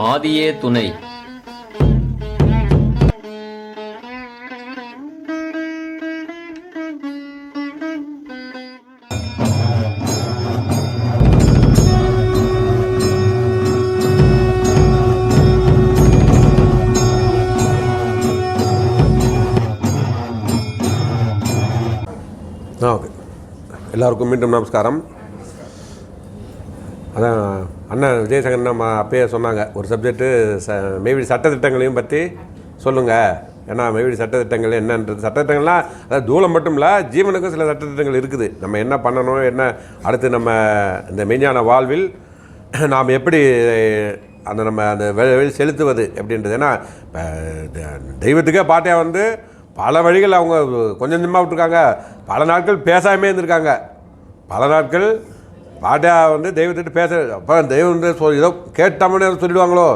ஆதியே துணை. ஓகே, எல்லாருக்கும் மீண்டும் நமஸ்காரம். அதான் அண்ணன் விஜயசங்கர் நம்ம அப்பயே சொன்னாங்க, ஒரு சப்ஜெக்ட்டு மெய்வழி சட்டத்திட்டங்களையும் பற்றி சொல்லுங்கள். ஏன்னா மெய்வழி சட்டத்திட்டங்கள் என்னன்றது, சட்டத்திட்டங்கள்லாம் அதாவது தூளம் மட்டும் இல்லை, ஜீவனுக்கும் சில சட்டத்திட்டங்கள் இருக்குது. நம்ம என்ன பண்ணணும், என்ன அடுத்து நம்ம இந்த மெய்ஞான வாழ்வில் நாம் எப்படி அந்த நம்ம அந்த வெளி செலுத்துவது அப்படின்றது. ஏன்னா இப்போ தெய்வத்துக்கே பாட்டியாக வந்து பல வழிகள் அவங்க கொஞ்சம் கொஞ்சமாக விட்டுருக்காங்க. பல நாட்கள் பேசாமே இருந்திருக்காங்க. பல நாட்கள் பாட்டியாக வந்து தெய்வத்திட்டு பேச, அப்போ தெய்வம் வந்து ஏதோ கேட்டோம்னு சொல்லிடுவாங்களோ,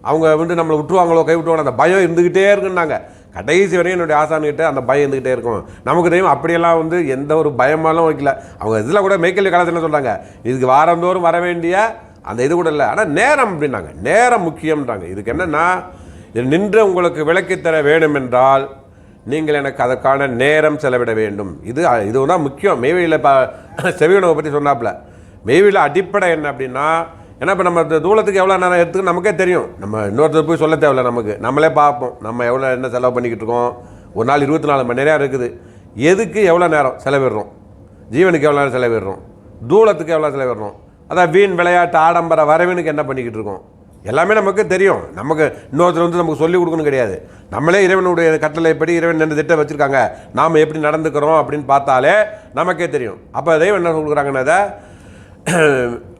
அவங்க வந்து நம்மளை விட்டுருவாங்களோ, கை விட்டுருவாங்க, அந்த பயம் இருந்துக்கிட்டே இருக்குன்னாங்க. கடைசி வரையும் என்னுடைய ஆசான்கிட்ட அந்த பயம் இருந்துக்கிட்டே இருக்கும். நமக்கு தெய்வம் அப்படியெல்லாம் வந்து எந்த ஒரு பயமாலும் வைக்கல. அவங்க இதில் கூட மேய்க்கல்வி காலத்தில் என்ன சொல்கிறாங்க, இதுக்கு வாரந்தோறும் வர வேண்டிய அந்த இது கூட இல்லை, ஆனால் நேரம் அப்படின்னாங்க. நேரம் முக்கியம்ன்றாங்க. இதுக்கு என்னென்னா, இது நின்று உங்களுக்கு விளக்கித்தர வேண்டும் என்றால் நீங்கள் எனக்கு அதற்கான நேரம் செலவிட வேண்டும். இது தான் முக்கியம். மெய்வழியில் இப்போ செவியுணவை பற்றி சொன்னாப்புல, மெய்வழியில் அடிப்படை என்ன அப்படின்னா, ஏன்னா இப்போ நம்ம தூளத்துக்கு எவ்வளோ நேரம் எடுத்துக்கு நமக்கே தெரியும். நம்ம இன்னொருத்தர் போய் சொல்ல தேவையில்ல, நமக்கு நம்மளே பார்ப்போம் நம்ம எவ்வளோ என்ன செலவு பண்ணிக்கிட்டு இருக்கோம். ஒரு நாள் 24 மணி நேரம் இருக்குது. எதுக்கு எவ்வளோ நேரம் செலவிடுறோம்? ஜீவனுக்கு எவ்வளோ நேரம் செலவிடுறோம்? தூளத்துக்கு எவ்வளோ செலவிடுறோம்? அதான் வீண் விளையாட்டு ஆடம்பர வரவனுக்கு என்ன பண்ணிக்கிட்டு இருக்கோம்? எல்லாமே நமக்கு தெரியும். நமக்கு இன்னொருத்தர் வந்து நமக்கு சொல்லிக் கொடுக்கணும் கிடையாது. நம்மளே இறைவனுடைய கட்டளைப்படி இறைவன் என்ன திட்டம் வச்சுருக்காங்க, நாம் எப்படி நடந்துக்கிறோம் அப்படின்னு பார்த்தாலே நமக்கே தெரியும். அப்போ தெய்வம் என்ன கொடுக்குறாங்கன்னா,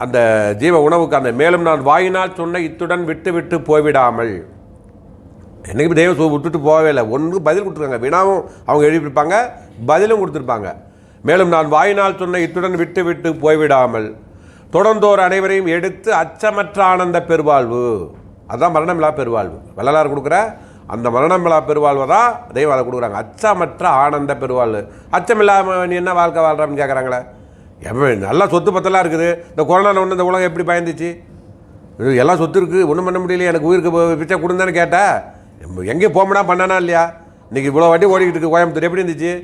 அந்த ஜீவ உணவுக்கு அந்த மேலும் நான் வாயினால் சொன்ன இத்துடன் விட்டு விட்டு போய்விடாமல். என்றைக்கு தெய்வம் விட்டுட்டு போகவே இல்லை. ஒன்று பதில் கொடுத்துருக்காங்க, வினாவும் அவங்க எழுதியிருப்பாங்க, பதிலும் கொடுத்துருப்பாங்க. மேலும் நான் வாயினால் சொன்ன இத்துடன் விட்டு விட்டு போய்விடாமல் தொடர்ந்தோர் அனைவரையும் எடுத்து அச்சமற்ற ஆனந்த பெருவாழ்வு. அதுதான் மரணமில்லா பெருவாழ்வு. வள்ளலார் கொடுக்குற அந்த மரணமில்லா பெருவாழ்வை தான் தெய்வம் அதை கொடுக்குறாங்க. அச்சமற்ற ஆனந்த பெருவாழ்வு. அச்சமில்லாமல் நீ என்ன வாழ்க்கை வாழ்கிறான்னு கேட்குறாங்களே. நல்லா சொத்து பத்தெல்லாம் இருக்குது. இந்த கொரோனா ஒன்று இந்த உலகம் எப்படி பயந்துச்சு? எல்லாம் சொத்து இருக்குது, ஒன்றும் பண்ண முடியலையே, எனக்கு உயிருக்கு பிச்சை கொடுந்தானு கேட்டேன். எங்கேயும் போகணும்னா பண்ணானா இல்லையா? இன்றைக்கி இவ்வளோ வண்டி ஓடிக்கிட்டு இருக்குது கோயம்புத்தூர். எப்படி இருந்துச்சு?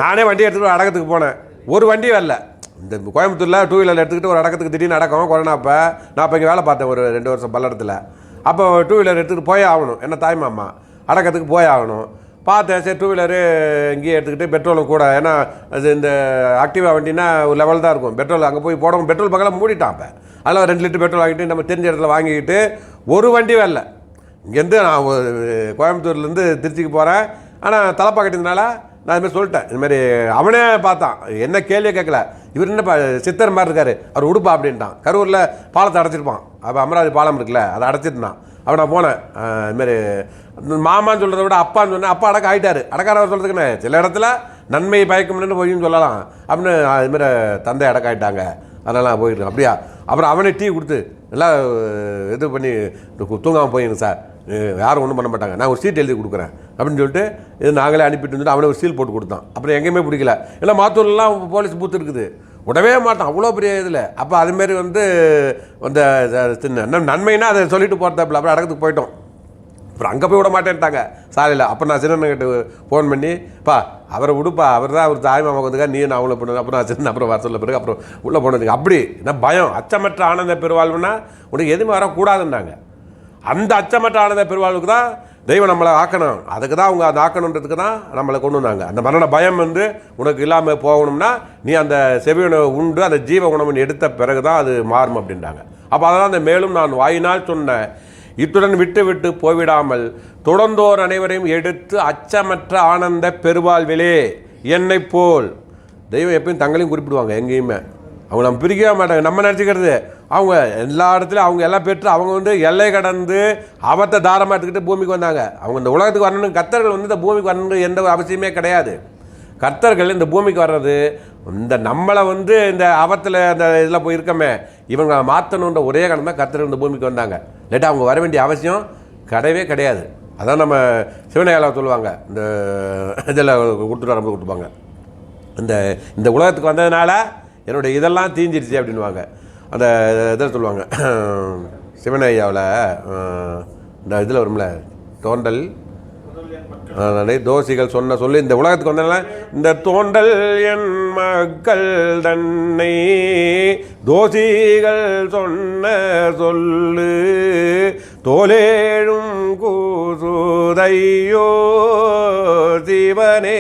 நானே வண்டி எடுத்துகிட்டு அடக்கத்துக்கு போனேன், ஒரு வண்டி வரல. இந்த கோயம்புத்தூரில் 2 வீலர் எடுத்துக்கிட்டு ஒரு அடக்கத்துக்கு திடீர்னு அடக்கம் கொரோனா. அப்போ நான் இப்போ இங்கே வேலை பார்த்தேன் ஒரு 2 வருஷம் பல்லடத்தில். அப்போ 2 வீலர் எடுத்துகிட்டு போயே ஆகணும், என்ன தாய்மாமா அடக்கத்துக்கு போயே ஆகணும். பார்த்தேன், சரி 2 வீலரு இங்கேயே எடுத்துக்கிட்டு பெட்ரோலும் கூட, ஏன்னா அது இந்த ஆக்டிவா வண்டினா ஒரு லெவல் தான் இருக்கும். பெட்ரோல் அங்கே போய் போடவும் பெட்ரோல் பக்கம் மூடிட்டான். அப்போ அதெல்லாம் 2 லிட்டர் பெட்ரோல் வாங்கிட்டு நம்ம தெரிஞ்ச இடத்துல வாங்கிக்கிட்டு ஒரு வண்டி வரல. இங்கேருந்து நான் கோயம்புத்தூர்லேருந்து திருச்சிக்கு போகிறேன். ஆனால் தலைப்பாக்கட்டினால நான் இதுமாதிரி சொல்லிட்டேன். இதுமாதிரி அவனே பார்த்தான், என்ன கேள்வியே கேட்கல. இவர் என்னப்பா சித்தர் மாதிரி இருக்காரு, அவர் உடுப்பா அப்படின்ட்டான். கரூரில் பாலத்தை அடைச்சிருப்பான். அப்போ அமராவதி பாலம் இருக்குல்ல, அதை அடைச்சிருந்தான். அப்போ நான் போனேன். இதுமாரி மாமான்னு சொல்கிறத விட அப்பான்னு சொன்னேன். அப்பா அடக்க ஆகிட்டார். அடக்காரவர் சொல்கிறதுக்குன்னு சில இடத்துல நன்மை பயக்கும்னு போயின்னு சொல்லலாம் அப்படின்னு இதுமாரி தந்தை அடக்க ஆகிட்டாங்க. அதெல்லாம் போயிட்டு அப்படியா. அப்புறம் அவனே டீ கொடுத்து எல்லாம் இது பண்ணி தூங்காமல் போயிங்க சார், யாரும் ஒன்றும் பண்ண மாட்டாங்க, நான் ஒரு சீட் எழுதி கொடுக்குறேன் அப்படின்னு சொல்லிட்டு இது நாங்களே அனுப்பிட்டு வந்துட்டு அவனை ஒரு சீல் போட்டு கொடுத்தான். அப்புறம் எங்கேயுமே பிடிக்கல. ஏன்னா மாத்தூர்லாம் போலீஸ் பூத்து இருக்குது, விடவே மாட்டான் அவ்வளோ பெரிய இதில். அப்போ அதுமாரி வந்து அந்த சின்ன நன்மைனா அதை சொல்லிட்டு போகிறதாப்பில். அப்புறம் அடக்கத்துக்கு போயிட்டோம். அப்புறம் அங்கே போய் விட மாட்டேன்ட்டாங்க சாலையில். அப்போ நான் சின்னக்கிட்ட ஃபோன் பண்ணி, பா அவரை விடுப்பா, அவர் தான் அவர் தாய் மாமா வந்துக்கா, நீ நான் அவங்கள பண்ணு. அப்புறம் நான் சின்ன அப்புறம் வர சொல்ல பிறகு அப்புறம் உள்ளே போனதுங்க. அப்படி என்ன பயம். அச்சமற்ற ஆனந்த பெருவாழ்வுன்னா உனக்கு எதுவுமே வரக்கூடாதுன்னாங்க. அந்த அச்சமற்ற ஆனந்த பெருவாழ்வுக்கு தான் தெய்வம் நம்மளை ஆக்கணும். அதுக்கு தான் அவங்க அதை ஆக்கணுன்றதுக்கு தான் நம்மளை கொண்டு வந்தாங்க. அந்த மரண பயம் வந்து உனக்கு இல்லாமல் போகணும்னா நீ அந்த செவி உணவு உண்டு, அந்த ஜீவ உணவு எடுத்த பிறகு தான் அது மாறும் அப்படின்றாங்க. அப்போ அதெல்லாம் அந்த மேலும் நான் வாயினால் சொன்ன இத்துடன் விட்டு விட்டு போய்விடாமல் தொடர்ந்தோர் அனைவரையும் எடுத்து அச்சமற்ற ஆனந்த பெருவாழ்விலே என்னை போல். தெய்வம் எப்பயும் தங்களையும் குறிப்பிடுவாங்க. எங்கேயுமே அவங்க நம்ம பிரிக்கவே மாட்டாங்க. நம்ம நினச்சிக்கிறது அவங்க எல்லா இடத்துலையும் அவங்க எல்லாம் பெற்று அவங்க வந்து எல்லை கடந்து அவத்தை தாரமாக எடுத்துக்கிட்டு பூமிக்கு வந்தாங்க. அவங்க இந்த உலகத்துக்கு வரணும், கர்த்தர்கள் வந்து இந்த பூமிக்கு வரணுன்ற எந்த அவசியமே கிடையாது. கர்த்தர்கள் இந்த பூமிக்கு வர்றது இந்த நம்மளை வந்து இந்த அவத்தில் அந்த இதில் போய் இருக்கமே இவங்க மாற்றணுன்ற ஒரே காரணம் தான் கர்த்தர்கள் இந்த பூமிக்கு வந்தாங்க. லேட்டாக அவங்க வர வேண்டிய அவசியம் கிடையவே கிடையாது. அதான் நம்ம சிவனையாளர் சொல்லுவாங்க, இந்த இதில் கொடுத்துட்டு ரொம்ப கொடுத்துப்பாங்க, இந்த உலகத்துக்கு வந்ததுனால என்னுடைய இதெல்லாம் தீஞ்சிருச்சு அப்படின்வாங்க. அந்த இதில் சொல்லுவாங்க, சிவன் ஐயாவில் இந்த இதில் வரும்ல தோண்டல் தோசிகள் சொன்ன சொல்லி இந்த உலகத்துக்கு வந்தனால இந்த தோண்டல் என் மக்கள் தன்னை தோசிகள் சொன்ன சொல்லு தோலேழும் கூசுதையோ சிவனே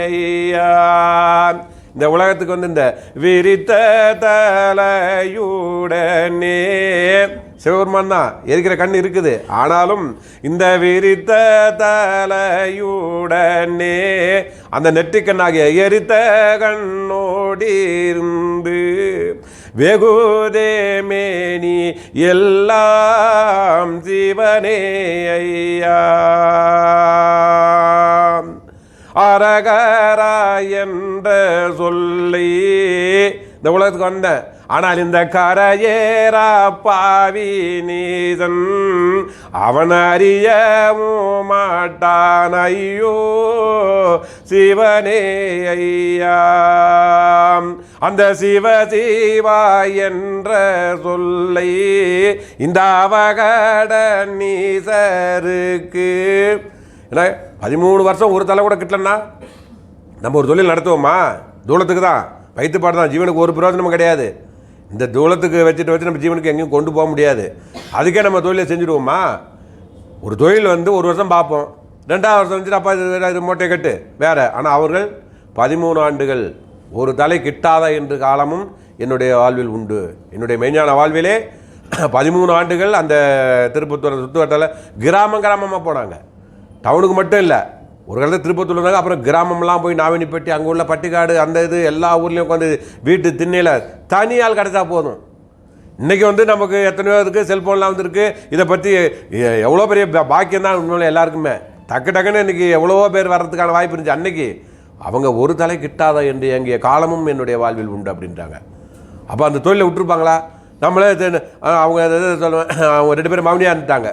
ஐயா. இந்த உலகத்துக்கு வந்து இந்த விரித்த தலையுடனே சிவபெருமான் தான் எரிக்கிற கண் இருக்குது. ஆனாலும் இந்த விரித்த தலையுடனே அந்த நெற்றிக்கண்ணாகிய எரித்த கண்ணோடி இருந்து வெகுதே மேனி எல்லாம் சிவனே ஐயா. அரகரா என்ற சொல்லி இந்த உலகத்துக்கு வந்தேன். ஆனால் இந்த கரையேரா பாவி நீதன் அவன் அறியவும் மாட்டான் ஐயோ சிவனே ஐயா. அந்த சிவ சிவா என்ற சொல்லை இந்த அவகட நீசருக்கு 13 வருஷம் ஒரு தலை கூட கிட்டலன்னா நம்ம ஒரு தொழில் நடத்துவோமா? தூளத்துக்கு தான், வயிற்றுப்பாடு தான், ஜீவனுக்கு ஒரு பிரயோஜனமும் கிடையாது. இந்த தூளத்துக்கு வச்சுட்டு நம்ம ஜீவனுக்கு எங்கேயும் கொண்டு போக முடியாது. அதுக்கே நம்ம தொழிலை செஞ்சுடுவோமா? ஒரு தொழில் வந்து ஒரு வருஷம் பார்ப்போம், 2ஆவது வருஷம் வந்துட்டு அப்பா இது மூட்டை கட்டு வேறு. ஆனால் அவர்கள் 13 ஆண்டுகள் ஒரு தலை கிட்டாத என்று காலமும் என்னுடைய வாழ்வில் உண்டு. என்னுடைய மெய்ஞான வாழ்விலே 13 ஆண்டுகள் அந்த திருப்பத்தூர் சுற்றுவட்டால கிராமமாக போனாங்க. டவுனுக்கு மட்டும் இல்லை, ஒரு காலத்தில் திருப்பத்தூர் இருந்தாங்க. அப்புறம் கிராமம்லாம் போய் நாவணிப்பட்டி அங்கே உள்ள பட்டிக்காடு அந்த இது எல்லா ஊர்லேயும் உட்காந்து வீட்டு திண்ணையில் தனியால் கிடச்சா போதும். இன்றைக்கி வந்து நமக்கு எத்தனையோ இருக்குது, செல்ஃபோன்லாம் வந்துருக்கு. இதை பற்றி எவ்வளோ பெரிய பாக்கியம் தான் உண்மையில எல்லாருக்குமே. டக்குன்னு இன்றைக்கி எவ்வளவோ பேர் வர்றதுக்கான வாய்ப்பு இருந்துச்சு. அன்றைக்கி அவங்க ஒரு தலை கிட்டாத என்று எங்கிய காலமும் என்னுடைய வாழ்வில் உண்டு அப்படின்றாங்க. அப்போ அந்த தொழிலை விட்டுருப்பாங்களா? நம்மளே அவங்க சொல்லுவேன், அவங்க 2 பேரும் மௌனியாக இருந்துட்டாங்க.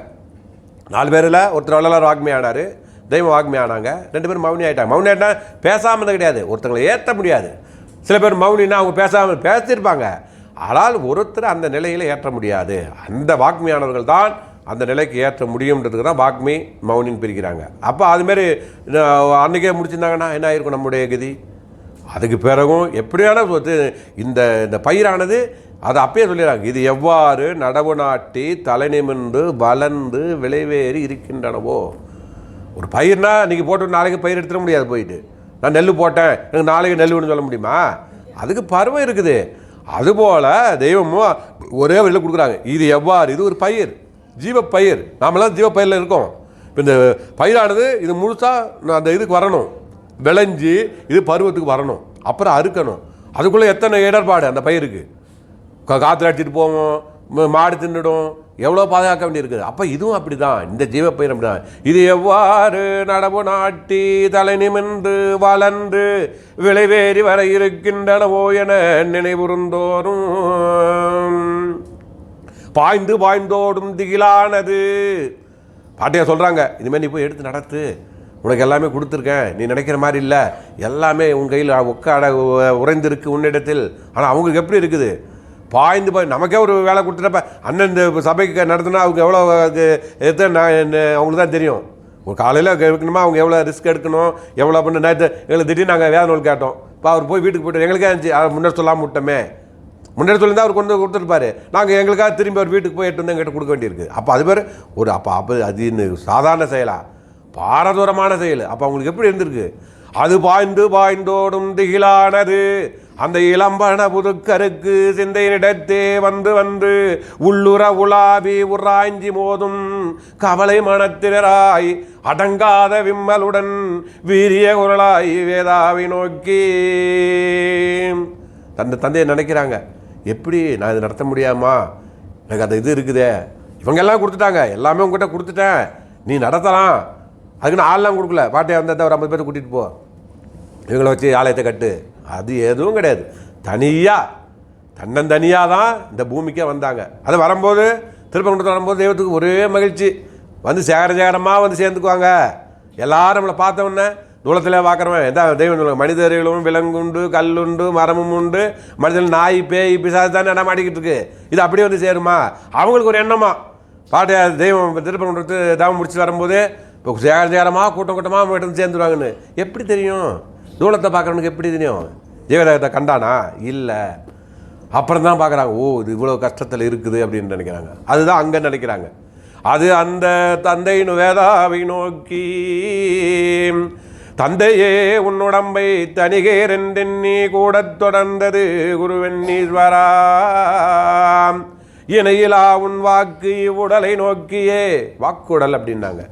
4 பேரில் ஒருத்தர் வள்ளலார் வாக்மி ஆனார், தெய்வம் வாக்மி ஆனாங்க. 2 பேரும் மௌனி ஆகிட்டாங்க. மௌனி ஆகிட்டா பேசாமல் கிடையாது, ஒருத்தங்களை ஏற்ற முடியாது. சில பேர் மௌனின்னா அவங்க பேசாமல் பேசியிருப்பாங்க, ஆனால் ஒருத்தர் அந்த நிலையில் ஏற்ற முடியாது. அந்த வாக்மியானவர்கள் தான் அந்த நிலைக்கு ஏற்ற முடியும்ன்றதுக்கு தான் வாக்மி மௌனின்னு பிரிக்கிறாங்க. அப்போ அதுமாரி அன்றைக்கே முடிச்சிருந்தாங்கன்னா என்ன ஆயிருக்கும் நம்முடைய கதி? அதுக்கு பிறகும் எப்படியான இந்த பயிரானது அதை அப்பயே சொல்லிடுறாங்க, இது எவ்வாறு நடவு நாட்டி தலை நிமிர்ந்து வளர்ந்து விளைவேறி இருக்கின்றனவோ. ஒரு பயிர்னா இன்றைக்கி போட்டு நாளைக்கு பயிர் எடுத்துட முடியாது. போயிட்டு நான் நெல் போட்டேன் எனக்கு நாளைக்கு நெல்லுன்னு சொல்ல முடியுமா? அதுக்கு பருவம் இருக்குது. அதுபோல் தெய்வமும் ஒரே வழியில் கொடுக்குறாங்க. இது எவ்வாறு, இது ஒரு பயிர், ஜீவப்பயிர். நாமெல்லாம் ஜீவப்பயிரில் இருக்கோம். இப்போ இந்த பயிரானது இது முழுசாக அந்த இதுக்கு வரணும், விளைஞ்சி இது பருவத்துக்கு வரணும், அப்புறம் அறுக்கணும். அதுக்குள்ளே எத்தனை இடர்பாடு அந்த பயிருக்கு. காற்று அடிச்சுட்டு போவோம், மாடு தின்னுடும், எவ்வளோ பாதுகாக்க வேண்டியிருக்குது. அப்போ இதுவும் அப்படி தான், இந்த ஜீவப்பயிர் அப்படி தான். இது எவ்வாறு நடவு நாட்டி தலை நிமிர்ந்து வளர்ந்து விளைவேறி வர இருக்கின்றனவோ என நினைவுறுந்தோறும் பாய்ந்து பாய்ந்தோடும் திகிலானது. பாட்டியா சொல்கிறாங்க, இனிமேல் நீ போய் எடுத்து நடத்து, உனக்கு எல்லாமே கொடுத்துருக்கேன், நீ நினைக்கிற மாதிரி இல்லை, எல்லாமே உன் கையில் உட்காட உறைந்திருக்கு உன்னிடத்தில். ஆனால் அவங்களுக்கு எப்படி இருக்குது? பாய்ந்து போய் நமக்கே ஒரு வேலை கொடுத்துட்டப்ப அண்ணன் இந்த சபைக்கு நடத்தினா அவங்க எவ்வளோ அவங்களுக்கு தான் தெரியும். ஒரு காலையில் இருக்கணுமா, அவங்க எவ்வளோ ரிஸ்க் எடுக்கணும், எவ்வளோ பண்ண. நேற்று எங்களுக்கு திடீர்னு நாங்கள் வேத நூல் கேட்டோம். இப்போ அவர் போய் வீட்டுக்கு போய்ட்டு எங்களுக்கே இருந்துச்சு, முன்னாடி சொல்லாமல் விட்டோமே. முன்னாடி சொல்லியிருந்தால் அவர் கொண்டு கொடுத்துருப்பாரு. நாங்கள் எங்களுக்காக திரும்பி அவர் வீட்டுக்கு போய் வந்து எங்கிட்ட கொடுக்க வேண்டியிருக்கு. அப்போ அது பேர் ஒரு அப்போ அது சாதாரண செயலா, பாரதூரமான செயல். அப்போ அவங்களுக்கு எப்படி இருந்திருக்கு? அது பாய்ந்து பாய்ந்தோடும் திகிலானது அந்த இளம்பன புதுக்கருக்கு சிந்தையினிடத்தே வந்து வந்து உள்ளுற உலாவி உராய்ஞ்சி மோதும் கவலை மனத்தினராய் அடங்காத விம்மலுடன் வீரிய குரலாய் வேதாவை நோக்கி தந்தையை நினைக்கிறாங்க. எப்படி நான் இது நடத்த முடியாமா? எனக்கு அந்த இது இருக்குதே, இவங்கெல்லாம் கொடுத்துட்டாங்க, எல்லாமே உங்ககிட்ட கொடுத்துட்டேன், நீ நடத்தலாம். அதுக்கு நான் ஆள்லாம் கொடுக்கல, பாட்டியை வந்தால் ஒரு 50 பேர் கூட்டிகிட்டு போ, இவங்களை வச்சு ஆலயத்தை கட்டு. அது எதுவும் கிடையாது. தன்னந்தனியாக தான் இந்த பூமிக்கே வந்தாங்க. அது வரும்போது திருப்பங்குன்றத்தில் வரும்போது தெய்வத்துக்கு ஒரே மகிழ்ச்சி, வந்து சேகரமாக வந்து சேர்ந்துக்குவாங்க. எல்லாரும் நம்மளை பார்த்தோன்னே தூளத்தில் பார்க்குறவன் எதா தெய்வம் சொல்லுவாங்க, மனிதர்களும் விலங்குண்டு, கல்லுண்டு, மரமும் உண்டு, மனிதன் நாய் பேய் பிசாசு தானே நடமாடிக்கிட்டு இருக்கு, இது அப்படியே வந்து சேருமா? அவங்களுக்கு ஒரு எண்ணமா பாட்டு தெய்வம் திருப்பம் கொடுத்து தாமம் முடிச்சு வரும்போது இப்போ சேகரமாக கூட்டம் கூட்டமாக வீட்டு சேர்ந்துருவாங்கன்னு எப்படி தெரியும்? தூளத்தை பார்க்குறவனுக்கு எப்படி தெரியும்? ஜீவதேகத்தை கண்டானா? இல்லை. அப்புறம் தான் பார்க்குறாங்க, ஓ இது இவ்வளோ கஷ்டத்தில் இருக்குது அப்படின்னு நினைக்கிறாங்க. அதுதான் அங்கே நினைக்கிறாங்க. அது அந்த தந்தையின் வேதாவை நோக்கி, தந்தையே உன்னுடம்பை தனிகேரென்றெண்ணி கூட தொடர்ந்தது குருவெண்ணீஸ்வரா, இணையிலா உன் வாக்கு உடலை நோக்கியே. வாக்குடல் அப்படின்னாங்க,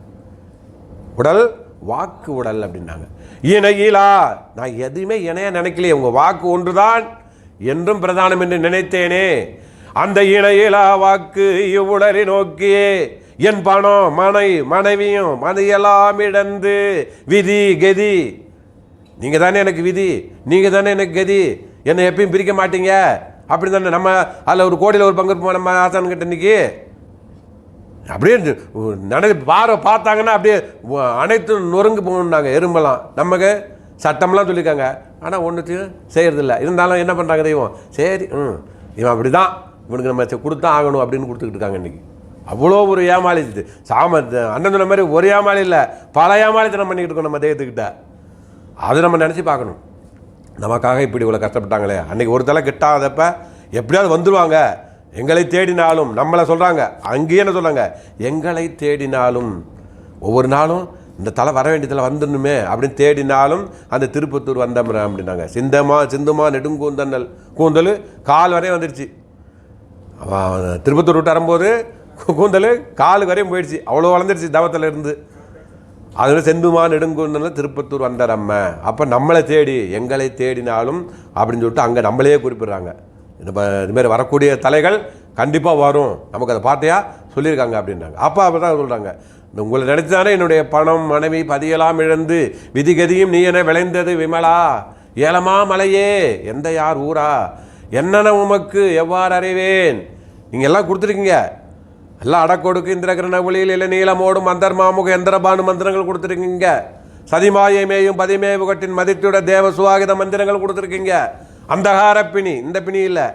உடல் வாக்கு உடல் அப்படின்னாங்க. இணையிலா, நான் எதுவுமே இணைய நினைக்கலையே, உங்கள் வாக்கு ஒன்றுதான் என்றும் பிரதானம் என்று நினைத்தேனே. அந்த இணையிலா வாக்கு இவ்வுடலை நோக்கியே என் பணம் மனைவியும் அதையெல்லாம் இழந்து விதி கதி. நீங்கள் தானே எனக்கு விதி, நீங்கள் தானே எனக்கு கதி, என்னை எப்பயும் பிரிக்க மாட்டீங்க அப்படி தானே. நம்ம அதில் ஒரு கோடியில் ஒரு பங்கு இருப்போம் நம்ம ஆசான்கிட்ட இன்னைக்கு. அப்படியே பார்த்தாங்கன்னா அப்படியே அனைத்து நொறுங்கு போகணுன்னாங்க எறும்பெல்லாம். நமக்கு சட்டம்லாம் சொல்லியிருக்காங்க, ஆனால் ஒன்றுத்தையும் செய்கிறதில்ல. இருந்தாலும் என்ன பண்ணுறாங்க தெய்வம், சரி இவன் அப்படி தான், இவனுக்கு நம்ம கொடுத்தா ஆகணும் அப்படின்னு கொடுத்துக்கிட்டு இருக்காங்க இன்றைக்கி. அவ்வளோ ஒரு ஏமாளி அண்ணன் சொன்ன மாதிரி ஒரு ஏமாளி இல்லை, பல ஏமாளித்தனம் பண்ணிக்கிட்டு இருக்கோம் நம்ம தெய்வத்துக்கிட்ட. அது நம்ம நினச்சி பார்க்கணும், நமக்காக இப்படி இவ்வளோ கஷ்டப்பட்டாங்களே. அன்றைக்கி ஒரு தலை கிட்டாதப்ப எப்படியாவது வந்துடுவாங்க. எங்களை தேடினாலும் நம்மளை சொல்கிறாங்க, அங்கேயே என்ன சொல்கிறாங்க, எங்களை தேடினாலும் ஒவ்வொரு நாளும் இந்த தலை வர வேண்டிய தலை வந்துடணுமே அப்படின்னு தேடினாலும் அந்த திருப்பத்தூர் வந்தோம் அப்படின்னாங்க. சிந்துமா நெடுங்கூந்தல் கூந்தல் கால் வரையும் வந்துடுச்சு. திருப்பத்தூர் விட்டு வரும்போது கூந்தல் கால் வரையும் போயிடுச்சு, அவ்வளோ வளர்ந்துடுச்சு தவத்தில் இருந்து. அதில் செந்துமா நெடுங்கூந்தல் திருப்பத்தூர் வந்தாரம்ம. அப்போ நம்மளை தேடி எங்களை தேடினாலும் அப்படின்னு சொல்லிட்டு அங்கே நம்மளையே குறிப்பிட்றாங்க. இதுமாரி வரக்கூடிய தலைகள் கண்டிப்பாக வரும், நமக்கு அதை பார்த்தையாக சொல்லியிருக்காங்க அப்படின்றாங்க. அப்போ அப்போ தான் சொல்கிறாங்க, உங்களை நினைத்து தானே என்னுடைய பணம் மனைவி பதியெல்லாம் இழந்து விதிகதியும் நீ என விளைந்தது விமலா. ஏலமா மலையே எந்த யார் ஊரா என்னென்ன உமக்கு எவ்வாறு அறிவேன். நீங்கள் எல்லாம் கொடுத்துருக்கீங்க, எல்லாம் அடக்கொடுக்கு இந்திரகிரண ஒளியில் இல்லை நீளமோடும் மந்தர் மாமுக எந்திரபானு மந்திரங்கள் கொடுத்துருக்கீங்க. சதிமாயை மேயும் பதிமேவுகட்டின் மதித்துட தேவ சுவாகித மந்திரங்கள் கொடுத்துருக்கீங்க. அந்தகாரப்பிணி, இந்த பிணி இல்லை,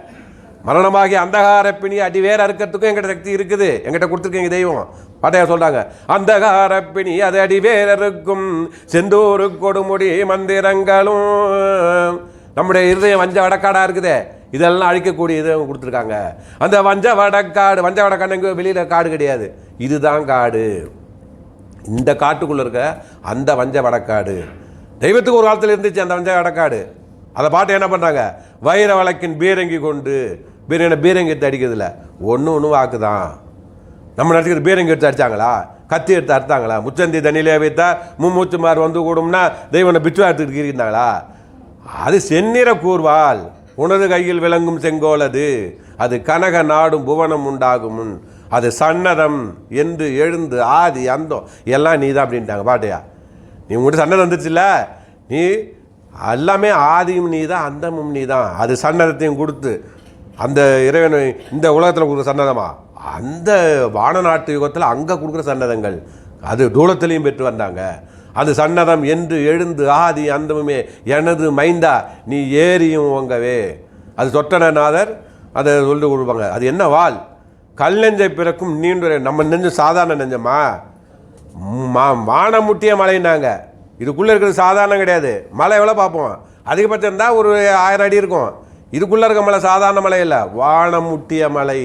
மரணமாகி அந்தகாரப்பிணி அடிவேர் அறுக்கிறதுக்கும் எங்கிட்ட சக்தி இருக்குது, எங்கிட்ட கொடுத்துருக்கீங்க தெய்வம். பாட்டையா சொல்கிறாங்க, அந்தகாரப்பிணி அது அடிவேர் அறுக்கும் செந்தூரு கொடுமுடி மந்திரங்களும். நம்முடைய இருதயம் வஞ்ச வடக்காடாக இருக்குது, இதெல்லாம் அழிக்கக்கூடிய இதை கொடுத்துருக்காங்க. அந்த வஞ்ச வடக்காடு எங்கேயோ வெளியில் காடு கிடையாது, இதுதான் காடு. இந்த காட்டுக்குள்ளே இருக்க அந்த வஞ்ச வடக்காடு தெய்வத்துக்கு ஒரு காலத்தில் இருந்துச்சு அந்த வஞ்ச வடக்காடு. அதை பாட்டு என்ன பண்ணுறாங்க, வைர வழக்கின் பீரங்கி கொண்டு, பீரங்கி எடுத்து அடிக்கிறதுல ஒன்று வாக்கு தான். நம்ம நினச்சிக்கிற பீரங்கி எடுத்து அடித்தாங்களா, கத்தி எடுத்து அறுத்தாங்களா, முச்சந்தி தண்ணியிலே வைத்தா மும்மூச்சுமார் வந்து கூடும்னா தெய்வனை பிச்சுவா எடுத்துக்கிட்டு இருந்தாங்களா? அது செந்நிற கூர்வால் உனது கையில் விளங்கும் செங்கோலது, அது கனக நாடும் புவனம் உண்டாகும், அது சன்னதம் என்று எழுந்து ஆதி அந்தம் எல்லாம் நீ தான் அப்படின்ட்டாங்க. பாட்டையா நீ உங்கள்கிட்ட சன்னதம் வந்துருச்சுல்ல, நீ எல்லாமே ஆதியும் நீ தான் அந்தமும் நீ தான். அது சன்னதத்தையும் கொடுத்து அந்த இறைவன் இந்த உலகத்தில் கொடுக்குற சன்னதமா, அந்த வான நாட்டு யுகத்தில் அங்கே கொடுக்குற சன்னதங்கள் அது தூளத்திலையும் பெற்று வந்தாங்க. அது சன்னதம் என்று எழுந்து ஆதி அந்தமுமே எனது மைந்தா நீ ஏறியும் உங்கவே. அது சொட்டநாதர் அதை சொல்லி கொடுப்பாங்க. அது என்ன வால், கல் நெஞ்சை பிறக்கும் நீண்டு. நம்ம நெஞ்சு சாதாரண நெஞ்சமா, வானமுட்டிய மலைன்னாங்க. இதுக்குள்ளே இருக்கிறது சாதாரணம் கிடையாது. மலை எவ்வளோ பார்ப்போம், அதிகபட்சம் இருந்தால் ஒரு 1000 அடி இருக்கும். இதுக்குள்ளே இருக்க மலை சாதாரண மலை இல்லை, வானமுட்டிய மலை.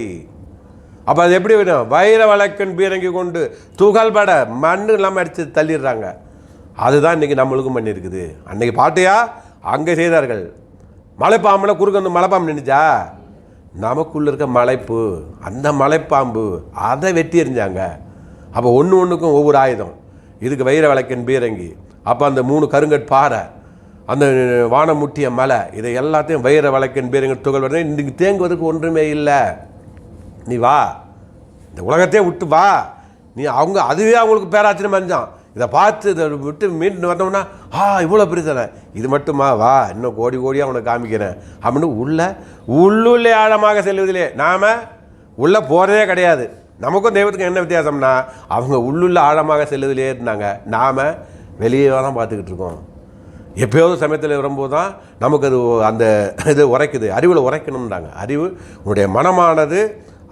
அப்போ அது எப்படி வேணும், வைர வழக்கன் பீரங்கி கொண்டு துகள்பட மண்ணு இல்லாமல் அடித்து தள்ளிடுறாங்க. அதுதான் இன்றைக்கி நம்மளுக்கும் பண்ணியிருக்குது. அன்றைக்கி பாட்டையா அங்கே செய்தார்கள். மலைப்பாம்பில் குறுக்க வந்து மலைப்பாம்பு நின்றுச்சா, நமக்குள்ளே இருக்க மலைப்பு, அந்த மலைப்பாம்பு அதை வெட்டி எறிஞ்சாங்க. அப்போ ஒன்றுக்கும் ஒவ்வொரு ஆயுதம். இதுக்கு வைர வழக்கன் பீரங்கி, அப்போ அந்த 3 கருங்கட் பாறை, அந்த வானம் முட்டிய மலை, இதை எல்லாத்தையும் வைர வழக்கன் பீரங்கி துகள் வருது. இன்றைக்கு தேங்குவதற்கு ஒன்றுமே இல்லை. நீ வா, இந்த உலகத்தையே விட்டு வா நீ. அதுவே அவங்களுக்கு பேராச்சரியம் அஞ்சான். இதை பார்த்து இதை விட்டு மீண்டு வந்தோம்னா இவ்வளோ பெருசானே, இது மட்டுமா, வா இன்னும் கோடி கோடியாக உனக்கு காமிக்கிறேன் அப்படின்னு உள்ளே ஆழமாக செல்வதிலே நாம் உள்ளே போகிறதே கிடையாது. நமக்கும் தெய்வத்துக்கும் என்ன வித்தியாசம்னா, அவங்க உள்ளுள்ள ஆழமாக செல்வதிலே இருந்தாங்க, நாம் வெளியே தான் பார்த்துக்கிட்டு இருக்கோம். எப்போயாவது சமயத்தில் வரும்போது தான் நமக்கு அது அந்த இது உரைக்குது. அறிவில் உரைக்கணும்ன்றாங்க. அறிவு உன்னுடைய மனமானது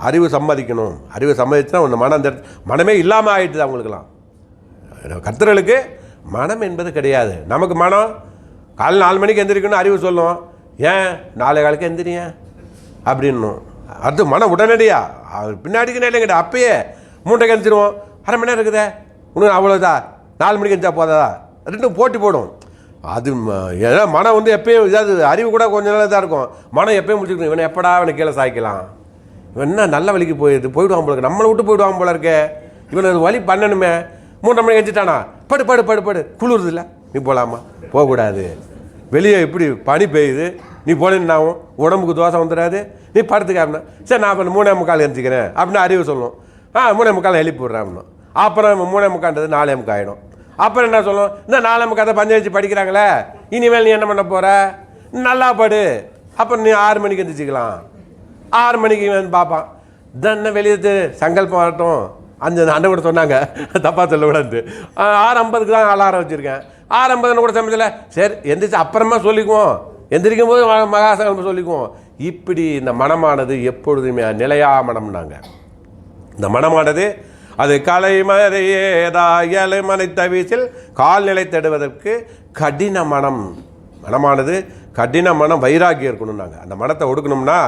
அறிவு சம்மதிக்கணும். அறிவு சம்மதிச்சுன்னா உன் மனம் அந்த மனமே இல்லாமல் ஆகிடுது. அவங்களுக்கெல்லாம் கர்த்தர்களுக்கு மனம் என்பது கிடையாது. நமக்கு மனம் காலையில் 4 மணிக்கு எந்திரிக்கணும் அறிவு சொல்லும். ஏன் 4 காலுக்கு எந்திரியா அப்படின்னும். அது மனம் உடனடியாக பின்னாடிக்கு நேரம் கிடையாது. அப்பயே 3 எந்திரிச்சிருவோம். அரை மணி நேரம் இருக்குதே இன்னும் அவ்வளோதா 4 மணிக்கு எந்திரிச்சா போதாதா ரெண்டும் போட்டி போடும். அது ஏன்னா மனம் வந்து எப்பயும் இதாவது அறிவு கூட கொஞ்சம் நாள் தான் இருக்கும். மனம் எப்பயும் முடிச்சுக்கணும். இவனை எப்படா இவனை கீழே சாய்க்கலாம், இவன் என்ன நல்ல வழிக்கு போயிடுவான் போல இருக்கு, நம்மளை விட்டு போயிடுவான் போல இருக்கே, இவனை அது வழி பண்ணணுமே. 3 மணிக்கு எஞ்சிட்டானா படு படு படு படு குளிருது இல்லை, நீ போகலாமா போகக்கூடாது, வெளியே இப்படி பனி பெய்யுது, நீ போனேன்னு ஆகும், உடம்புக்கு தோசை வந்துடாது, நீ படுத்துக்காருனா சரி நான் இப்போ 3:45 எழுந்திக்கிறேன் அப்படின்னு அறிவு சொல்லணும். 3:45 எழுப்பி விட்றேன் அப்படின்னா அப்புறம் 3:45 4:45 ஆகிடும். அப்புறம் என்ன சொல்லணும், இந்த 4:45 பஞ்சம் வச்சு படிக்கிறாங்களே இனிமேல் நீ என்ன பண்ண போகிற, நல்லா படு, அப்புறம் நீ 6 மணிக்கு எழுந்திரிச்சிக்கலாம். 6 மணிக்கு வந்து பார்ப்பான், இதென்ன வெளியே சங்கல்பம் வரட்டும். அண்ணன் கூட சொன்னாங்க தப்பா சொல்லக்கூடாது, 6:50 தான் அலாரம் வச்சுருக்கேன், 6:50 கூட சமயத்தில் சரி எந்திரிச்சு அப்புறமா சொல்லிக்குவோம், எந்திரிக்கும் போது மகாசங்கல்பம் சொல்லிக்குவோம். இப்படி இந்த மனமானது எப்பொழுதுமே நிலையா மனம்னாங்க. இந்த மனமானது அது கலைமறையேதாயலை மனை தவிசில் கால்நிலை தேடுவதற்கு கடின மனம். மனமானது கடின மனம், வைராகியம் இருக்கணும்னாங்க. அந்த மனத்தை ஒடுக்கணும்னா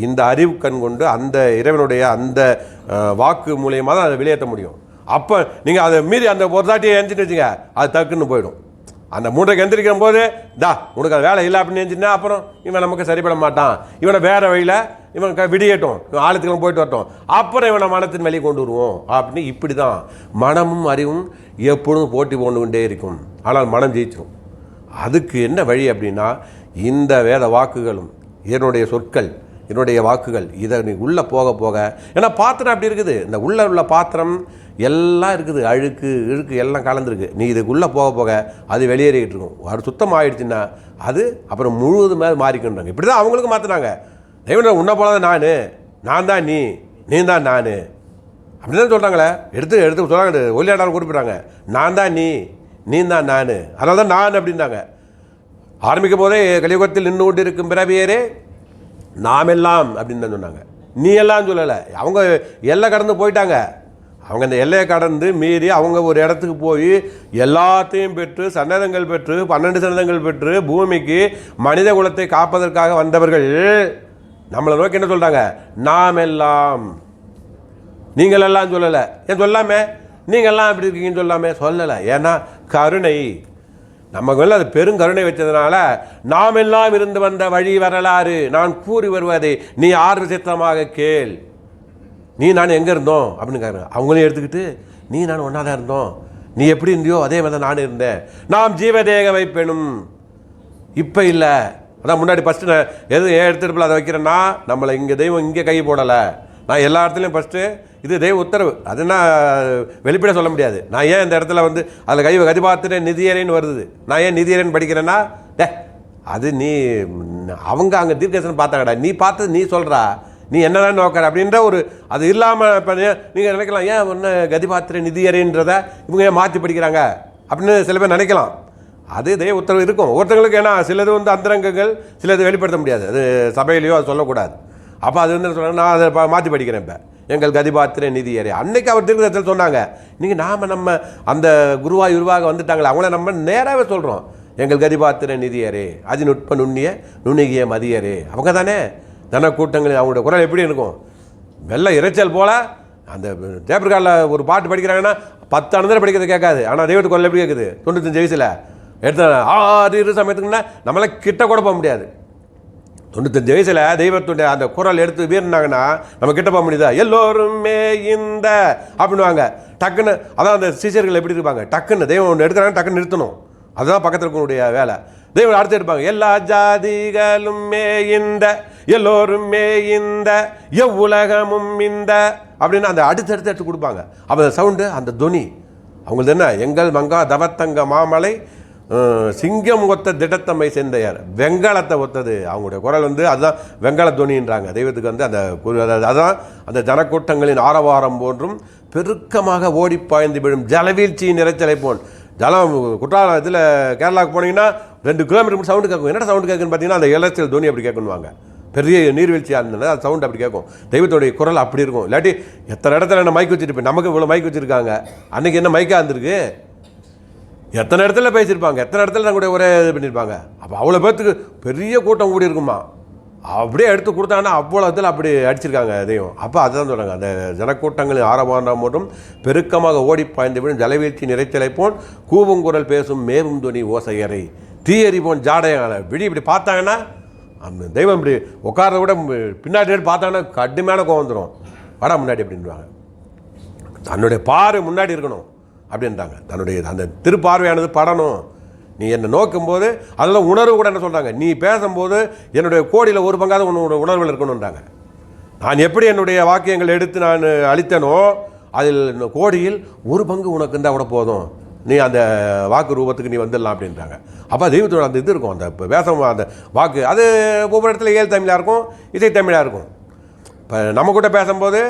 இந்த அறிவு கண் கொண்டு அந்த இறைவனுடைய அந்த வாக்கு மூலியமாக தான் அதை வெளியேற்ற முடியும். அப்போ நீங்கள் அதை மீறி அந்த ஒரு தாட்டியை எந்திரிட்டு வச்சுங்க, அது டக்குன்னு போயிடும். அந்த 3:00 எந்திரிக்கும் போது உனக்கு அது வேலை இல்லை அப்படின்னு நினச்சின்னா அப்புறம் இவன் நமக்கு சரிப்பட மாட்டான், இவனை வேறு வழியில் இவன் விடியட்டும், இவன் ஆழத்துக்கு போயிட்டு வரட்டும், அப்புறம் இவனை மனத்தின் வெளியே கொண்டு வருவோம் அப்படின்னு. இப்படி தான் மனமும் அறிவும் எப்பொழுதும் போட்டி போட்டு கொண்டே இருக்கும். ஆனால் மனம் ஜெயிச்சிடும். அதுக்கு என்ன வழி அப்படின்னா இந்த வேத வாக்குகளும் என்னுடைய சொற்கள் என்னுடைய வாக்குகள் இதை நீ உள்ளே போக போக, ஏன்னா பாத்திரம் அப்படி இருக்குது, இந்த உள்ளே உள்ள பாத்திரம் எல்லாம் இருக்குது, அழுக்கு இழுக்கு எல்லாம் கலந்துருக்கு. நீ இதுக்குள்ளே போக போக அது வெளியேறிக்கிட்டு இருக்கும். அது சுத்தம் ஆகிடுச்சுன்னா அது அப்புறம் முழுவதுமே மாறிக்கின்றாங்க. இப்படி தான் அவங்களுக்கும் மாற்றினாங்க. தெய்வம் உன்னை போல தான் நான் தான் நீ தான் நான் அப்படி தான் சொல்கிறாங்களே. எடுத்து சொல்கிறாங்க, ஒல்லியாடாலும் குறிப்பிட்றாங்க, நான் தான் நீ தான் நான், அதனால தான் நான் அப்படின்றாங்க. ஆரம்பிக்கும் போதே கலியுகத்தில் நின்று கொண்டு இருக்கும் பிறவியரே நாம் எல்லாம் அப்படின்னு தான் சொன்னாங்க. நீ எல்லாம் சொல்லலை, அவங்க எல்லை கடந்து போயிட்டாங்க. அவங்க அந்த எல்லையை கடந்து மீறி அவங்க ஒரு இடத்துக்கு போய் எல்லாத்தையும் பெற்று சன்னதங்கள் பெற்று 12 சன்னதங்கள் பெற்று பூமிக்கு மனித குலத்தை காப்பதற்காக வந்தவர்கள் நம்மளை நோக்கி என்ன சொல்கிறாங்க, நாம் எல்லாம், நீங்கள் எல்லாம் சொல்லலை. ஏன் சொல்லாமே, நீங்கள்லாம் எப்படி இருக்கீங்கன்னு சொல்லாமே சொல்லலை. ஏன்னா கருணை நமக்கு மேலே அது பெருங்கருணை வச்சதுனால நாம் எல்லாம் இருந்து வந்த வழி வரலாறு நான் கூறி வருவதை நீ ஆர்வ சித்தமாக கேள். நீ நான் எங்கே இருந்தோம் அப்படின்னு கேட்குறேன். அவங்களையும் எடுத்துக்கிட்டு நீ நான் ஒன்றா தான் இருந்தோம், நீ எப்படி இருந்தியோ அதே மாதிரி தான் நான் இருந்தேன். நாம் ஜீவதேக வைப்பெனும் இப்போ இல்லை, அதான் முன்னாடி ஃபஸ்ட்டு நான் எடுத்துகிட்டு அதை வைக்கிறேன்னா நம்மளை இங்கே தெய்வம் இங்கே கை போடலை. நான் எல்லா இடத்துலையும் ஃபஸ்ட்டு இது தெய்வ உத்தரவு, அதுனா வெளிப்பட சொல்ல முடியாது. நான் ஏன் இந்த இடத்துல வந்து அதில் கதி பார்த்துட்டு நிதியரேன்னு வருது, நான் ஏன் நிதியரேன்னு படிக்கிறேன்னா அது நீ அவங்க அங்கே தீர்க்கதரிசனம் பார்த்தாங்கடா, நீ பார்த்து நீ சொல்கிறா, நீ என்னதான் நோக்கிற அப்படின்ற ஒரு அது இல்லாமல் இப்போ நீங்கள் நினைக்கலாம், ஏன் ஒன்று கதி பாத்திர நிதியரேன்றத இவங்க ஏன் மாற்றி படிக்கிறாங்க அப்படின்னு சில பேர் நினைக்கலாம். அது தெய்வ உத்தரவு இருக்கும் ஒருத்தங்களுக்கு. ஏன்னா சிலது வந்து அந்தரங்கங்கள், சிலது வெளிப்படுத்த முடியாது, அது சபையிலையோ அது சொல்லக்கூடாது. அப்போ அது வந்து சொல்கிறேன், நான் அதை மாற்றி படிக்கிறேன். இப்போ எங்கள் கதிபாத்திர நிதியரே அன்னைக்கு அவர் தீர்க்கதரிசனத்தில் சொன்னாங்க. நீங்கள் நம்ம அந்த குருவாய் உருவாக வந்துட்டாங்களே அவங்கள நம்ம நேராகவே சொல்கிறோம், எங்கள் கதிபாத்திர நிதியரே அதிநுட்ப நுண்ணிய மதியரே. அவங்க தானே தனக்கூட்டங்கள். அவங்களோட குரல் எப்படி இருக்கும், வெள்ளை இறைச்சல் போல். அந்த டேப்பர் காலில் ஒரு பாட்டு படிக்கிறாங்கன்னா 10 அனந்தரம் படிக்கிறது கேட்காது. ஆனால் தெய்வத்து குரல் எப்படி கேட்குது, 95 வயசில் எடுத்த 6 சமயத்துக்குன்னா நம்மளால் கிட்ட கூட போக முடியாது. 95 வயசில் தெய்வத்துடைய அந்த குரல் எடுத்து வீறினாங்கன்னா நம்ம கிட்ட போக முடியுதா? எல்லோருமே இந்த அப்படின்வாங்க டக்குன்னு. அதான் அந்த சீசர்கள் எப்படி இருப்பாங்க, டக்குன்னு தெய்வம் ஒன்று எடுக்கிறாங்க டக்குன்னு நிறுத்தணும், அதுதான் பக்கத்தில் இருக்கக்கூடிய வேலை. தெய்வம் அடுத்து எடுப்பாங்க, எல்லா ஜாதிகளுமே இந்த எல்லோருமே இந்த எவ்வுலகமும் இந்த அப்படின்னு அந்த அடுத்தடுத்து எடுத்து கொடுப்பாங்க. அப்போ அந்த சவுண்டு அந்த துணி அவங்களுக்கு என்ன, எங்கள் மங்கா தவத்தங்க மாமலை சிங்கம் ஒத்த திடத்தம்மை செந்தையார், வெங்காலத்தை ஒத்தது அவங்களுடைய குரல் வந்து அதுதான் வெங்கால துணின்றாங்க. தெய்வத்துக்கு வந்து அந்த அதுதான் அந்த ஜனக்கூட்டங்களின் ஆரவாரம் போன்றும் பெருக்கமாக ஓடி பாய்ந்து விடும் ஜலவீழ்ச்சியின் இறைச்சலை போல் ஜலம் குற்றாலம் இதில் கேரளாவுக்கு போனீங்கன்னா 2 கிலோமீட்டர் மட்டும் சவுண்டு கேட்கும். என்னடா சவுண்டு கேட்குன்னு பார்த்தீங்கன்னா அந்த இலச்சல் தோனி அப்படி கேட்கணுவாங்க. பெரிய நீர்வீழ்ச்சியாக இருந்தது அது சவுண்ட் அப்படி கேட்கும். தெய்வத்தோடைய குரல் அப்படி இருக்கும். இல்லாட்டி எத்தனை இடத்துல என்ன மைக் வச்சுருப்பேன், நமக்கு இவ்வளோ மைக் வச்சுருக்காங்க, அன்றைக்கி என்ன மைக்காக இருந்திருக்கு, எத்தனை இடத்துல பேசியிருப்பாங்க, எத்தனை இடத்துல நான் கூட ஒரே இது பண்ணியிருப்பாங்க. அப்போ அவ்வளோ பேர்த்துக்கு பெரிய கூட்டம் கூடி இருக்குமா, அப்படியே எடுத்து கொடுத்தாங்கன்னா அவ்வளோ இதில் அப்படி அடிச்சிருக்காங்க அதையும். அப்போ அதுதான் சொல்கிறாங்க, அந்த ஜனக்கூட்டங்களின் ஆரவாரம் மட்டும் பெருக்கமாக ஓடி பாய்ந்து விடும் ஜலவீழ்ச்சி நிறைச்சலை போன் கூவுங்குரல் பேசும் மேவும் துணி ஓசையறை தீயறி போன் ஜாடையான விடி இப்படி பார்த்தாங்கன்னா அந்த தெய்வம் இப்படி உட்காரத விட பின்னாடி பார்த்தாங்கன்னா கடுமையான கோவம் வந்துடும். வாடா முன்னாடி அப்படின்வாங்க. தன்னுடைய பார்வை முன்னாடி இருக்கணும் அப்படின்றாங்க. தன்னுடைய அந்த திருப்பார்வையானது படணும். நீ என்னை நோக்கும்போது அதெல்லாம் உணர்வு கூட என்ன சொல்கிறாங்க, நீ பேசும்போது என்னுடைய கோடியில் ஒரு பங்காவது உன்னோட உணர்வில் இருக்கணுன்றாங்க. நான் எப்படி என்னுடைய வாக்கியங்கள் எடுத்து நான் அளித்தனோ அதில் கோடியில் ஒரு பங்கு உனக்கு இருந்தால் கூட போதும், நீ அந்த வாக்கு ரூபத்துக்கு நீ வந்துடலாம் அப்படின்றாங்க. அப்போ தெய்வத்தோட அந்த இது இருக்கும், அந்த பேச அந்த வாக்கு அது ஒவ்வொரு இடத்துல ஏழு தமிழாக இருக்கும், இசை தமிழாக இருக்கும். இப்போ நம்ம கூட பேசும்போது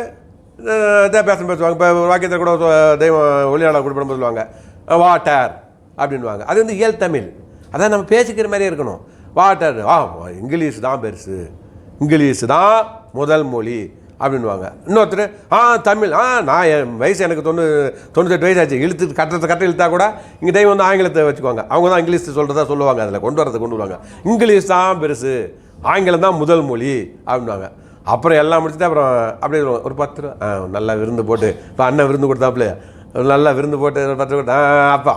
இதான் பேசுவாங்க. இப்போ வாக்கியத்தை கூட தெய்வம் ஒளியாளர் குறிப்பிடும் சொல்லுவாங்க வாட்டர் அப்படின்வாங்க. அது வந்து இயல் தமிழ், அதான் நம்ம பேசிக்கிற மாதிரியே இருக்கணும். வாட்டர் இங்கிலீஷ் தான் பெருசு, இங்கிலீஷ் தான் முதல் மொழி அப்படின்வாங்க. இன்னொருத்தர் தமிழ் நான் என் வயசு எனக்கு 98 வயசாச்சு, இழுத்து கட்ட இழுத்தா கூட இங்கே தெய்வம் வந்து ஆங்கிலத்தை வச்சுக்குவாங்க. அவங்க தான் இங்கிலீஷ் சொல்கிறதா சொல்லுவாங்க, அதில் கொண்டு வருவாங்க. இங்கிலீஷ் தான் பெருசு, ஆங்கிலம் தான் முதல் மொழி அப்படின்வாங்க. அப்புறம் எல்லாம் முடிச்சுட்டு அப்புறம் அப்படியே ஒரு 10 ரூபா நல்லா விருந்து போட்டு, இப்போ அண்ணன் விருந்து கொடுத்தாப்புல நல்லா விருந்து போட்டு 10 ரூபா அப்போ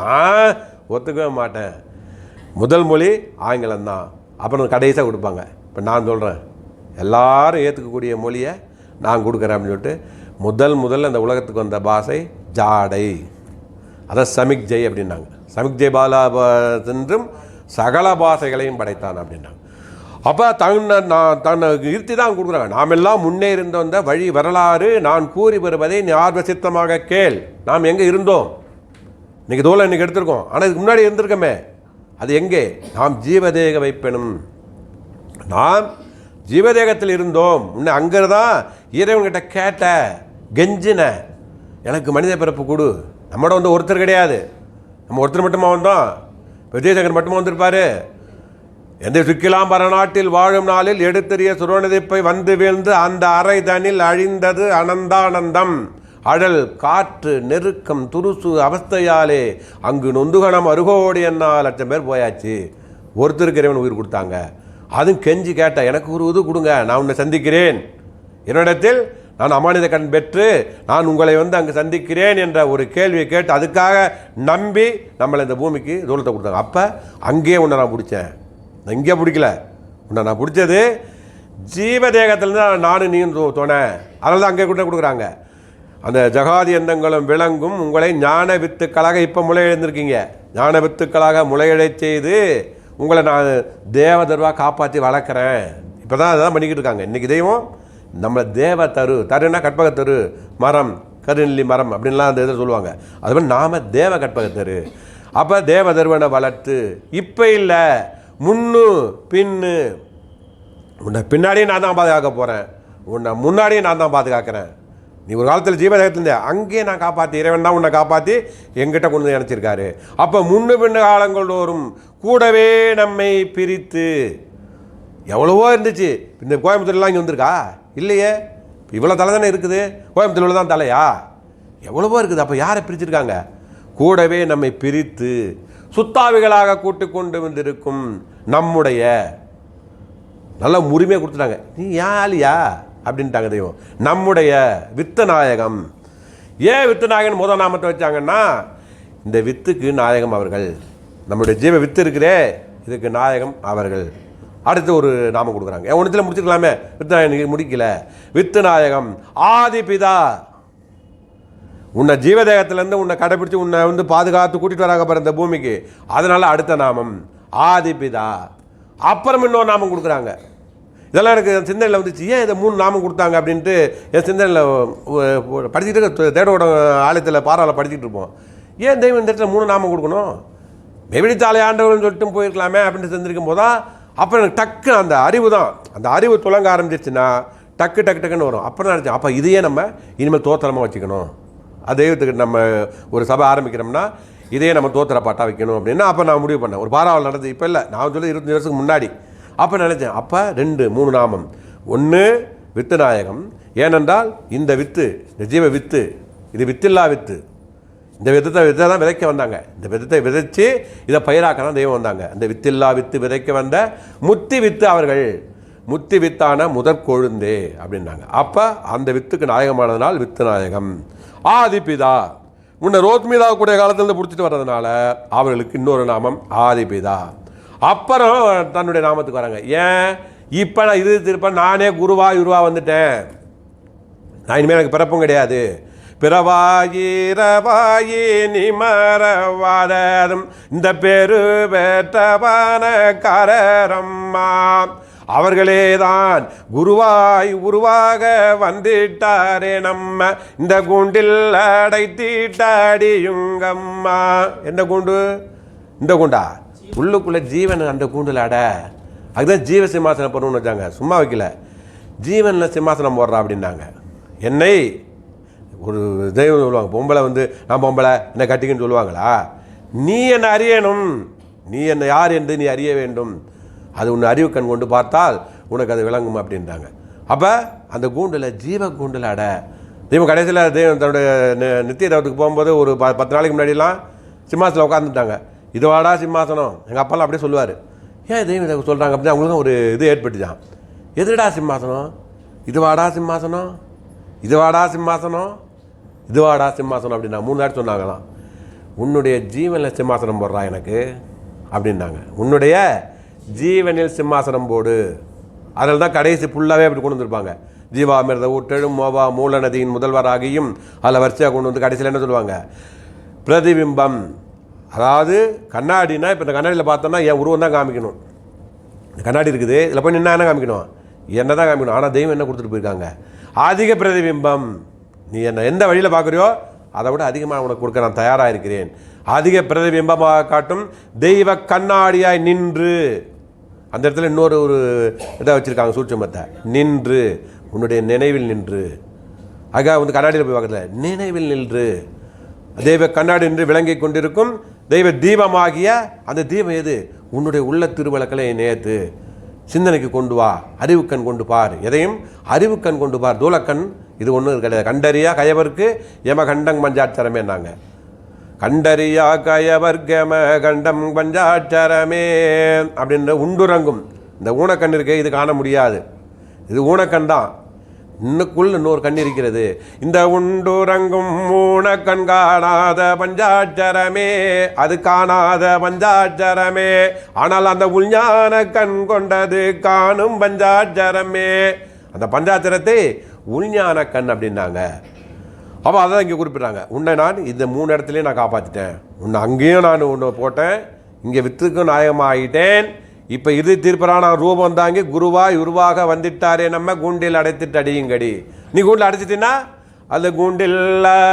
ஒத்துக்கவே மாட்டேன், முதல் மொழி ஆங்கிலம்தான். அப்புறம் கடைசியாக கொடுப்பாங்க. இப்போ நான் சொல்கிறேன் எல்லாரும் ஏற்றுக்கக்கூடிய மொழியை நான் கொடுக்குறேன் அப்படின்னு சொல்லிட்டு முதல்ல அந்த உலகத்துக்கு வந்த பாஷை ஜாடை, அதான் சமிக்ஜை அப்படின்னாங்க. சமிக்ஜை பாலா என்றும் சகல பாஷைகளையும் படைத்தான் அப்படின்னாங்க. அப்போ தன்னை இருத்தி தான் கொடுக்குறாங்க. நாம் எல்லாம் முன்னே இருந்த வந்த வழி வரலாறு நான் கூறி வருவதை நீ ஆர்வசித்தமாக கேள். நாம் எங்கே இருந்தோம், இன்றைக்கி தோலை இன்றைக்கி எடுத்திருக்கோம், ஆனால் இதுக்கு முன்னாடி இருந்திருக்கோமே, அது எங்கே? நாம் ஜீவதேக வைப்பெனும், நாம் ஜீவதேகத்தில் இருந்தோம். முன்னே அங்கே தான் இறைவன்கிட்ட கேட்ட கெஞ்சின, எனக்கு மனித பிறப்பு கொடு. நம்மளோட வந்து ஒருத்தர் கிடையாது, நம்ம ஒருத்தர் மட்டுமா வந்தோம், விஜயசங்கர் மட்டுமா வந்திருப்பார். எந்த சுக்கிலாம் பரநாட்டில் வாழும் நாளில் எடுத்தெறிய சுரோனதிப்பை வந்து வீழ்ந்து அந்த அறை தனில் அழிந்தது அனந்தானந்தம் அழல் காற்று நெருக்கம் துருசு அவஸ்தையாலே அங்கு நொந்துகணம் அருகோடி என்ன 1,00,000 பேர் போயாச்சு. ஒருத்தருக்கு இறைவன் உயிர் கொடுத்தாங்க. அதுவும் கெஞ்சி கேட்டேன், எனக்கு ஒரு இது கொடுங்க, நான் உன்னை சந்திக்கிறேன், என்னிடத்தில் நான் அமானித கண் பெற்று நான் உங்களை வந்து அங்கே சந்திக்கிறேன் என்ற ஒரு கேள்வியை கேட்டு அதுக்காக நம்பி நம்மளை இந்த பூமிக்கு தூரத்தை கொடுத்தாங்க. அப்போ அங்கேயே உன்னை நான் பிடிச்சேன், நான் இங்கே பிடிக்கல, உன்னை நான் பிடிச்சது ஜீவதேகத்திலேருந்து நானும் நீயும் தோணை, அதனால தான் அங்கே கொடுக்குறாங்க. அந்த ஜகாதி எந்தங்களும் விளங்கும் உங்களை ஞான வித்துக்களாக இப்போ முளையெழுந்திருக்கீங்க, ஞான வித்துக்களாக முளையழச் செய்து உங்களை நான் தேவதர்வாக காப்பாற்றி வளர்க்குறேன். இப்போ தான் அதான் பண்ணிக்கிட்டு இருக்காங்க. இன்றைக்கி தெய்வம் நம்ம தேவ தருன்னா கற்பகத்தரு மரம், கருநெல்லி மரம் அப்படின்லாம் அந்த இதை சொல்லுவாங்க. அது மாதிரி நாம் தேவ கற்பகத்தரு. அப்போ தேவ தருவனை வளர்த்து இப்போ இல்லை முன்னு பின்னு, உன்னை பின்னாடியே நான் தான் பாதுகாக்க போகிறேன், உன்னை முன்னாடியே நான் தான் பாதுகாக்கிறேன். நீ ஒரு காலத்தில் ஜீவதேகத்திலேருந்தே அங்கேயே நான் காப்பாற்றி, இறைவன் தான் உன்னை காப்பாற்றி எங்கிட்ட கொண்டு வந்து நினச்சிருக்காரு. அப்போ முன்னு பின்னு காலங்கள் தோறும் கூடவே நம்மை பிரித்து, எவ்வளவோ இருந்துச்சு. இந்த கோயம்புத்தூர்லாம் இங்கே வந்திருக்கா இல்லையே, இவ்வளோ தலை தானே இருக்குது, கோயம்புத்தூரில் தான் தலையா, எவ்வளவோ இருக்குது. அப்போ யாரை பிரிச்சிருக்காங்க? கூடவே நம்மை பிரித்து சுத்தாவிகளாக கூட்டு கொண்டு வந்திருக்கும் நம்முடைய நல்ல உரிமையை கொடுத்துட்டாங்க. நீ யாலியா அப்படின்ட்டாங்க தெய்வம். நம்முடைய வித்தநாயகம். ஏன் வித்தநாயகன் முதல் நாமத்தை வச்சாங்கன்னா, இந்த வித்துக்கு நாயகம் அவர்கள், நம்முடைய ஜீவ வித்து இருக்கிறே இதுக்கு நாயகம் அவர்கள். அடுத்து ஒரு நாமம் கொடுக்குறாங்க. ஒன்றுத்தில் முடிச்சிருக்கலாமே, வித்தநாயகன் முடிக்கல. வித்துநாயகம் ஆதிபிதா, உன்னை ஜீவதேகத்திலேருந்து உன்னை கடைப்பிடிச்சு உன்னை வந்து பாதுகாத்து கூட்டிகிட்டு வராங்க பாரு இந்த பூமிக்கு, அதனால் அடுத்த நாமம் ஆதிபிதா. அப்புறம் இன்னொரு நாமம் கொடுக்குறாங்க. இதெல்லாம் எனக்கு என் சிந்தனையில் வந்துச்சு, ஏன் இதை 3 நாமம் கொடுத்தாங்க அப்படின்ட்டு என் சிந்தனையில் படிச்சுக்கிட்டு தேடோட ஆலயத்தில் பாராவில் படிச்சுட்டு இருப்போம். ஏன் தெய்வம் இந்த இடத்துல 3 நாமம் கொடுக்கணும், மெவிடித்தாலை ஆண்டவர்கள்னு சொல்லிட்டு போயிருக்கலாமே அப்படின்ட்டு செஞ்சிருக்கும் போதா அப்போ எனக்கு டக்கு அந்த அறிவு தான், அந்த அறிவு துளங்க ஆரம்பிச்சிச்சுன்னா டக்குன்னு வரும். அப்புறம் நினச்சேன், அப்போ இதையே நம்ம இனிமேல் தோத்திரமாக வச்சுக்கணும். தெய்வத்துக்கு நம்ம ஒரு சபை ஆரம்பிக்கிறோம்னா இதே நம்ம தோத்திர பாட்டாக வைக்கணும் அப்படின்னா அப்போ நான் முடிவு பண்ணேன். ஒரு பாராவல் நடந்தது, இப்போ இல்லை, நான் சொல்லி 25 வருஷத்துக்கு முன்னாடி. அப்போ நினச்சேன், அப்போ 2-3 நாமம். ஒன்று வித்து நாயகம், ஏனென்றால் இந்த வித்து, இந்த ஜீவ வித்து, இது வித்தில்லா வித்து. இந்த வித்தை தான் விதைக்க வந்தாங்க. இந்த விதத்தை விதைச்சி இதை பயிராக்க தான் தெய்வம் வந்தாங்க. அந்த வித்தில்லா வித்து விதைக்க வந்த முத்தி வித்து அவர்கள், முத்தி வித்தான முதற்கொழுந்தே அப்படின்னாங்க. அப்போ அந்த வித்துக்கு நாயகமானதுனால் வித்து நாயகம். ஆதிபிதா, முன்ன ரோத்மீதா கூடிய காலத்திலேருந்து பிடிச்சிட்டு வர்றதுனால அவர்களுக்கு இன்னொரு நாமம் ஆதிபிதா. அப்புறம் தன்னுடைய நாமத்துக்கு வராங்க. ஏன் இப்போ நான் இது திருப்ப நானே குருவா யுருவா வந்துட்டேன், நான் இனிமேல் எனக்கு பிறப்பும் கிடையாது, பிறவாயிரவாயி நிமரவாதம் இந்த பெரு பெற்றவான கரரம்மா அவர்களே தான் குருவாய் உருவாக வந்துட்டாரே நம்ம இந்த கூண்டில் அடைத்திட்டாடியுங்கம்மா. எந்த கூண்டு? இந்த கூண்டா? உள்ளுக்குள்ள ஜீவன் அந்த கூண்டில் அட. அதுதான் ஜீவ சிம்மாசனம் போடணும்னு வச்சாங்க, சும்மா வைக்கல. ஜீவனில் சிம்மாசனம் போடுறா அப்படின்னாங்க. என்னை ஒரு தெய்வம் சொல்லுவாங்க, பொம்பளை வந்து நான் பொம்பளை என்னை கட்டிக்கின்னு சொல்லுவாங்களா? நீ என்னை அறியணும், நீ என்னை யார் என்று நீ அறிய வேண்டும், அது உன்னை அறிவு கண் கொண்டு பார்த்தால் உனக்கு அது விளங்கும் அப்படின்றாங்க. அப்போ அந்த கூண்டில் ஜீவ கூண்டில் அட. தெய்வம் கடைசியில் தெய்வம் தன்னுடைய நித்திய தேவத்துக்கு போகும்போது ஒரு 10 நாளைக்கு முன்னாடிலாம் சிம்மாசனம் உட்காந்துட்டாங்க. இது வாடா சிம்மாசனம், எங்கள் அப்பாலாம் அப்படியே சொல்லுவார். ஏன் தெய்வம் இதை சொல்கிறாங்க அப்படின்னு அவங்களுக்கும் ஒரு இது ஏற்பட்டுச்சான். எதுடா சிம்மாசனம்? இது வாடா சிம்மாசனம், இது வாடா சிம்மாசனம், இது வாடா சிம்மாசனம் அப்படின்னா 3 நாள் சொன்னாங்களாம். உன்னுடைய ஜீவனில் சிம்மாசனம் போடுறா எனக்கு அப்படின்னாங்க. உன்னுடைய ஜீவனில் சிம்மாசனம் போடு. அதில் தான் கடைசி ஃபுல்லாகவே அப்படி கொண்டு வந்துருப்பாங்க. ஜீவாமிர்த ஊட்டெழும் மோவா மூல நதியின் முதல்வராகியும் அதில் வரிசையாக கொண்டு வந்து கடைசியில் என்ன சொல்லுவாங்க? பிரதிபிம்பம். அதாவது கண்ணாடினா இப்போ இந்த கண்ணாடியில் பார்த்தோம்னா என் உருவம் தான் காமிக்கணும். இந்த கண்ணாடி இருக்குது, இதில் போய் நின்னா என்ன காமிக்கணும்? என்ன தான் காமிக்கணும். ஆனால் தெய்வம் என்ன கொடுத்துட்டு போயிருக்காங்க? அதிக பிரதிபிம்பம். நீ என்ன எந்த வழியில் பார்க்குறியோ அதை விட அதிகமாக உனக்கு கொடுக்க நான் தயாராக இருக்கிறேன். அதிக பிரதிபிம்பமாக காட்டும் தெய்வ கண்ணாடியாய் நின்று. அந்த இடத்துல இன்னொரு இதை வச்சுருக்காங்க சூட்சமத்தை, நின்று, உன்னுடைய நினைவில் நின்று. ஆக வந்து கண்ணாடியில் போய் பார்க்கறதுல நினைவில் நின்று தெய்வ கண்ணாடி நின்று விளங்கி கொண்டிருக்கும் தெய்வ தீபமாகிய அந்த தீபம் எது? உன்னுடைய உள்ள திருவிளக்களை நேற்று சிந்தனைக்கு கொண்டு வா, அறிவுக்கண் கொண்டு பார். எதையும் அறிவுக்கண் கொண்டு பார். தூளக்கண் இது ஒன்றும் கிடையாது. கண்டறியா கயவர்க்கு எம கண்டம் பஞ்சாட்சரமே நாங்க. கண்டறியா கயவர்கம கண்டம் பஞ்சாட்சரமே அப்படின்ற உண்டுறங்கும் இந்த ஊனக்கண் இருக்கே, இது காண முடியாது. இது ஊனக்கண் தான். இன்னுக்குள் இன்னொரு கண் இருக்கிறது. இந்த உண்டுறங்கும் ஊனக்கண் காணாத பஞ்சாட்சரமே, அது காணாத பஞ்சாட்சரமே. ஆனால் அந்த உள்ஞான கண் கொண்டது காணும் பஞ்சாட்சரமே. அந்த பஞ்சாட்சரத்தை உள்ஞான கண் அப்படின்னாங்க. அப்போ அதான் இங்கே குறிப்பிட்றாங்க. உன்னை நான் இந்த 3 இடத்துலையும் நான் காப்பாற்றிட்டேன். உன்னை அங்கேயும் நான் உன்னை போட்டேன், இங்கே வித்துக்கும் நாயகமாக ஆகிட்டேன். இப்போ இது தீர்ப்பரான ரூபம் தாங்கி குருவாய் உருவாக வந்துட்டாரே நம்ம கூண்டில் அடைத்துட்டு அடியுங்கடி. நீ கூண்டில் அடைச்சிட்டின்னா அந்த கூண்டில்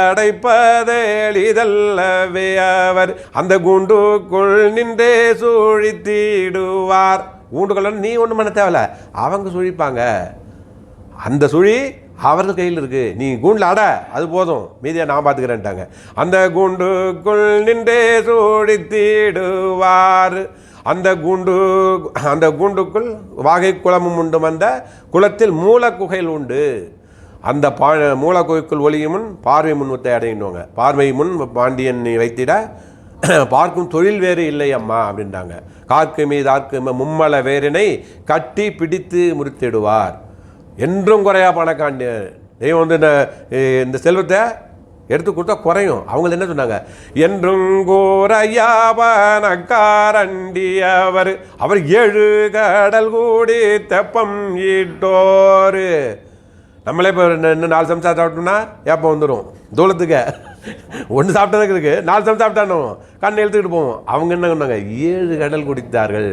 அடைப்பதே எளிதல்லவே அவர் அந்த கூண்டுக்குள் நின்றே சுழித்திடுவார். கூண்டுக்குள்ள நீ ஒன்றும் பண்ண தேவையில்ல, அவங்க சுழிப்பாங்க. அந்த சுழி அவரது கையில் இருக்குது. நீ கூண்டில் அட, அது போதும், மீதியை நான் பார்த்துக்கிறேன்ட்டாங்க. அந்த கூண்டுக்குள் நின்றே சுழித்திடுவார். அந்த கூண்டுக்குள் வாகை குளமும் உண்டு. அந்த குளத்தில் மூல குகையில் உண்டு. அந்த மூல குகைக்குள் ஒளியும் முன் பார்வை முன்வத்தை அடையிடுவாங்க. பார்வை முன் பாண்டியன் வைத்திட பார்க்கும் தொழில் வேறு இல்லை அம்மா அப்படின்ட்டாங்க. கார்க்கு மீது ஆர்க்கு மும்மல வேறினை கட்டி பிடித்து முறித்திடுவார். என்றும் குறையா பணக்காண்டி தெய்வம் வந்து இந்த செல்வத்தை எடுத்து கொடுத்தா குறையும். அவங்க என்ன சொன்னாங்க? என்றும் கோரையாவனக்காரண்டியவர் அவர் 7 கடல் கூடி தெப்பம் ஈட்டோரு. நம்மளே இப்போ இன்னும் 4 சமச்சா சாப்பிட்டோம்னா ஏப்பம் வந்துடும். தூளத்துக்கு 1 சாப்பிட்டதுக்கு இருக்கு, 4 சமச்சா சாப்பிட்டானோ கண்ணை எழுத்துக்கிட்டு போவோம். அவங்க என்ன சொன்னாங்க? 7 கடல் குடித்தார்கள்.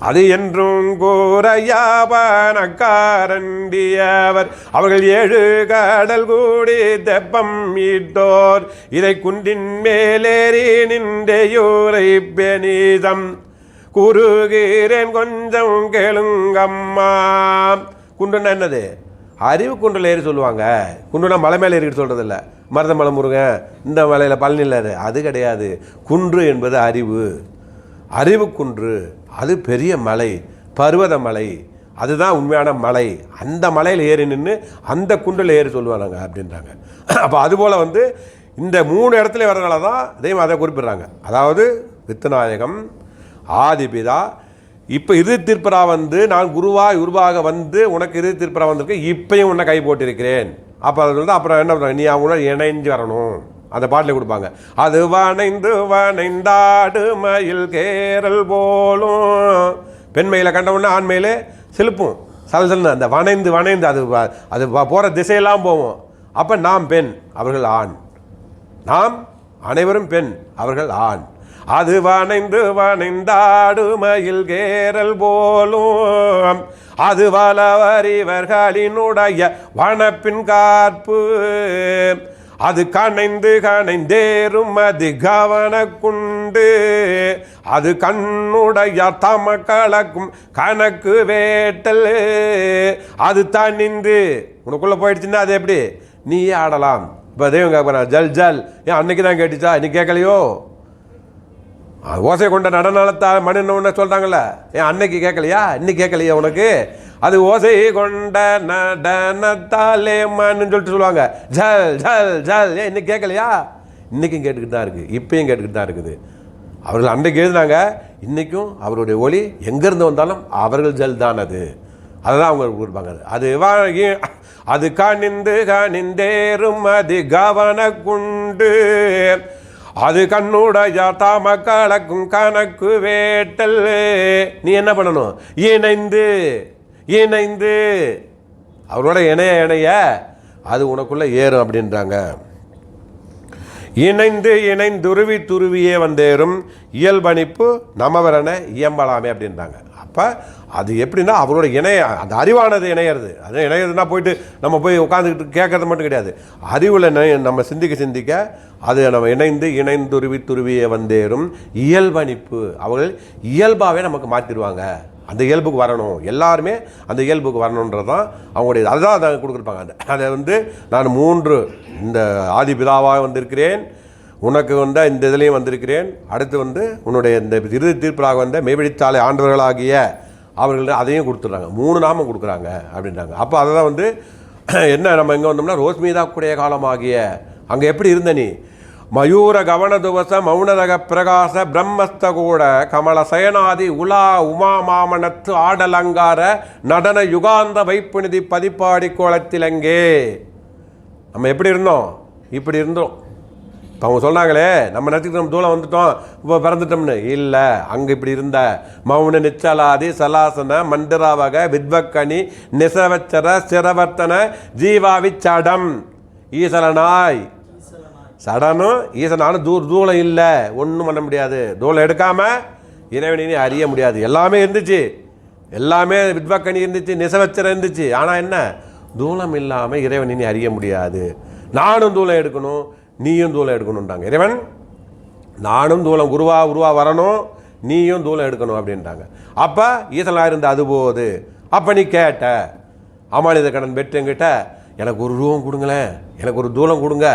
அது என்றும் கோரையாவனக்காரண்டியவர் அவர்கள் 7 கடல் கூடி தெப்பம் ஈட்டோர். இதை குன்றின் மேலேறி நின்றையூரை பெனிதம் குறுகிறேன் கொஞ்சம் கேளுங்கம்மா. குண்டுன்னா என்னது? அறிவு குன்றில் ஏறி சொல்லுவாங்க. குன்றுனா மலை மேலே ஏறிக்கிட்டு சொல்கிறதில்ல, மருதமலை முருகன் இந்த மலையில் பழனியில் அது கிடையாது. குன்று என்பது அறிவு, அறிவு குன்று. அது பெரிய மலை, பர்வத மலை, அதுதான் உண்மையான மலை. அந்த மலையில் ஏறி நின்று அந்த குன்றில் ஏறி சொல்லுவாங்க அப்படின்றாங்க. அப்போ அதுபோல் வந்து இந்த 3 இடத்துல வரனால தான் தெய்வம் அதை குறிப்பிட்றாங்க. அதாவது வித்துநாயகம், ஆதிபிதா, இப்போ இறுதி தீர்ப்பரா வந்து நான் குருவாக உருவாக வந்து உனக்கு இறுதி தீர்ப்பரா வந்திருக்கு, இப்பயும் உன்னை கை போட்டிருக்கிறேன். அப்போ அது வந்து அப்புறம் என்ன பண்ணுறாங்க, நீ அவங்களோட இணைஞ்சு வரணும். அந்த பாட்டில் கொடுப்பாங்க. அது வணைந்து வணைந்தாடு மயில் கேரல் போலும். பெண்மையில் கண்டவுடனே ஆண்மையிலே செலுப்பும் சலசல்னு அந்த வணைந்து வணைந்து அது போகிற திசையெல்லாம் போவோம். அப்போ நாம் பெண், அவர்கள் ஆண். நாம் அனைவரும் பெண், அவர்கள் ஆண். அது வணைந்து வணைந்தாடு மயில் கேரல் போலும். அது வளவரிவர்களினுடைய வனப்பின் காப்பு. அது கணைந்து கணைந்தேறும் அது கவன குண்டு. அது கண்ணுடைய தம கலக்கும் கணக்கு வேட்டல். அது தனிந்து உனக்குள்ளே போயிடுச்சுன்னா அது எப்படி நீயே ஆடலாம். இப்போ தெய்வம் கேட்குறேன், ஜல் ஜல் ஏன் அன்னைக்கு தான் கேட்டுச்சா, இன்னைக்கு கேட்கலையோ? ஓசை கொண்ட நடனத்தால் மனிதன் ஒன்று சொல்கிறாங்கல்ல, ஏன் அன்னைக்கு கேட்கலையா, இன்னைக்கு கேட்கலையா உனக்கு? அது ஓசை கொண்ட நடனத்தாலே மன்னு சொல்லிட்டு சொல்லுவாங்க. ஜல் ஜல் ஜல் ஏன் இன்னைக்கு கேட்கலையா? இன்றைக்கும் கேட்டுக்கிட்டு தான் இருக்குது, இப்பயும் கேட்டுக்கிட்டு தான் இருக்குது. அவர்கள் அன்றைக்கு எழுதினாங்க, இன்றைக்கும் அவருடைய ஒளி எங்கேருந்து வந்தாலும் அவர்கள் ஜல் தான். அதுதான் அவங்க கொடுப்பாங்க. அது அது கணிந்து கணிந்தேறும் அது கவன குண்டு. அது கண்ணுடைய தாம கலக்கும் கணக்கு வேட்டல். நீ என்ன பண்ணணும், இணைந்து இணைந்து அவரோட இணைய அது உனக்குள்ளே ஏறும் அப்படின்றாங்க. இணைந்து இணைந்துருவி துருவியே வந்தேறும் இயல்பணிப்பு நமவரன இயம்பலாமே அப்படின்றாங்க. அப்போ அது எப்படின்னா அவரோட அந்த அறிவானது இணையிறது. அது இணையிறதுனா போயிட்டு நம்ம போய் உட்காந்துக்கிட்டு கேட்கறது மட்டும் கிடையாது. அறிவில் நம்ம சிந்திக்க சிந்திக்க அது நம்ம இணைந்துருவி துருவியே வந்தேறும் இயல்பணிப்பு. அவர்கள் இயல்பாகவே நமக்கு மாற்றிடுவாங்க. அந்த இயல்புக்கு வரணும், எல்லாருமே அந்த இயல்புக்கு வரணுன்றது தான் அவங்களுடைய. அதுதான் அதை கொடுத்துருப்பாங்க. அதை வந்து நான் 3 இந்த ஆதிபிதாவாக வந்திருக்கிறேன், உனக்கு வந்த இந்த இதுலேயும் வந்திருக்கிறேன், அடுத்து வந்து உன்னுடைய இந்த இறுதி தீர்ப்பலாக வந்த மெய்வழித்தாலை ஆண்டவர்களாகிய அவர்கள் அதையும் கொடுத்துட்றாங்க. 3 நாமம் கொடுக்குறாங்க அப்படின்றாங்க. அப்போ அதை தான் வந்து என்ன நம்ம எங்கே வந்தோம்னா ரோஸ்மீதா கூடிய காலமாகிய அங்கே எப்படி இருந்த நீ மயூர கவன துவச மௌனரக பிரகாச பிரம்மஸ்த கூட கமல சயனாதி உலா உமா மாமனத்து ஆடலங்கார நடன யுகாந்த வைப்புநிதி பதிப்பாடி கோலத்திலங்கே நம்ம எப்படி இருந்தோம், இப்படி இருந்தோம். இப்போ அவங்க சொன்னாங்களே நம்ம நினச்சிக்கிட்டு நம்ம தூரம் வந்துட்டோம், இப்போ பிறந்துட்டோம்னு. இல்லை, அங்கே இப்படி இருந்த மௌன நிச்சலாதி சலாசன மந்திராவக வித்வக்கணி நிசவச்சர சிரவர்த்தன ஜீவாவி சடம் ஈசலனாய். சடனும் ஈசனாலும் தூளம் இல்லை, ஒன்றும் பண்ண முடியாது. தூளம் எடுக்காமல் இறைவனினி அறிய முடியாது. எல்லாமே இருந்துச்சு, எல்லாமே வித்வக்கணி இருந்துச்சு, நிசவச்சரம் இருந்துச்சு. ஆனால் என்ன, தூளம் இல்லாமல் இறைவனினி அறிய முடியாது. நானும் தூளம் எடுக்கணும், நீயும் தூளம் எடுக்கணுன்றாங்க இறைவன். நானும் தூளம் உருவா வரணும், நீயும் தூளம் எடுக்கணும் அப்படின்றாங்க. அப்போ ஈசனாக இருந்த அது போகுது. அப்போ நீ கேட்ட அமானித கடன் பெற்றுங்கிட்ட எனக்கு ஒரு ரூபம் கொடுங்களேன், எனக்கு ஒரு தூளம் கொடுங்க,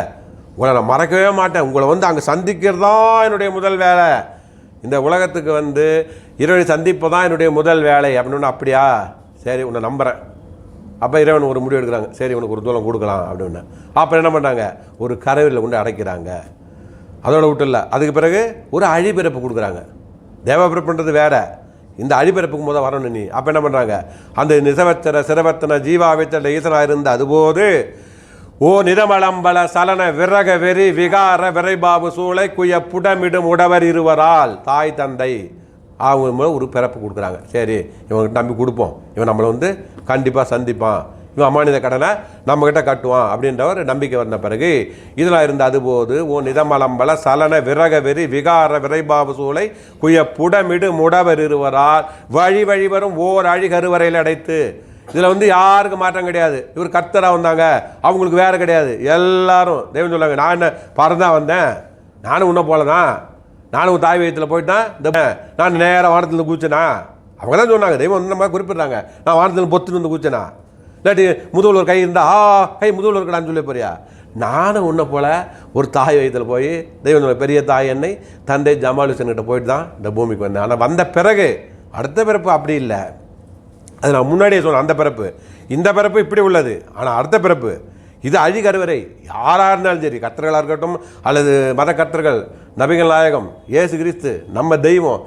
உங்களை நான் மறக்கவே மாட்டேன், உங்களை வந்து அங்கே சந்திக்கிறது தான் என்னுடைய முதல் வேலை, இந்த உலகத்துக்கு வந்து இறைவனை சந்திப்பு தான் என்னுடைய முதல் வேலை அப்படின்னு. அப்படியா, சரி உன்னை நம்புகிறேன். அப்போ இறைவன் ஒரு முடிவு எடுக்கிறாங்க, சரி உனக்கு ஒரு தூளம் கொடுக்கலாம் அப்படின்னு. அப்புறம் என்ன பண்ணுறாங்க, ஒரு கரவியில் கொண்டு அடைக்கிறாங்க. அதோட விட்டு இல்லை, அதுக்கு பிறகு ஒரு அழிபிறப்பு கொடுக்குறாங்க. தேவபிறப்புன்றது வேற, இந்த அழிபிறப்புக்கு முதல் வரணும் நீ. அப்போ என்ன பண்ணுறாங்க, அந்த நிசவச்சர சிரவர்த்தன ஜீவாவித்தல் ஈசனாக இருந்த அதுபோது ஓ நிதமளம்பல சலன விரக வெறி விகார விரைபாபு சூளை குய புடமிடும் உடவர் இருவரால் தாய் தந்தை அவங்க ஒரு பிறப்பு கொடுக்குறாங்க. சரி இவங்க நம்பி கொடுப்போம், இவன் நம்மளை வந்து கண்டிப்பாக சந்திப்பான், இவன் அமானித கடனை நம்மக்கிட்ட கட்டுவான் அப்படின்ற ஒரு நம்பிக்கை வந்த பிறகு இதில் இருந்த அதுபோது ஓ நிதமளம்பல சலன விரக வெறி விகார விரைபாபு சூளை குய புடமிடு முடவர் இருவரால் வழி வழி வரும் ஓர் அழி கருவறையில் அடைத்து. இதில் வந்து யாருக்கு மாற்றம் கிடையாது. இவர் கர்த்தராக வந்தாங்க, அவங்களுக்கு வேறு கிடையாது. எல்லாரும் தெய்வம் சொல்லாங்க, நான் என்ன பறந்தான் வந்தேன், நானும் உன்ன போல தான், நானும் தாய் வயிற்றில் போயிட்டேன், இந்த நான் நேராக வானத்தில் குதிச்சேனா. அவங்க தான் சொன்னாங்க, தெய்வம் வந்து நம்ம குறிப்பிட்றாங்க, நான் வானத்தில் பொத்துன்னு வந்து குதிச்சேனா. இல்லாட்டி முதுகில் ஒரு கை இருந்தால் கை முதுகில் இருக்கடான்னு சொல்லி போறியா? நானும் உன்னை போல் ஒரு தாய் வயிற்றில் போய் தெய்வம் பெரிய தாய் என்னை தந்தை ஜமாலுசன்கிட்ட போயிட்டு தான் இந்த பூமிக்கு வந்தேன். ஆனால் வந்த பிறகு அடுத்த பிறப்பு அப்படி இல்லை. அது நான் முன்னாடியே சொன்னேன். அந்த பிறப்பு இந்த பிறப்பு இப்படி உள்ளது. ஆனால் அடுத்த பிறப்பு இது அழிகருவறை. யாராக இருந்தாலும் சரி, கர்த்தர்களாக இருக்கட்டும் அல்லது மத கர்த்தர்கள், நபிகள் நாயகம், இயேசு கிறிஸ்து, நம்ம தெய்வம்,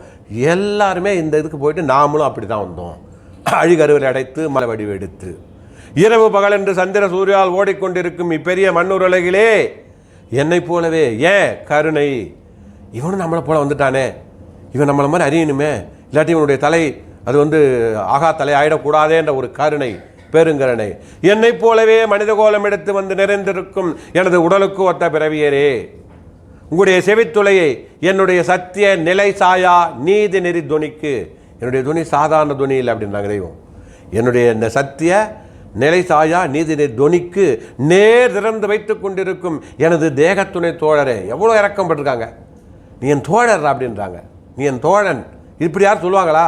எல்லாருமே இந்த இதுக்கு போயிட்டு நாமளும் அப்படி தான் வந்தோம். அழிகருவறை அடைத்து மலை வடிவு எடுத்து இரவு பகல் என்று சந்திர சூரியால் ஓடிக்கொண்டிருக்கும் இப்பெரிய மண்ணுலகிலே என்னை போலவே ஏன் கருணை, இவனும் நம்மளை போல வந்துட்டானே, இவன் நம்மளை மாதிரி அறியணுமே, இல்லாட்டி இவனுடைய தலை அது ஆகா தலை ஆயிடக்கூடாதே என்ற ஒரு கருணை, பெருங்கருணை. என்னை போலவே மனித கோலம் எடுத்து வந்து நிறைந்திருக்கும் எனது உடலுக்கு ஒத்த பிறவியரே, உங்களுடைய செவித்துளையை என்னுடைய சத்திய நிலை சாயா நீதி நெறி துணிக்கு, என்னுடைய துணி சாதாரண துணி இல்லை அப்படின்றாங்க தெய்வம், என்னுடைய இந்த சத்திய நிலை சாயா நீதி நெறி துணிக்கு நேர் திறந்து வைத்து கொண்டிருக்கும் எனது தேகத்துணை தோழரே. எவ்வளோ இறக்கம் பட்டிருக்காங்க. நீ என் தோழர் அப்படின்றாங்க, நீ என் தோழன். இப்படி யார் சொல்லுவாங்களா?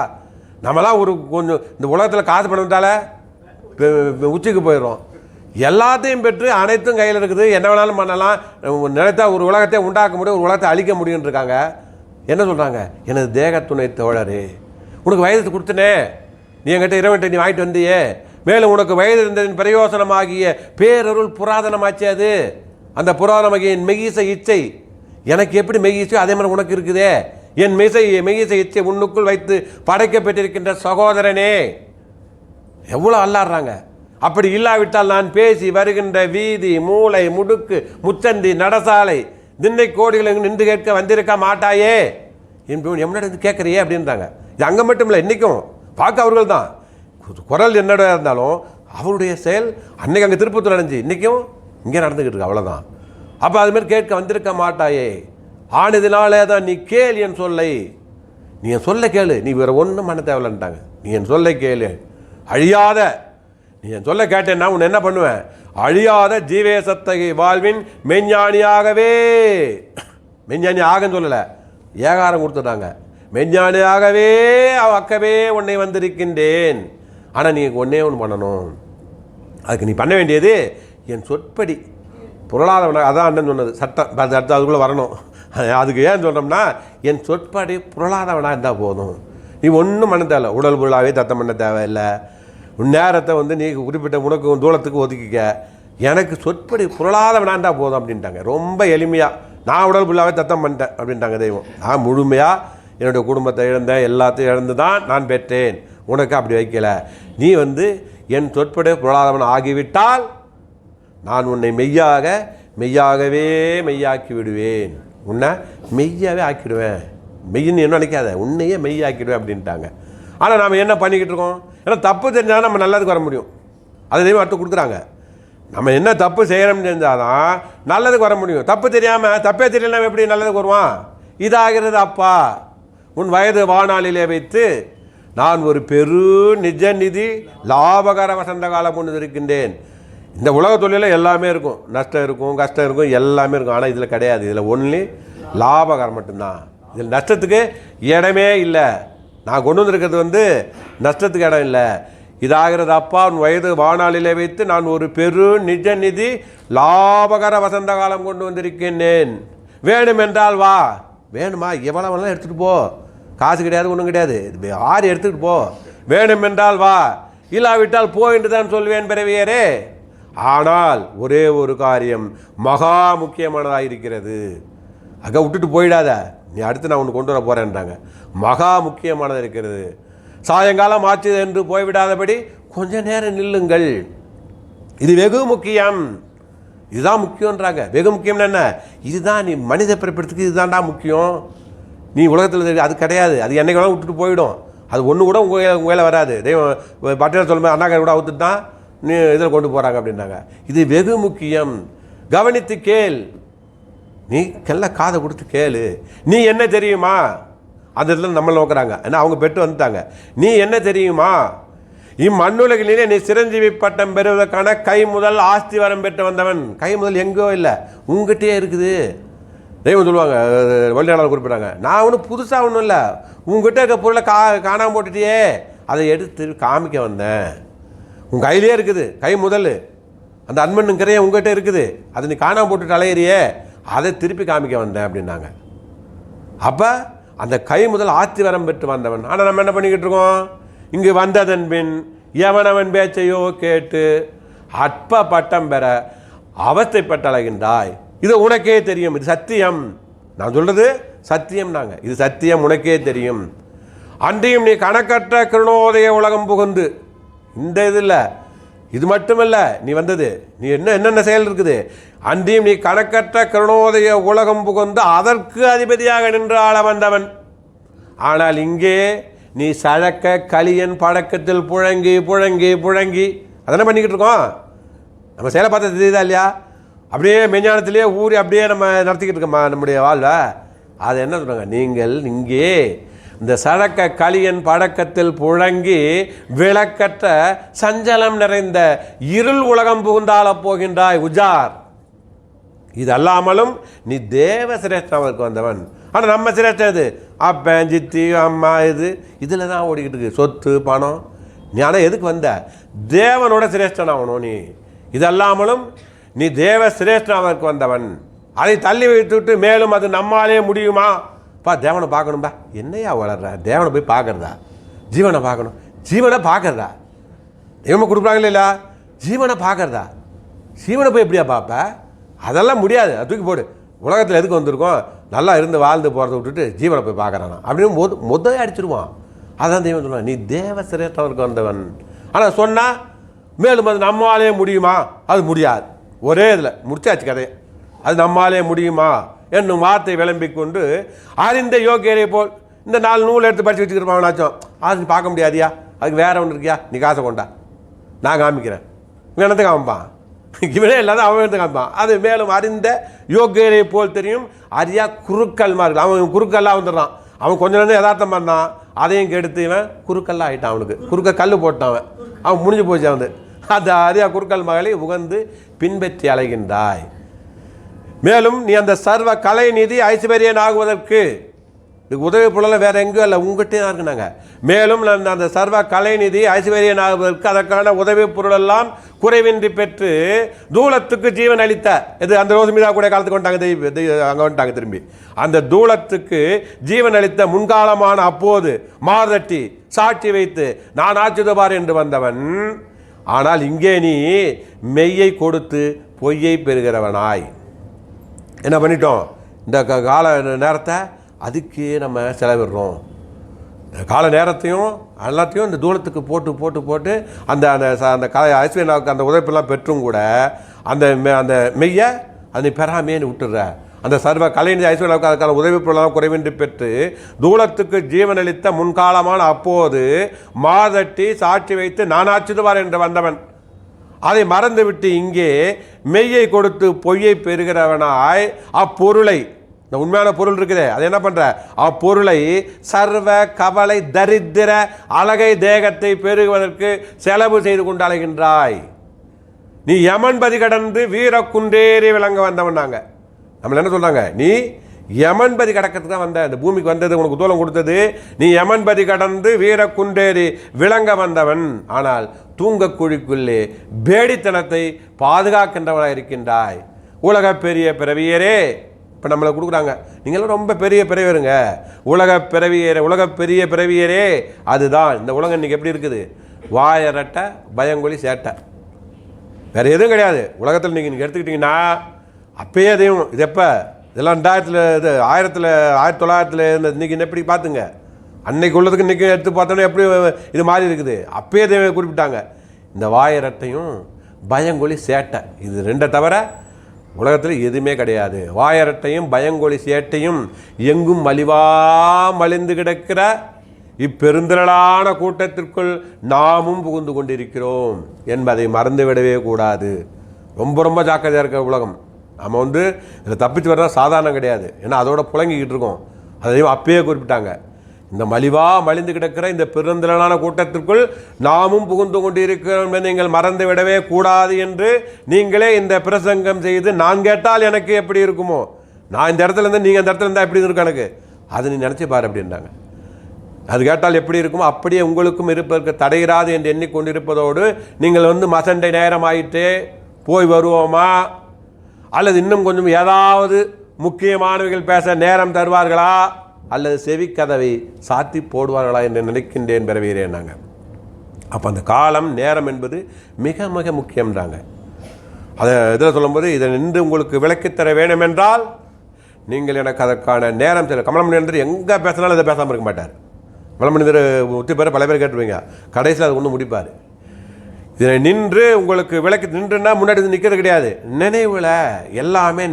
நம்மளாம் ஒரு கொஞ்சம் இந்த உலகத்தில் காசு பண்ணுறதால உச்சிக்கு போயிடும். எல்லாத்தையும் பெற்று அனைத்தும் கையில் இருக்குது, என்ன வேணாலும் பண்ணலாம், நினைத்தா ஒரு உலகத்தை உண்டாக்க முடியும், ஒரு உலகத்தை அழிக்க முடியும்னு இருக்காங்க. என்ன சொல்கிறாங்க? எனது தேகத்துணை தோழரே, உனக்கு வயது கொடுத்தனே, நீ என்கிட்ட இறைவன்கிட்ட நீ வாங்கிட்டு வந்தியே, மேலும் உனக்கு வயது இருந்ததின் பிரயோசனமாகிய பேரருள் புராதனமாச்சு. அது அந்த புராதனமாகிய என் மெய்யிசை இச்சை எனக்கு எப்படி மெய்யிச்சோ அதே மாதிரி உனக்கு இருக்குதே. என் மெய்யிசை இச்சை உன்னுக்குள் வைத்து படைக்கப்பட்டிருக்கின்ற சகோதரனே. எவ்வளோ அல்லாடுறாங்க. அப்படி இல்லாவிட்டால் நான் பேசி வருகின்ற வீதி மூளை முடுக்கு முச்சந்தி நடசாலை திண்ணை கோடிகள் நின்று கேட்க வந்திருக்க மாட்டாயே, எம்னாடி வந்து கேட்குறியே அப்படின்றாங்க. இது அங்கே மட்டும் இல்லை, இன்றைக்கும் பார்க்க அவர்கள் தான் குரல் என்னோட இருந்தாலும் அவருடைய செயல் அன்னைக்கு அங்கே திருப்பத்தூர் நடந்துச்சு, இன்றைக்கும் இங்கே நடந்துக்கிட்டு இருக்கு, அவ்வளோதான். அப்போ அதுமாதிரி கேட்க வந்திருக்க மாட்டாயே, ஆனதினாலே தான் நீ கேள் என் சொல்லை, நீ என் சொல்ல கேளு, நீ வேறு ஒன்றும் பண்ண தேவையில்லைன்ட்டாங்க. நீ என் சொல்லை கேளு, அழியாத, நீ என் சொல்ல கேட்டேன்னா உன்னை என்ன பண்ணுவேன், அழியாத ஜீவேசத்தகை வாழ்வின் மெஞ்ஞானியாகவே, மெஞ்ஞானி ஆகன்னு சொல்லலை, ஏகாரம் கொடுத்துட்டாங்க, மெஞ்ஞானியாகவே அக்கவே உன்னை வந்திருக்கின்றேன். ஆனால் நீ ஒன்றே ஒன்று பண்ணணும், அதுக்கு நீ பண்ண வேண்டியது என் சொற்படி புரளாதவனாக, அதான் அண்ணன் சொன்னது சட்டம், சட்டம் அதுக்குள்ளே வரணும். அதுக்கு ஏன் சொல்கிறோம்னா என் சொற்படி புரளாதவனாக இருந்தால் போதும், நீ ஒன்றும் பண்ண தேவை, உடல் பொருளாகவே தத்தம் பண்ண தேவையில்லை, உன் நேரத்தை நீ குறிப்பிட்ட உனக்கு தூரத்துக்கு ஒதுக்கிக்க, எனக்கு சொற்படி புரளாதவனாக இருந்தால் போதும் அப்படின்ட்டாங்க. ரொம்ப எளிமையாக, நான் உடல் பொருளாகவே தத்தம் பண்ணிட்டேன் அப்படின்ட்டாங்க தெய்வம். நான் முழுமையாக என்னுடைய குடும்பத்தை இழந்தேன், எல்லாத்தையும் இழந்து தான் நான் பெற்றேன், உனக்கு அப்படி வைக்கலை. நீ என் சொற்படி புரளாதவன் ஆகிவிட்டால் நான் உன்னை மெய்யாகவே மெய்யாக்கி விடுவேன், உன்னை மெய்யாவே ஆக்கிடுவேன், மெய்யின்னு என்ன நினைக்காத, உன்னையே மெய்யாக்கிடுவேன் அப்படின்ட்டாங்க. ஆனால் நாம் என்ன பண்ணிக்கிட்டு இருக்கோம்? ஏன்னா தப்பு தெரிஞ்சால் நம்ம நல்லதுக்கு வர முடியும், அதை தெய்வம் அடுத்து கொடுக்குறாங்க. நம்ம என்ன தப்பு செய்கிறோம்னு தெரிஞ்சால் தான் நல்லதுக்கு வர முடியும். தப்பு தெரியாமல், தப்பே தெரியல எப்படி நல்லதுக்கு வருவான்? இதாகிறது அப்பா உன் வயது வானாளிலே வைத்து நான் ஒரு பெரு நிஜ நிதி லாபகர வசந்த காலம் கொண்டு இருக்கின்றேன். இந்த உலக தொழிலில் எல்லாமே இருக்கும், நஷ்டம் இருக்கும், கஷ்டம் இருக்கும், எல்லாமே இருக்கும். ஆனால் இதில் கிடையாது, இதில் ஒன்லி லாபகரம் மட்டும்தான். இதில் நஷ்டத்துக்கு இடமே இல்லை. நான் கொண்டு வந்திருக்கிறது நஷ்டத்துக்கு இடம் இல்லை. இதாகிறது அப்பா உன் வயது வானாளிலே வைத்து நான் ஒரு பெரு நிஜ நிதி லாபகர வசந்த காலம் கொண்டு வந்திருக்கின்றேன். வேணுமென்றால் வா, வேணுமா எவ்வளோ வேணாலும் எடுத்துகிட்டு போ, காசு கிடையாது ஒன்றும் கிடையாது, ஆறு எடுத்துக்கிட்டு போ, வேணுமென்றால் வா, இல்லாவிட்டால் போ என்று தான் சொல்வேன் பிறவியரே. ஆனால் ஒரே ஒரு காரியம் மகா முக்கியமானதாக இருக்கிறது, அங்கே விட்டுட்டு போயிடாத, நீ அடுத்து நான் ஒன்று கொண்டு வர போகிறேன்றாங்க. மகா முக்கியமானது இருக்கிறது, சாயங்காலம் ஆச்சு என்று போய்விடாதபடி கொஞ்ச நேரம் நில்லுங்கள், இது வெகு முக்கியம், இதுதான் முக்கியன்றாங்க. வெகு முக்கியம்னு என்ன? இதுதான் நீ மனித பிறப்பிடத்துக்கு இதுதான்டா முக்கியம். நீ உலகத்தில் அது கிடையாது, அது என்னைக்கு வேணாலும் விட்டுட்டு போயிடும், அது ஒன்று கூட உங்கள் வேலை வராது. தெய்வம் பட்டியல் சொல்லும்போது அண்ணாக்கார கூட அவுத்துட்டு தான் நீ இதில் கொண்டு போகிறாங்க அப்படின்னாங்க. இது வெகு முக்கியம், கவனித்து கேள், நீ கெல்லாம் காதை கொடுத்து கேளு. நீ என்ன தெரியுமா? அந்த இடத்துல நம்மளை நோக்குறாங்க, ஏன்னா அவங்க பெற்று வந்துட்டாங்க. நீ என்ன தெரியுமா? இம்மண்ணுலகிலே நீ சிரஞ்சீவி பட்டம் பெறுவதற்கான கை முதல் ஆஸ்தி வரம் பெற்று வந்தவன். கை முதல் எங்கோ இல்லை, உங்ககிட்டே இருக்குது. தெய்வம் சொல்லுவாங்க, வழியாளர் குறிப்பிட்றாங்க, நான் ஒன்றும் புதுசாக ஒன்றும் இல்லை, உங்ககிட்ட இருக்க பொருளை காணாமல் போட்டுட்டியே, அதை எடுத்து காமிக்க வந்தேன். உன் கையிலே இருக்குது, கை முதல் அந்த அன்மண்ணும் கரையை உங்கள்கிட்ட இருக்குது, அதை நீ காணாமல் போட்டுட்டு அலையிறியே, அதை திருப்பி காமிக்க வந்தேன் அப்படின்னாங்க. அப்போ அந்த கை முதல் ஆட்சி வரம் பெற்று வந்தவன். ஆனால் நம்ம என்ன பண்ணிக்கிட்டு இருக்கோம், இங்கு வந்ததன் பின் எவனவன் பேச்சையோ கேட்டு அற்ப பட்டம் பெற அவஸ்தைப்பட்டு அலைகின்றாய். இது உனக்கே தெரியும், இது சத்தியம். நான் சொல்கிறது சத்தியம். நாங்கள் இது சத்தியம், உனக்கே தெரியும். அன்றையும் நீ கணக்கற்ற கிருணோதய உலகம் புகுந்து, இந்த இது இல்லை, இது மட்டுமல்ல நீ வந்தது, நீ என்னென்ன செயல் இருக்குது. அன்றையும் நீ கணக்கற்ற கிருணோதய உலகம் புகுந்து அதற்கு அதிபதியாக நின்று ஆள வந்தவன். ஆனால் இங்கே நீ சழக்க கலியன் பழக்கத்தில் புழங்கி புழங்கி புழங்கி அதென்ன பண்ணிக்கிட்டு இருக்கோம். நம்ம செயலை பார்த்தா தெரியுதா இல்லையா? அப்படியே மெஞ்ஞானத்திலேயே ஊறி அப்படியே நம்ம நடத்திக்கிட்டு இருக்கோமா நம்முடைய வாழ்வை. அது என்ன சொல்கிறாங்க, நீங்கள் இங்கே இந்த சழக்க கலியன் பழக்கத்தில் புழங்கி விளக்கற்ற சஞ்சலம் நிறைந்த இருள் உலகம் புகுந்தால போகின்றாய் உஜார். இது அல்லாமலும் நீ தேவ சிரேஷ்டாவுக்கு வந்தவன். ஆனால் நம்ம சிரேஷ்டம் இது அப்பன் சித்தி அம்மா இதில் தான் ஓடிக்கிட்டு இருக்கு, சொத்து பணம். நீ ஆனால் எதுக்கு வந்த, தேவனோட சிரேஷ்டன் ஆகணும். நீ இதல்லாமலும் நீ தேவ சிரேஷ்டாவுக்கு வந்தவன். அதை தள்ளி வைத்துவிட்டு மேலும் அது நம்மாலே முடியுமா? தேவனை பார்க்கணும்பா, என்னையா வளர்ற, தேவனை போய் பார்க்குறதா, ஜீவனை பார்க்கணும், ஜீவனை பார்க்குறதா, தெய்வமாக கொடுக்குறாங்களே இல்லையா, ஜீவனை பார்க்குறதா, ஜீவனை போய் எப்படியா பார்ப்ப? அதெல்லாம் முடியாது, அது தூக்கி போடு. உலகத்தில் எதுக்கு வந்திருக்கோம், நல்லா இருந்து வாழ்ந்து போகிறத விட்டுட்டு ஜீவனை போய் பார்க்குறானா அப்படின்னு முதலே அடிச்சிருவான். அதான் தெய்வம் சொல்லுவான், நீ தேவ சிரேஷ்டவருக்கு வந்தவன். ஆனால் சொன்னால் மேலும் அது நம்மாலே முடியுமா? அது முடியாது. ஒரே இதில் முடிச்சாச்சு கதையை. அது நம்மாலே முடியுமா என்னும் வார்த்தை விளம்பிக் கொண்டு அறிந்த யோகியரை போல் இந்த 4 நூல் எடுத்து படித்து வச்சுக்கிறப்பாங்கனாச்சும் அது பார்க்க முடியாதியா, அதுக்கு வேற ஒன்று இருக்கியா, நீ காசை கொண்டா நான் காமிக்கிறேன், இவனத்தை காமிப்பான், இவனே இல்லாத அவன் எடுத்து காமிப்பான். அது மேலும் அறிந்த யோகியரை போல் தெரியும் அறியா குறுக்கல்மா இருக்கு. அவன் குறுக்கல்லாம் வந்துடுறான். அவன் கொஞ்சம் நேரம் யதார்த்தம் பண்ணான், அதையும் கெடுத்து இவன் குறுக்கல்லாம் ஆகிட்டான். அவனுக்கு குறுக்க கல் போட்டான், அவன் முடிஞ்சு போச்சு. அவன் அந்த அறியா குறுக்கல் மகளை உகந்து பின்பற்றி அலைகின்றாய். மேலும் நீ அந்த சர்வ கலை நிதி ஐஸ்வர்யன் ஆகுவதற்கு உதவி பொருள் வேற எங்கேயும் இல்லை, உங்கள்கிட்டே தான் இருக்குனாங்க. மேலும் அந்த சர்வ கலை நிதி ஐஸ்வர்யன் ஆகுவதற்கு அதற்கான உதவி பொருள் எல்லாம் குறைவின்றி பெற்று தூளத்துக்கு ஜீவன் அளித்த இது அந்த ரோசுமிதா கூட காலத்துக்கு வந்துட்டாங்க, அங்கே வந்துட்டாங்க திரும்பி. அந்த தூளத்துக்கு ஜீவன் அளித்த முன்காலமான அப்போது மார்தட்டி சாட்சி வைத்து நான் ஆச்சுதபார் என்று வந்தவன். ஆனால் இங்கே நீ மெய்யை கொடுத்து பொய்யை பெறுகிறவனாய் என்ன பண்ணிட்டோம், இந்த கால நேரத்தை அதுக்கே நம்ம செலவிடுறோம். கால நேரத்தையும் எல்லாத்தையும் இந்த தூரத்துக்கு போட்டு போட்டு போட்டு அந்த அந்த கலை ஐஸ்வர்யாவுக்கு அந்த உழைப்பெல்லாம் பெற்றும் கூட அந்த அந்த மெய்யை அதை பெறாமேன்னு விட்டுடுற. அந்த சர்வ கலைநிதி ஐஸ்வர்யாவுக்கு அதுக்கான உதவி பொருளாக குறைவின்றி பெற்று தூளத்துக்கு ஜீவனளித்த முன்காலமான அப்போது மாதட்டி சாட்சி வைத்து நான் ஆச்சுதுவார் என்று வந்தவன். அதை மறந்துவிட்டு இங்கே மெய்யை கொடுத்து பொய்யை பெறுகிறவனாய் அப்பொருளை, இந்த உண்மையான பொருள் இருக்குதே அது என்ன பண்ற, அப்பொருளை சர்வ கவலை தரித்திர அழகை தேகத்தை பெருகுவதற்கு செலவு செய்து கொண்டு அலைகின்றாய். நீ யமன்பதி கடந்து வீர குன்றேறி விளங்க வந்தவன். நாங்க நம்மள என்ன சொல்றாங்க, நீ யமன்பதி கடக்கிறதுக்கு தான் வந்த, இந்த பூமிக்கு வந்தது உனக்கு தூளம் கொடுத்தது, நீ யமன்பதி கடந்து வீர குன்றேறி விளங்க வந்தவன். ஆனால் தூங்க குழிக்குள்ளே பேடித்தனத்தை பாதுகாக்கின்றவனாக இருக்கின்றாய். உலக பெரிய பிறவியரே இப்போ நம்மளை கொடுக்குறாங்க, நீங்களும் ரொம்ப பெரிய பிறவியருங்க, உலக பிறவியரே, உலக பெரிய பிறவியரே. அதுதான் இந்த உலகம் இன்றைக்கி எப்படி இருக்குது, வாயரட்டை பயங்கொலி சேட்டை, வேறு எதுவும் கிடையாது உலகத்தில். நீங்கள் எடுத்துக்கிட்டிங்கன்னா அப்பயே அதையும் இது எப்போ இதெல்லாம் 2000 இது 1900 இன்றைக்கி எப்படி பார்த்துங்க, அன்னைக்கு உள்ளதுக்கு இன்றைக்கி எடுத்து பார்த்தோன்னா எப்படி இது மாதிரி இருக்குது. அப்பயே அதை குறிப்பிட்டாங்க, இந்த வாயரட்டையும் பயங்கொலி சேட்டை, இது 2 தவிர உலகத்தில் எதுவுமே கிடையாது. வாயரட்டையும் பயங்கொலி சேட்டையும் எங்கும் மலிவா மலிந்து கிடக்கிற இப்பெருந்திரளான கூட்டத்திற்குள் நாமும் புகுந்து கொண்டிருக்கிறோம் என்பதை மறந்துவிடவே கூடாது. ரொம்ப ரொம்ப ஜாக்கிரதையாக இருக்கிற உலகம். நம்ம இதில் தப்பிச்சு வர்றது சாதாரணம் கிடையாது, ஏன்னா அதோட புழங்கிக்கிட்டு இருக்கோம். அதையும் அப்பயே குறிப்பிட்டாங்க, இந்த மலிவா மலிந்து கிடக்கிற இந்த பெருந்திரளான கூட்டத்திற்குள் நாமும் புகுந்து கொண்டிருக்கிறோம் என்பதை நீங்கள் மறந்து விடவே கூடாது என்று நீங்களே இந்த பிரசங்கம் செய்து நான் கேட்டால் எனக்கு எப்படி இருக்குமோ, நான் இந்த இடத்துல இருந்து நீங்கள் அந்த இடத்துல இருந்தால் எப்படி இருக்கும் எனக்கு, அதை நீ நினச்சி பாரு அப்படின்றாங்க. அது கேட்டால் எப்படி இருக்குமோ அப்படியே உங்களுக்கும் இருப்பதற்கு தடையிராது என்று எண்ணிக்கொண்டிருப்பதோடு நீங்கள் மசண்டை நேரம் ஆயிட்டு போய் வருவோமா, அல்லது இன்னும் கொஞ்சம் ஏதாவது முக்கியமானவைகள் பேச நேரம் தருவார்களா, அல்லது செவிக்கதவை சாத்தி போடுவார்களா என்று நினைக்கின்றேன் பிறவீரேன். நாங்கள் அப்போ அந்த காலம் நேரம் என்பது மிக மிக முக்கியம்ன்றாங்க. அதை இதில் சொல்லும்போது, இதை நின்று உங்களுக்கு விளக்கித்தர வேண்டும் என்றால் நீங்கள் எனக்கு அதற்கான நேரம் தர. கமலமணியர் எங்கே பேசினாலும் இதை பேசாமல் இருக்க மாட்டார். கமலமணியர் ஒத்தி பேர் பல பேர் கேட்டுருவீங்க, கடைசியில் அது ஒன்று முடிப்பார். இதை நின்று உங்களுக்கு விளக்கி நின்றுன்னா முன்னாடி நிற்கிறது கிடையாது. நினைவில் எல்லாமே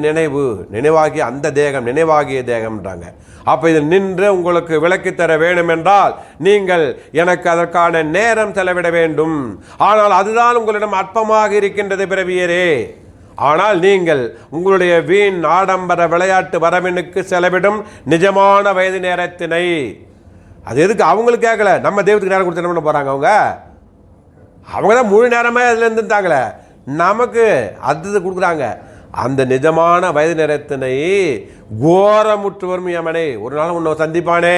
நினைவாகிய அந்த தேகம், நினைவாகிய தேகம்ன்றாங்க. அப்போ இதை நின்று உங்களுக்கு விளக்கித்தர வேண்டும் என்றால் நீங்கள் எனக்கு அதற்கான நேரம் செலவிட வேண்டும். ஆனால் அதுதான் உங்களிடம் அற்பமாக இருக்கின்றது பிறவியரே. ஆனால் நீங்கள் உங்களுடைய வீண் ஆடம்பர விளையாட்டு வரவினுக்கு செலவிடும் நிஜமான வயது நேரத்தினை, அது எதுக்கு அவங்களுக்கு கேட்கல, நம்ம தெய்வத்துக்கு நேரம் கொடுத்து என்ன பண்ண போகிறாங்க? அவங்க தான் முழு நேரமே அதில் இருந்துட்டாங்களே, நமக்கு அது கொடுக்குறாங்க. அந்த நிஜமான வயது நேரத்தினை கோரமுற்று வரும் யமனை ஒரு நாள் உன்னை சந்திப்பானே,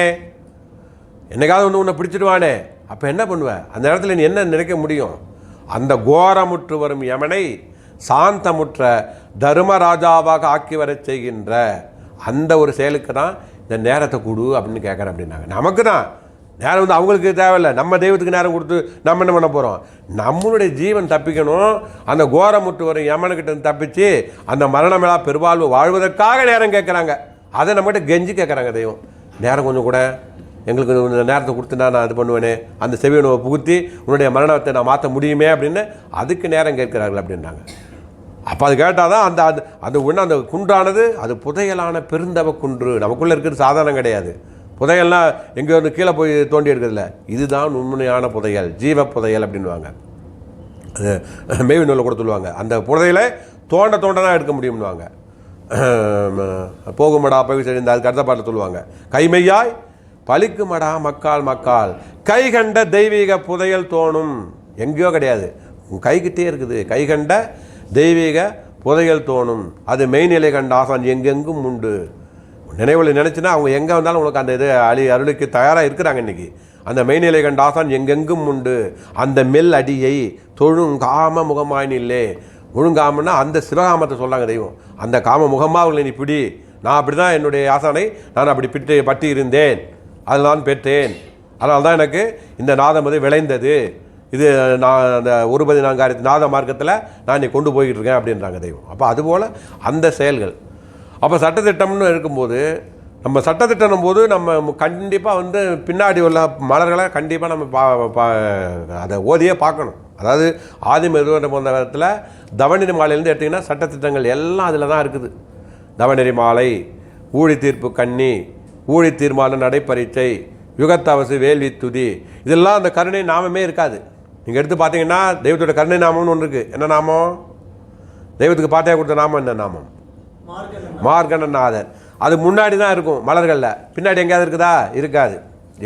என்னைக்காவது உன்னை பிடிச்சிடுவானே, அப்போ என்ன பண்ணுவேன்? அந்த நேரத்தில் நீ என்ன நினைக்க முடியும்? அந்த கோரமுற்று வரும் யமனை சாந்தமுற்ற தர்மராஜாவாக ஆக்கி வர செய்கின்ற அந்த ஒரு செயலுக்கு தான் இந்த நேரத்தை கொடு அப்படின்னு கேட்குறேன் அப்படின்னாங்க. நமக்கு தான் நேரம் அவங்களுக்கு தேவையில்லை. நம்ம தெய்வத்துக்கு நேரம் கொடுத்து நம்ம என்ன பண்ண போகிறோம்? நம்மளுடைய ஜீவன் தப்பிக்கணும். அந்த கோரமுற்று வரும் யமனுக்கிட்ட தப்பிச்சு அந்த மரணமில்லா பெருவாழ்வு வாழ்வதற்காக நேரம் கேட்குறாங்க. அதை நம்மகிட்ட கெஞ்சி கேட்குறாங்க தெய்வம். நேரம் கொஞ்சம் கூட எங்களுக்கு நேரத்தை கொடுத்துனா நான் இது பண்ணுவேனே, அந்த செவியை புகுத்தி உன்னுடைய மரணத்தை நான் மாற்ற முடியுமே அப்படின்னு அதுக்கு நேரம் கேட்குறார்கள் அப்படின்றாங்க. அப்போ அது கேட்டால் தான் அந்த அது அது ஒன்று அந்த குன்றானது அது புதையலான பெருந்தவ குன்று. நமக்குள்ளே இருக்கிறது சாதாரணம் கிடையாது. புதையல்லாம் எங்கே கீழே போய் தோண்டி எடுக்கிறதில்ல, இதுதான் உண்மையான புதையல், ஜீவ புதையல் அப்படின்வாங்க. அது மேவி நூலில் கூட சொல்லுவாங்க, அந்த புதையலை தோண்ட தான் எடுக்க முடியும்னுவாங்க. போகுமடா போய் சரி, அதுக்கு அடுத்த பாட்டில் சொல்லுவாங்க, கைமையாய் பலிக்குமடா மக்கால் கை கண்ட தெய்வீக புதையல் தோணும். எங்கேயோ கிடையாது, கைகிட்டே இருக்குது. கை கண்ட தெய்வீக புதையல் தோணும், அது மெய்நிலை கண்ட ஆசான் எங்கெங்கும் உண்டு. நினைவில் நினச்சின்னா அவங்க எங்கே வந்தாலும் உனக்கு அந்த இது அருளுக்கு தயாராக இருக்கிறாங்க. இன்றைக்கி அந்த மெய்நிலை கண்ட ஆசான் எங்கெங்கும் உண்டு. அந்த மெல் அடியை தொழுங்காம முகமாயினில்லே. ஒழுங்காமன்னா அந்த சிவகாமத்தை சொல்கிறாங்க தெய்வம். அந்த காம முகமாக அவங்களை நீ பிடி. நான் அப்படி தான் என்னுடைய ஆசானை நான் அப்படி பட்டி இருந்தேன், அதில் நான் பெற்றேன். அதனால தான் எனக்கு இந்த நாதம் வந்து விளைந்தது. இது நான் அந்த 14 நாத மார்க்கத்தில் நான் நீ கொண்டு போய்கிட்டு இருக்கேன் அப்படின்றாங்க தெய்வம். அப்போ அதுபோல் அந்த செயல்கள். அப்போ சட்டத்திட்டம்னு இருக்கும்போது நம்ம சட்டத்திட்டம் போது நம்ம கண்டிப்பாக வந்து பின்னாடி உள்ள மலர்களை கண்டிப்பாக நம்ம அதை ஓதியே பார்க்கணும். அதாவது ஆதிம எதுவரை போன்ற விதத்தில் தவநெறி மாலையிலேருந்து எடுத்திங்கன்னா சட்டத்திட்டங்கள் எல்லாம் அதில் தான் இருக்குது. தவநெறி மாலை, ஊழி தீர்ப்பு கண்ணி, ஊழி தீர்மானம் நடைப்பரீட்சை, யுகத்தவசு வேள்வி துதி, இதெல்லாம் அந்த கருணை நாமமே இருக்காது. நீங்கள் எடுத்து பார்த்தீங்கன்னா தெய்வத்தோட கருணை நாமம்னு ஒன்று இருக்குது. என்ன நாமம்? தெய்வத்துக்கு பாட்டையாக கொடுத்த நாமம் என்ன நாமம்? மார்கண்டநாதர். அது முன்னாடி தான் இருக்கும் மலர்களில், பின்னாடி எங்கேயாவது இருக்குதா? இருக்காது.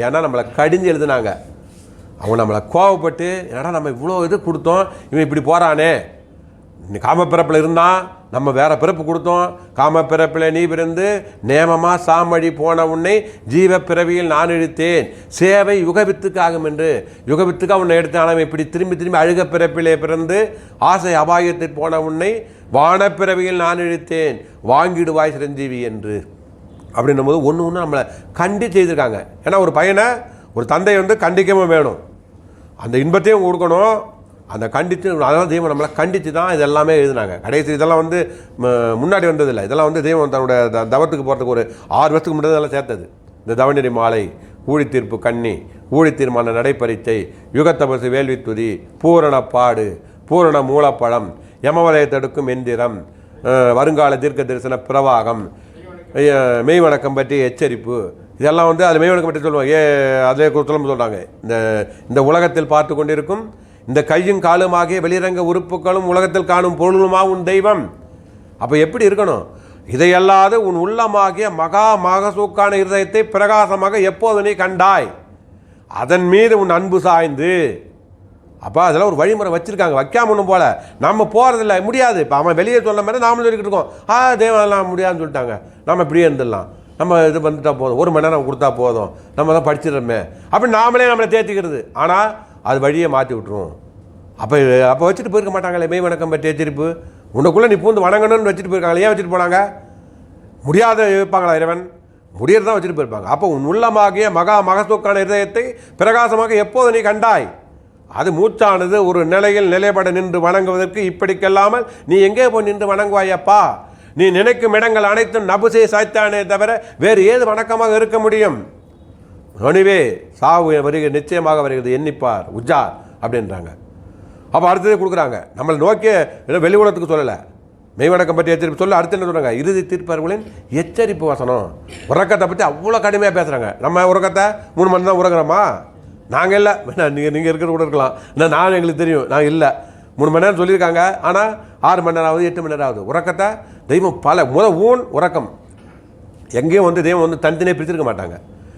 ஏன்னா நம்மளை கடிஞ்சு எழுதுனாங்க. அவங்க நம்மளை கோவப்பட்டு, ஏன்னா நம்ம இவ்வளோ இது கொடுத்தோம், இவன் இப்படி போகிறானே, காமப்பிறப்பில் இருந்தால் நம்ம வேறு பிறப்பு கொடுத்தோம், காமப்பிறப்பில் நீ பிறந்து நேமமாக சாமழி போன உன்னை ஜீவ பிறவியில் நான் இழுத்தேன், சேவை யுகவித்துக்கு ஆகும் என்று. யுகவித்துக்காக உன்னை எடுத்தேன், ஆனால் இப்படி திரும்பி அழுக பிறப்பிலே பிறந்து ஆசை அபாயத்தில் போன உன்னை வானப்பிறவியில் நான் இழுத்தேன், வாங்கிடுவாய் சிரஞ்சீவி என்று. அப்படின்னும் போது ஒன்று நம்மளை கண்டி செய்திருக்காங்க. ஏன்னா ஒரு பையனை ஒரு தந்தை வந்து கண்டிக்கவும் வேணும், அந்த இன்பத்தையும் கொடுக்கணும், அந்த கண்டித்து. அதெல்லாம் தெய்வம் நம்மளை கண்டித்து தான் இது எல்லாமே எழுதினாங்க. கடைசி இதெல்லாம் வந்து முன்னாடி வந்ததில்லை. இதெல்லாம் வந்து தெய்வம் தன்னுடைய தவத்துக்கு போகிறதுக்கு ஒரு 6 வருஷத்துக்கு முன்னாடி இதெல்லாம் சேர்த்தது. இந்த தவநெறி மாலை, ஊழி தீர்ப்பு கண்ணி, ஊழி தீர்மான நடைப்பரீட்சை, யுகத்தபசு வேள்வி துதி, பூரண பாடு, பூரண மூலப்பழம், யமவலய தடுக்கும் எந்திரம், வருங்கால தீர்க்க தரிசன பிரவாகம், மெய் வணக்கம் பற்றி எச்சரிப்பு, இதெல்லாம் வந்து அது மெய் வணக்கம் பற்றி சொல்லுவாங்க. அதே குரலும் சொல்கிறாங்க, இந்த உலகத்தில் பார்த்து கொண்டிருக்கும் இந்த கையும் காலுமாகிய வெளிரங்க உறுப்புகளும் உலகத்தில் காணும் பொருளுமாக உன் தெய்வம். அப்போ எப்படி இருக்கணும்? இதையல்லாது உன் உள்ளமாகிய மகா மகசூக்கான இருதயத்தை பிரகாசமாக எப்போது நீ கண்டாய், அதன் மீது உன் அன்பு சாய்ந்து. அப்போ அதெல்லாம் ஒரு வழிமுறை வச்சுருக்காங்க, வைக்காம ஒன்றும் போல நம்ம போகிறதில்ல, முடியாது. இப்போ அவன் வெளியே சொல்ல மாதிரி நாமளும் சொல்லிக்கிட்டு இருக்கோம், தேவன் எல்லாம் முடியாதுன்னு சொல்லிட்டாங்க, நம்ம இப்படியே இருந்துடலாம். நம்ம இது பண்ணிட்டா போதும், 1 மணி நேரம் கொடுத்தா போதும், நம்ம தான் படிச்சிடறோமே அப்படி நாமளே நம்மளை தேர்த்திக்கிறது. ஆனால் அது வழியை மாற்றி விட்டுரும். அப்போ வச்சுட்டு போயிருக்க மாட்டாங்களே மெய் வணக்கம் பற்றி எச்சரிப்பு. உனக்குள்ளே நீ பூந்து வணங்கணும்னு வச்சுட்டு போயிருக்காங்களே, ஏன் வச்சுட்டு போனாங்க? முடியாத வைப்பாங்களா இறைவன்? முடியறதான் வச்சுட்டு போயிருப்பாங்க. அப்போ உன் உள்ளமாகிய மகத்துவக்கான இதயத்தை பிரகாசமாக எப்போது நீ கண்டாய், அது மூச்சானது ஒரு நிலையில் நிலைப்பட நின்று வணங்குவதற்கு இப்படிக்கல்லாமல் நீ எங்கே போய் நின்று வணங்குவாயப்பா? நீ நினைக்கும் இடங்கள் அனைத்தும் நபுசை சாய்த்தானே தவிர வேறு ஏது வணக்கமாக இருக்க முடியும்? நொனிவே சாவு வருகிறது, நிச்சயமாக வருகிறது, எண்ணிப்பார் உஜ்ஜார் அப்படின்றாங்க. அப்போ அடுத்ததே கொடுக்குறாங்க. நம்மளை நோக்கிய வெளி உலகத்துக்கு சொல்லலை, மெய்வணக்கம் பற்றி எச்சரிப்பு சொல்ல. அடுத்து என்ன சொல்கிறாங்க? இறுதி தீர்ப்பவர்களின் எச்சரிப்பு வசனம். உறக்கத்தை பற்றி அவ்வளோ கடுமையாக பேசுகிறாங்க. நம்ம உறக்கத்தை 3 மணி தான் உறங்குறோமா? நாங்கள் இல்லை, நீங்கள் இருக்கிற கூட இருக்கலாம், நான் எங்களுக்கு தெரியும், நாங்கள் இல்லை. 3 மணி நேரம் சொல்லியிருக்காங்க, ஆனால் 6 மணி நேரம் ஆகுது, 8 மணி நேரம் ஆகுது. உறக்கத்தை தெய்வம் ஊன் உறக்கம் எங்கேயும் தெய்வம் தனித்தனியாக பிரிச்சிருக்க மாட்டாங்க.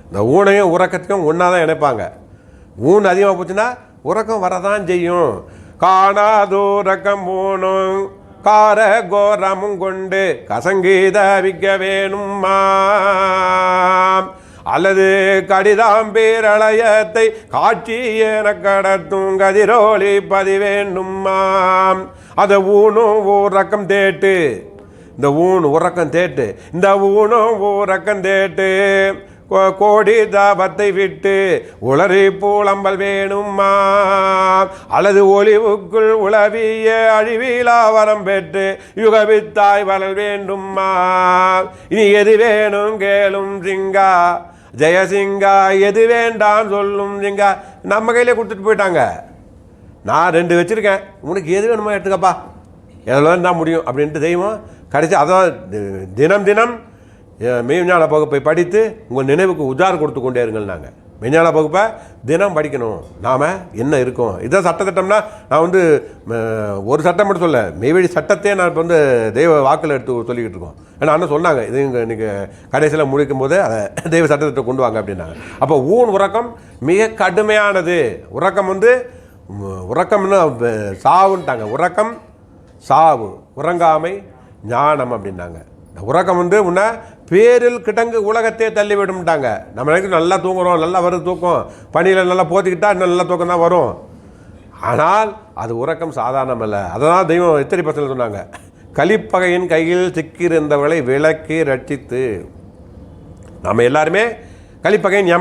இந்த ஊனையும் உறக்கத்தையும் ஒன்றா தான் இணைப்பாங்க. ஊன் அதிகமாக போச்சுன்னா உறக்கம் வரதான் செய்யும். காணாதூரக்கம் ஊனும் கார கோரமும் கொண்டு கசங்கீத விக்க வேணுமா, அல்லது கடிதாம் பேரளையத்தை காட்சி என கடத்தும் கதிரோலி பதிவேண்டுமா. அதை ஊனும் ஊரக்கம் தேட்டு, இந்த ஊன் உறக்கம் தேட்டு, இந்த ஊனும் ஊரக்கம் தேட்டு கோடி தாபத்தை விட்டு உளறி பூளம்பல் வேணுமா, அல்லது ஒளிவுக்குள் உளவிய அழிவிலா வரம் பெற்று யுகவித்தாய் வளல் வேண்டுமா. இனி எது வேணும் கேளும் சிங்கா ஜெயசிங்கா, எது வேண்டாம் சொல்லும் சிங்கா. நம்ம கையிலே கொடுத்துட்டு போயிட்டாங்க. நான் 2 வச்சுருக்கேன், உனக்கு எது வேணுமோ எடுத்துக்கப்பா, எவ்வளோ தான் முடியும் அப்படின்ட்டு தெய்வம் கடைசி. அதான் தினம் தினம் மெய்ஞான வகுப்பை படித்து உங்கள் நினைவுக்கு உஜார் கொடுத்து கொண்டே இருங்கள். நாங்கள் மெய்ஞான வகுப்பை தினம் படிக்கணும். நாம் என்ன இருக்கோம், இதான் சட்டத்திட்டம்னா நான் ஒரு சட்டம் மட்டும் சொல்ல, மெய்வழி சட்டத்தையே நான் இப்போ தெய்வ வாக்கில் எடுத்து சொல்லிக்கிட்டு இருக்கோம். ஏன்னா அண்ணன் சொன்னாங்க, இது இங்கே இன்றைக்கி கடைசியில் முடிக்கும் போது அதை தெய்வ சட்டத்திட்ட கொண்டு வாங்க அப்படின்னாங்க. அப்போ ஊன் உறக்கம் மிக கடுமையானது. உறக்கம் உறக்கம்னு சாவுன்ட்டாங்க. உறக்கம் சாவு, உறங்காமை ஞானம் அப்படின்னாங்க. உறக்கம் உன்னை பேரில் கிடங்கு உலகத்தையே தள்ளிவிடும்ட்டாங்க. நம்ம நினைக்கிறோம் நல்லா தூங்குறோம், நல்லா வருது தூக்கம், பணியில் நல்லா போத்திக்கிட்டா இன்னும் நல்லா தூக்கம் தான் வரும். ஆனால் அது உறக்கம் சாதாரணம் அல்ல. அதனால் தெய்வம் எத்தனை பசங்க சொன்னாங்க, கலிப்பகையின் கையில் சிக்கியிருந்தவளை விளக்கி ரட்சித்து. நம்ம எல்லாருமே கலிப்பகையின்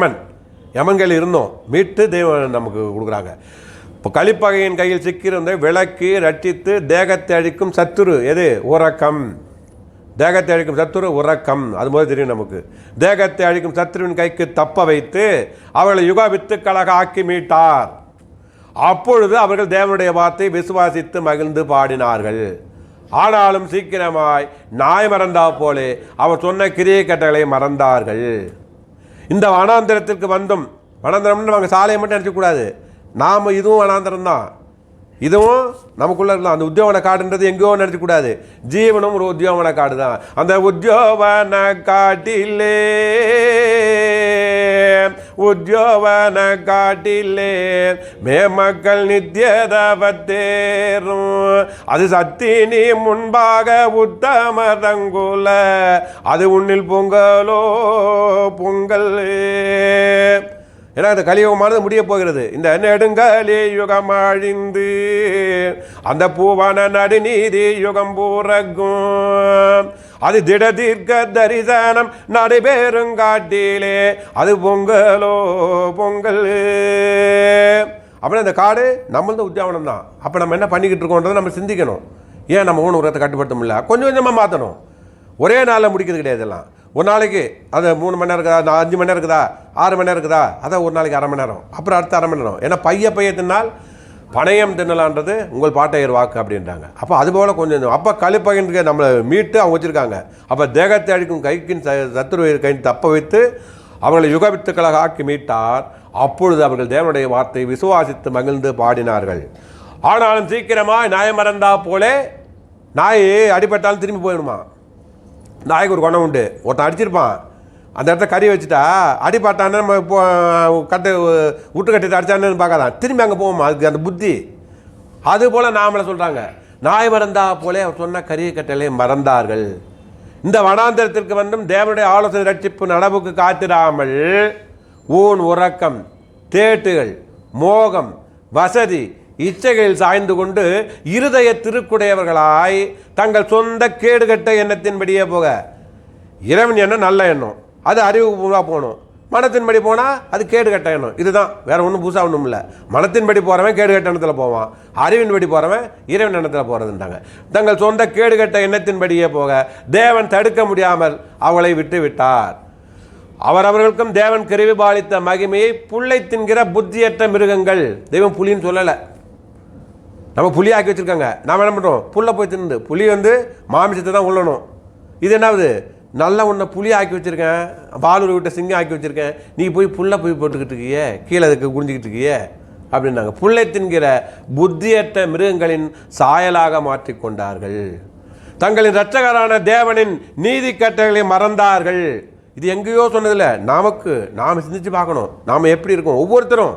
யமன்கள் இருந்தோம், மீட்டு தெய்வம் நமக்கு கொடுக்குறாங்க. இப்போ கலிப்பகையின் கையில் சிக்கியிருந்த விளக்கி ரட்சித்து தேகத்தை அழிக்கும் சத்துரு எது? உறக்கம். தேகத்தை அழிக்கும் சத்துரு உறக்கம், அது போது தெரியும் நமக்கு. தேகத்தை அழிக்கும் சத்துருவின் கைக்கு தப்ப வைத்து அவர்களை யுக வித்துக்களாக ஆக்கி மீட்டார். அப்பொழுது அவர்கள் தேவனுடைய வார்த்தை விசுவாசித்து மகிழ்ந்து பாடினார்கள். ஆனாலும் சீக்கிரமாய் நாய் மறந்தா போலே அவர் சொன்ன கிரியை கட்டளை மறந்தார்கள். இந்த வனாந்திரத்திற்கு வந்தும், வனாந்திரம்னு நாங்கள் சாலையை மட்டும் நினச்சக்கூடாது, நாம் இதுவும் வனாந்திரம் தான், இதுவும் நமக்குள்ளே இருக்கலாம். அந்த உத்தியோகன காடுன்றது எங்கேயோ நினச்சக்கூடாது, ஜீவனும் ஒரு உத்தியோகன காடு தான். அந்த உத்தியோகன காட்டிலே மேமக்கள் நித்தியதவத்தேரும் அது சத்தினி முன்பாக உத்தம தங்குல அது உன்னில் பொங்கலோ பொங்கல். ஏன்னா இந்த கலியுகமானது முடிய போகிறது. இந்த நெடுங்கலி யுகம் அழிந்து அந்த பூவான நடுநீதி யுகம் பூரகும் அது திட தீர்க்க தரிசனம் நடைபெறுங்காட்டிலே அது பொங்கலோ பொங்கல். அப்படின்னா இந்த காடு நம்மளது உத்தியாவனம் தான். அப்போ நம்ம என்ன பண்ணிக்கிட்டு இருக்கோன்றதை நம்ம சிந்திக்கணும். ஏன் நம்ம ஊன உரத்தை கட்டுப்படுத்த முடியல? கொஞ்சம் கொஞ்சமாக மாற்றணும். ஒரே நாளில் முடிக்கிறது கிடையாது. எல்லாம் ஒரு நாளைக்கு அது 3 மணி நேரம் இருக்குதா, 5 மணி நேரம் இருக்குதா, 6 மணி நேரம் இருக்குதா, அதான் ஒரு நாளைக்கு 1/2 மணி நேரம், அப்புறம் அடுத்த 1/2 மணி நேரம். ஏன்னா பைய தின்னால் பணையம் தின்னலான்றது உங்கள் பாட்டையர் வாக்கு அப்படின்றாங்க. அப்போ அதுபோல் கொஞ்சம் அப்போ கழிப்பகின்ற நம்மளை மீட்டு அவங்க வச்சுருக்காங்க. அப்போ தேகத்தை அழிக்கும் கைக்கின் சத்துருவை கை தப்ப வைத்து அவர்களை யுகவித்துக்களாக ஆக்கி மீட்டார். அப்பொழுது அவர்கள் தேவனுடைய வார்த்தை விசுவாசித்து மகிழ்ந்து பாடினார்கள். ஆனாலும் சீக்கிரமாக நாயை மறந்தா போலே, நாய் அடிபட்டாலும் திரும்பி போயிடுமா. நாய்க்கு ஒரு குணம் உண்டு, ஒருத்தன் அடிச்சிருப்பான், அந்த இடத்த கறி வச்சுட்டா அடிப்பாட்டான்னு நம்ம இப்போ கட்டு விட்டு கட்டிட்டு அடித்தான்னு பார்க்காதான், திரும்பி அங்கே போவோமா. அதுக்கு அந்த புத்தி. அதுபோல் நாமளை சொல்கிறாங்க, நாய் மறந்தா போலே அவர் சொன்ன கறியை கட்டளை மறந்தார்கள். இந்த வனாந்தரத்திற்கு வந்தும் தேவனுடைய ஆலோசனை ரட்சிப்பு நடவுக்கு காத்திராமல் ஊன் உறக்கம், தேட்டுகள், மோகம், வசதி, இச்சைகளில் சாய்ந்து கொண்டு இருதய திருக்குடையவர்களாய் தங்கள் சொந்த கேடுகட்ட எண்ணத்தின்படியே போக. இறைவன் எண்ணம் நல்ல எண்ணம், அது அறிவு போகணும். மனத்தின்படி போனால் அது கேடு கட்ட எண்ணம். இதுதான், வேறு ஒன்றும் புதுசாக ஒன்றும் இல்லை. மனத்தின்படி போகிறவன் கேடு கட்ட எண்ணத்தில் போவான், அறிவின்படி போகிறவன் இறைவன் எண்ணத்தில் போகிறதுன்றாங்க. தங்கள் சொந்த கேடு கட்ட எண்ணத்தின்படியே போக தேவன் தடுக்க முடியாமல் அவளை விட்டு விட்டார். அவர்களுக்கும் தேவன் கிருபை பாலித்த மகிமையை புல்லை தின்கிற புத்தியற்ற மிருகங்கள். தெய்வம் புலின்னு சொல்லலை, நம்ம புலி ஆக்கி வச்சுருக்காங்க. நாம் என்ன பண்ணுறோம்? புல்லை போய் தின்னு. புலி மாமிசத்தை தான் உள்ளணும். இது என்னாவது? நல்லா உன்னை புளி ஆக்கி வச்சுருக்கேன், பாலூர் விட்ட சிங்கம் ஆக்கி வச்சுருக்கேன், நீ போய் புல்லை போய் போட்டுக்கிட்டு இருக்கியே, கீழே அதுக்கு குடிஞ்சிக்கிட்டு இருக்கியே அப்படின்னாங்க. புல்லை தின்கிற புத்தியற்ற மிருகங்களின் சாயலாக மாற்றிக்கொண்டார்கள். தங்களின் இரட்சகரான தேவனின் நீதி கட்டளைகளை மறந்தார்கள். இது எங்கேயோ சொன்னதில்லை, நாம் சிந்திச்சு பார்க்கணும். நாம் எப்படி இருக்கோம்? ஒவ்வொருத்தரும்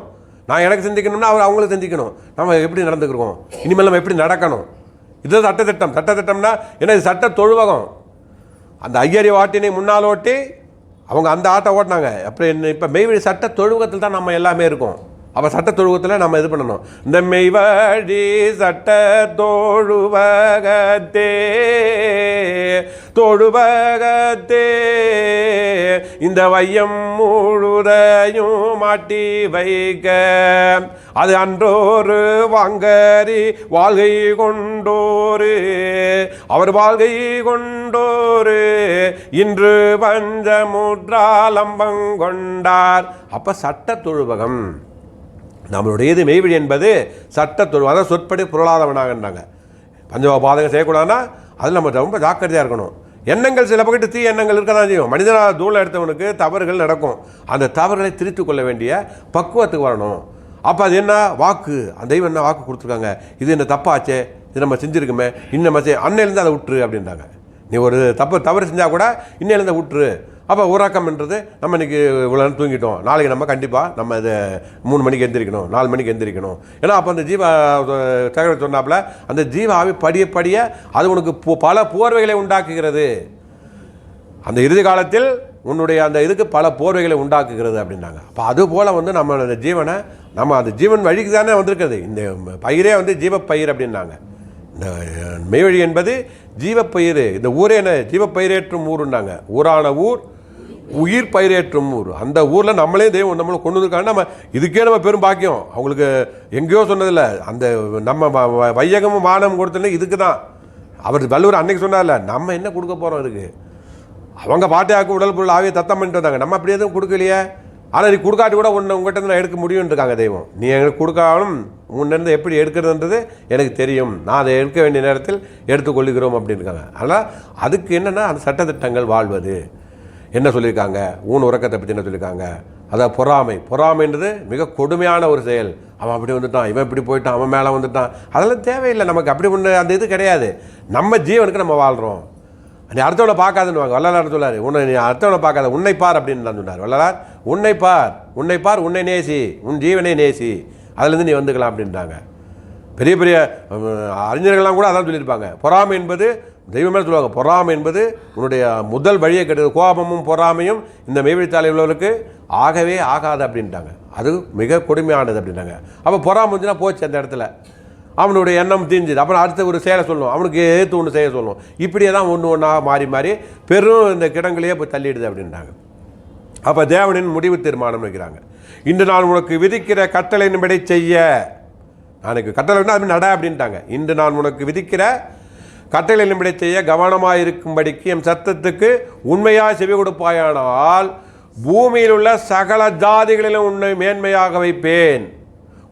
நான் எனக்கு சிந்திக்கணும்னா அவங்களுக்கு சிந்திக்கணும். நம்ம எப்படி நடந்துக்கிறோம், இனிமேல் நம்ம எப்படி நடக்கணும். இது சட்டத்திட்டம். சட்டத்திட்டம்னா என்ன? இது சட்ட தொழுவகம். அந்த ஐயரி வாட்டினை முன்னால் ஓட்டி அவங்க அந்த ஆட்டை ஓட்டினாங்க. அப்புறம் இப்போ மெய்வழி சட்ட தொழுவகத்தில் தான் நம்ம எல்லாமே இருக்கோம். அப்போ சட்ட தொழுவகத்தில் நம்ம இது பண்ணணும். இந்த மெய்வழி சட்ட தொழுவகத்தே இந்த வையம் முழுதையும் மாட்டி வைக்க, அது அன்றோரு வாங்கரி வாழ்கை கொண்டோரு, அவர் வாழ்கை கொண்டோரு இன்று பஞ்சமுற்றாலம்பங்கொண்டார். அப்போ சட்ட தொழுவகம் நம்மளுடைய இது. மெய்வழி என்பது சட்ட தொழுவகம். அதான் சொற்படி பொருளாதவனாகன்றாங்க. பஞ்சபாதகம் செய்யக்கூடாதுன்னா அதில் நம்ம ரொம்ப ஜாக்கிரதையாக இருக்கணும். எண்ணங்கள் சில பக்கத்து தீ எண்ணங்கள் இருக்க தான் செய்யும். மனிதனாக தூளை எடுத்தவனுக்கு தவறுகள் நடக்கும். அந்த தவறுகளை திருத்தி கொள்ள வேண்டிய பக்குவத்துக்கு வரணும். அப்போ அது என்ன? வாக்கு. அந்த தெய்வம் என்ன வாக்கு கொடுத்துருக்காங்க? இது என்ன தப்பாச்சே, இது நம்ம செஞ்சுருக்குமே, இன்னும் அன்னையிலேருந்து அதை விட்டுரு அப்படின்றாங்க. நீ ஒரு தவறு செஞ்சால் கூட இன்னையிலேருந்து விட்டுரு. அப்போ உறக்கம்ன்றது நம்ம இன்றைக்கி இவ்வளோ நேரம் தூங்கிட்டோம், நாளைக்கு நம்ம கண்டிப்பாக நம்ம இதை 3 மணிக்கு எந்திரிக்கணும், 4 மணிக்கு எந்திரிக்கணும். ஏன்னா அப்போ அந்த ஜீவ சகோதரர் சொன்னாப்புல அந்த ஜீவ ஆவி படிய படிய அது உனக்கு பல போர்வைகளை உண்டாக்குகிறது. அந்த இறுதி காலத்தில் உன்னுடைய அந்த இதுக்கு பல போர்வைகளை உண்டாக்குகிறது அப்படின்னாங்க. அப்போ அதுபோல் நம்ம அந்த ஜீவனை நம்ம அந்த ஜீவன் வழிக்கு தானே வந்திருக்கிறது. இந்த பயிரே ஜீவப்பயிர் அப்படின்னாங்க. இந்த மெய்வழி என்பது ஜீவப்பயிர். இந்த ஊரே என்ன? ஜீவப்பயிரேற்றும் ஊருன்னாங்க. ஊரான ஊர், உயிர் பயிரேற்றும் ஊர். அந்த ஊரில் நம்மளே தெய்வம் நம்மளை கொண்டு வந்திருக்காங்க. நம்ம இதுக்கே நம்ம பெரும் பாக்கியம். அவங்களுக்கு எங்கேயோ சொன்னதில்லை. அந்த நம்ம வையகமும் மானமும் கொடுத்தோன்னே இதுக்கு தான். அவர் வள்ளுவர் அன்னைக்கு சொன்னார்ல, நம்ம என்ன கொடுக்க போகிறோம் இதுக்கு? அவங்க பாட்டையாக்கு உடல் பொருள் ஆவியை தத்தம் பண்ணிட்டு வந்தாங்க, நம்ம அப்படி எதுவும் கொடுக்கலையே. ஆனால் நீ கொடுக்காட்டி கூட உங்கள்கிட்ட நான் எடுக்க முடியும்னு இருக்காங்க தெய்வம். நீ எனக்கு கொடுக்காலும் முன்னிருந்து எப்படி எடுக்கிறதுன்றது எனக்கு தெரியும், நான் அதை எடுக்க வேண்டிய நேரத்தில் எடுத்துக்கொள்ளுகிறோம் அப்படின்னு இருக்காங்க. ஆனால் அதுக்கு என்னென்னா அந்த சட்டத்திட்டங்கள் வாழ்வது. என்ன சொல்லியிருக்காங்க? ஊன் உறக்கத்தை பற்றி என்ன சொல்லியிருக்காங்க? அதான் பொறாமைன்றது மிக கொடுமையான ஒரு செயல். அவன் அப்படி வந்துட்டான், இவன் இப்படி போயிட்டான், அவன் மேலே வந்துட்டான், அதெல்லாம் தேவையில்லை நமக்கு. அப்படி ஒன்று அந்த இது கிடையாது. நம்ம ஜீவனுக்கு நம்ம வாழ்கிறோம். நீ அடுத்தவனை பார்க்காதுன்னு வாங்க. வள்ளலார் சொல்லார், நீ அடுத்தவனை பார்க்காத, உன்னை பார் அப்படின்னு தான் சொன்னார் வள்ளலார். உன்னை பார், உன்னை நேசி, உன் ஜீவனை நேசி, அதுலேருந்து நீ வந்துக்கலாம் அப்படின்றாங்க. பெரிய பெரிய அறிஞர்கள்லாம் கூட அதான் சொல்லியிருப்பாங்க. பொறாமை என்பது தெய்வமே சொல்லுவாங்க, பொறாமை என்பது உன்னுடைய முதல் வழியை கெடுது. கோபமும் பொறாமையும் இந்த மெய்வழித்தாலை உள்ளவர்களுக்கு ஆகவே ஆகாது அப்படின்ட்டாங்க. அது மிக கொடுமையானது அப்படின்ட்டாங்க. அப்போ பொறாமை வந்துச்சுன்னா போச்சு அந்த இடத்துல, அவனுடைய எண்ணம் தீஞ்சுது. அப்புறம் அடுத்த ஒரு செயலை சொல்லணும், அவனுக்கு ஏற்று ஒன்று செய்ய சொல்லணும். இப்படியே தான் ஒன்று ஒன்றாக மாறி பெரும் இந்த கிடங்களையே போய் தள்ளிடுது அப்படின்றாங்க. அப்போ தேவனின் முடிவு தீர்மானம் வைக்கிறாங்க. இன்று நான் உனக்கு விதிக்கிற கட்டளையின்படி செய்ய, நாளைக்கு கட்டளைன்னா அது நட அப்படின்ட்டாங்க. இன்று நான் உனக்கு விதிக்கிற கட்டளையின்படி செய்ய கவனமாக இருக்கும்படிக்கு என் சத்தத்துக்கு உண்மையாக செவி கொடுப்பாயானால் பூமியில் உள்ள சகல ஜாதிகளிலும் உன்னை மேன்மையாக வைப்பேன்.